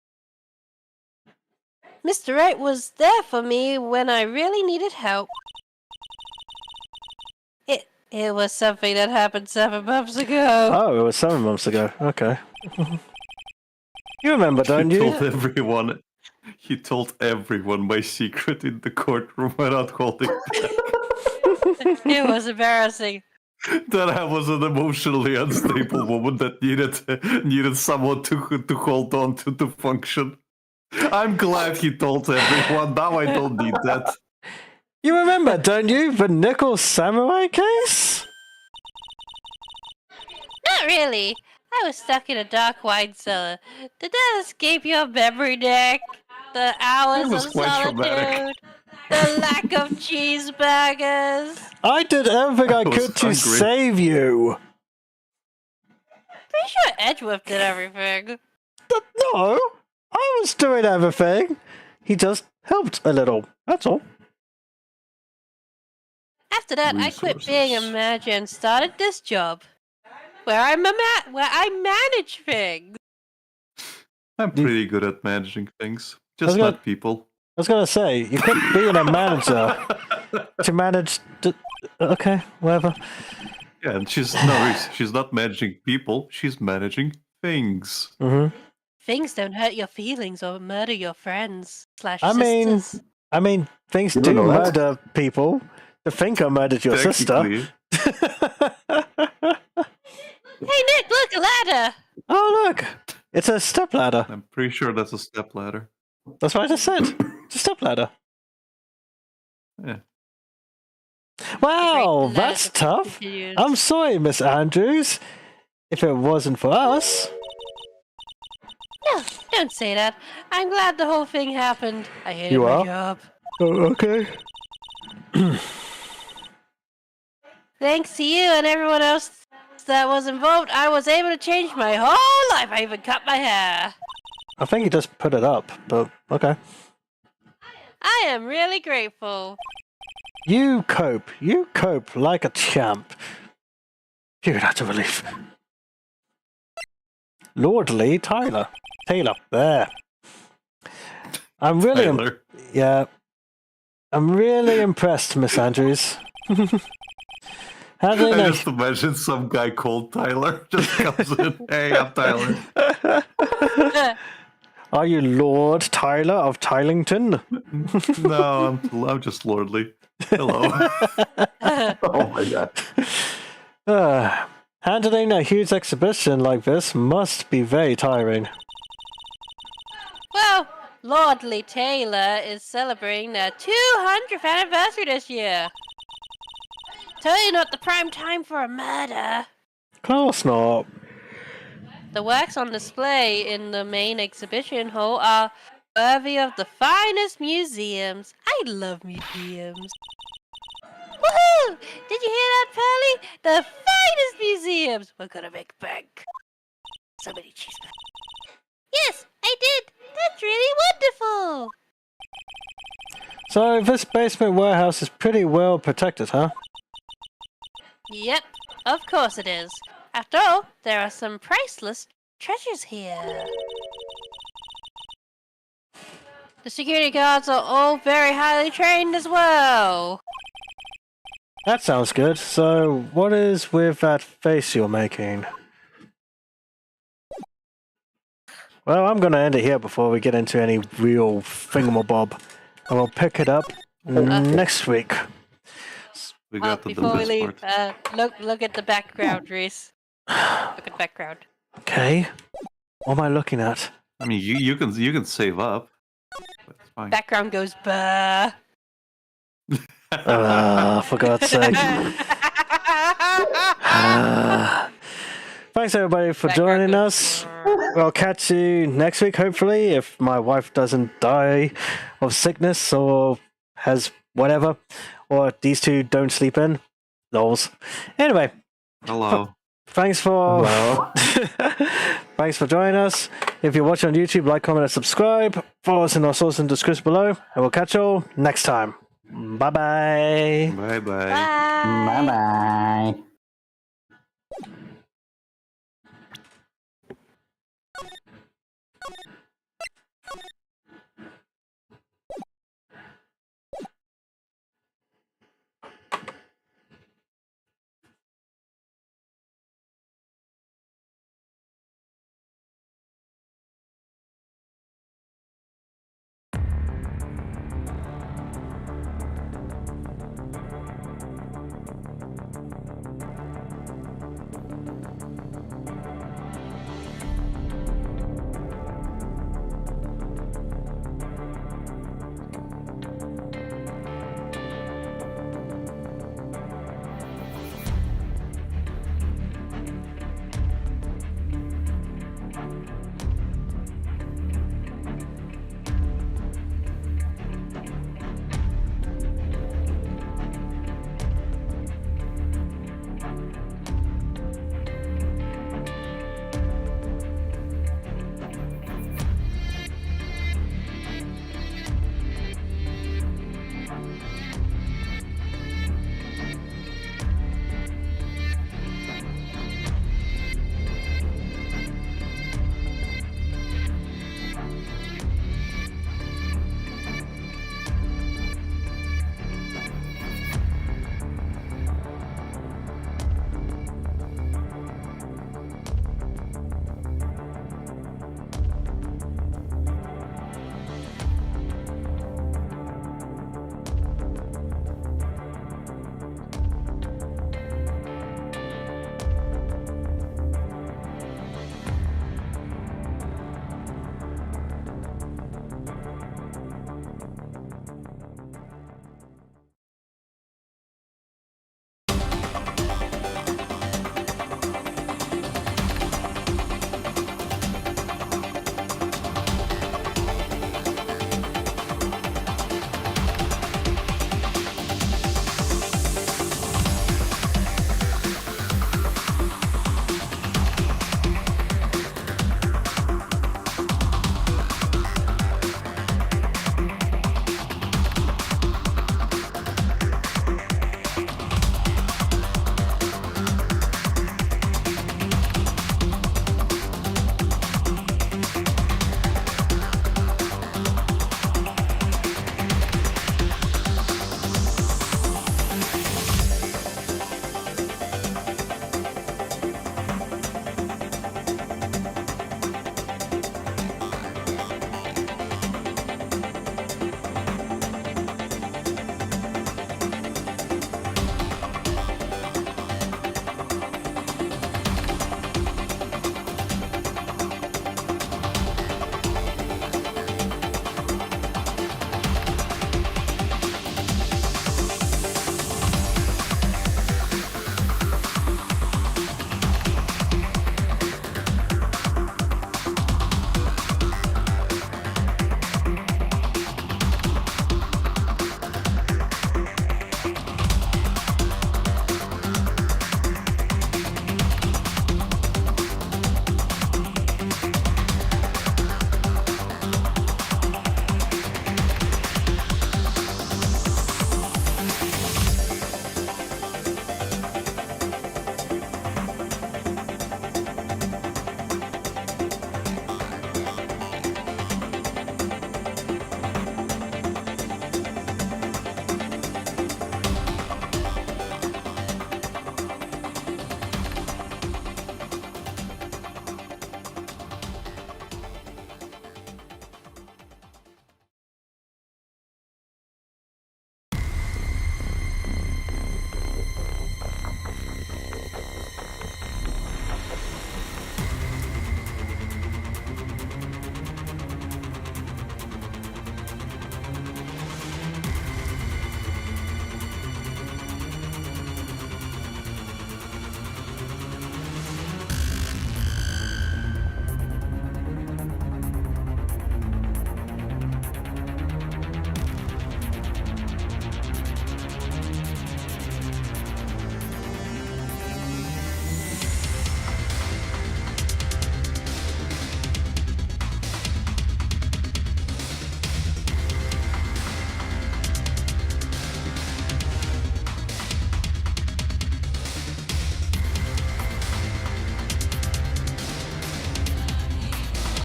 Mr. Wright was there for me when I really needed help. It was something that happened 7 months ago.
Oh, it was 7 months ago. Okay. You remember, don't
He
you?
told everyone. He told everyone my secret in the courtroom without holding back.
It was embarrassing.
That I was an emotionally unstable woman that needed someone to hold on to function. I'm glad he told everyone. Now I don't need that.
You remember, don't you? The nickel samurai case?
Not really. I was stuck in a dark wine cellar. Did that escape your memory, Nick? The hours
was
of
quite
solitude?
traumatic.
The lack of cheeseburgers?
I did everything I
was
could to
hungry.
save you.
Pretty sure Edgeworth did everything.
But no, I was doing everything. He just helped a little. That's all.
After that, I quit being a
Resources.
manager and started this job, where where I manage things.
I'm pretty good at managing things, just
was gonna-
not people.
I was gonna say, you quit being a manager to manage. Okay, whatever.
Yeah, and she's not managing people. She's managing things.
Mm-hmm.
Things don't hurt your feelings or murder your friends /
I mean,
sisters.
things
You
do
don't know that?
murder people. To think I murdered your sister.
Technically.
Hey Nick, look, a ladder!
Oh look, it's a stepladder.
I'm pretty sure that's a stepladder.
That's what I just said. It's a stepladder.
Yeah.
Wow,
Great
that's
lad
tough.
continues.
I'm sorry, Miss Andrews. If it wasn't for us.
No, don't say that. I'm glad the whole thing happened. I hated
You
my
are?
job.
Oh, okay.
Thanks to you and everyone else that was involved, I was able to change my whole life. I even cut my hair.
I think you just put it up, but okay.
I am really grateful.
You cope like a champ. Phew, that's a relief. Lordly Taylor, there. I'm really,
Tyler.
yeah. I'm really impressed, Miss Andrews. How do they
I
know?
just imagine some guy called Tyler just comes in. Hey, I'm Tyler.
Are you Lord Tyler of Tylington?
No, I'm just lordly. Hello.
Oh my god.
Handling a huge exhibition like this must be very tiring.
Well, Lordly Taylor is celebrating their 200th anniversary this year. Totally not the prime time for a murder.
Course not.
The works on display in the main exhibition hall are worthy of the finest museums. I love museums. Woohoo! Did you hear that, Pearly? The finest museums! We're gonna make bank. So many cheeseburgers. Yes, I did! That's really wonderful!
So this basement warehouse is pretty well protected, huh?
Yep, of course it is. After all, there are some priceless treasures here. The security guards are all very highly trained as well.
That sounds good. So, what is with that face you're making? Well, I'm gonna end it here before we get into any real thingamabob. And we'll pick it up next week.
We got the
Before we
best
leave,
part.
look at the background, Reese. Look at the background.
Okay. What am I looking at?
I mean, you can save up. But it's fine.
Background goes bah.
For God's sake. Thanks everybody for joining us. We'll catch you next week, hopefully, if my wife doesn't die of sickness or has whatever, or these two don't sleep in. Lols. Anyway,
Hello.
thanks for
Hello.
thanks for joining us. If you're watching on YouTube, like, comment, and subscribe. Follow us in our source and description below, and we'll catch you all next time. Bye bye.
Bye bye.
Bye.
Bye bye.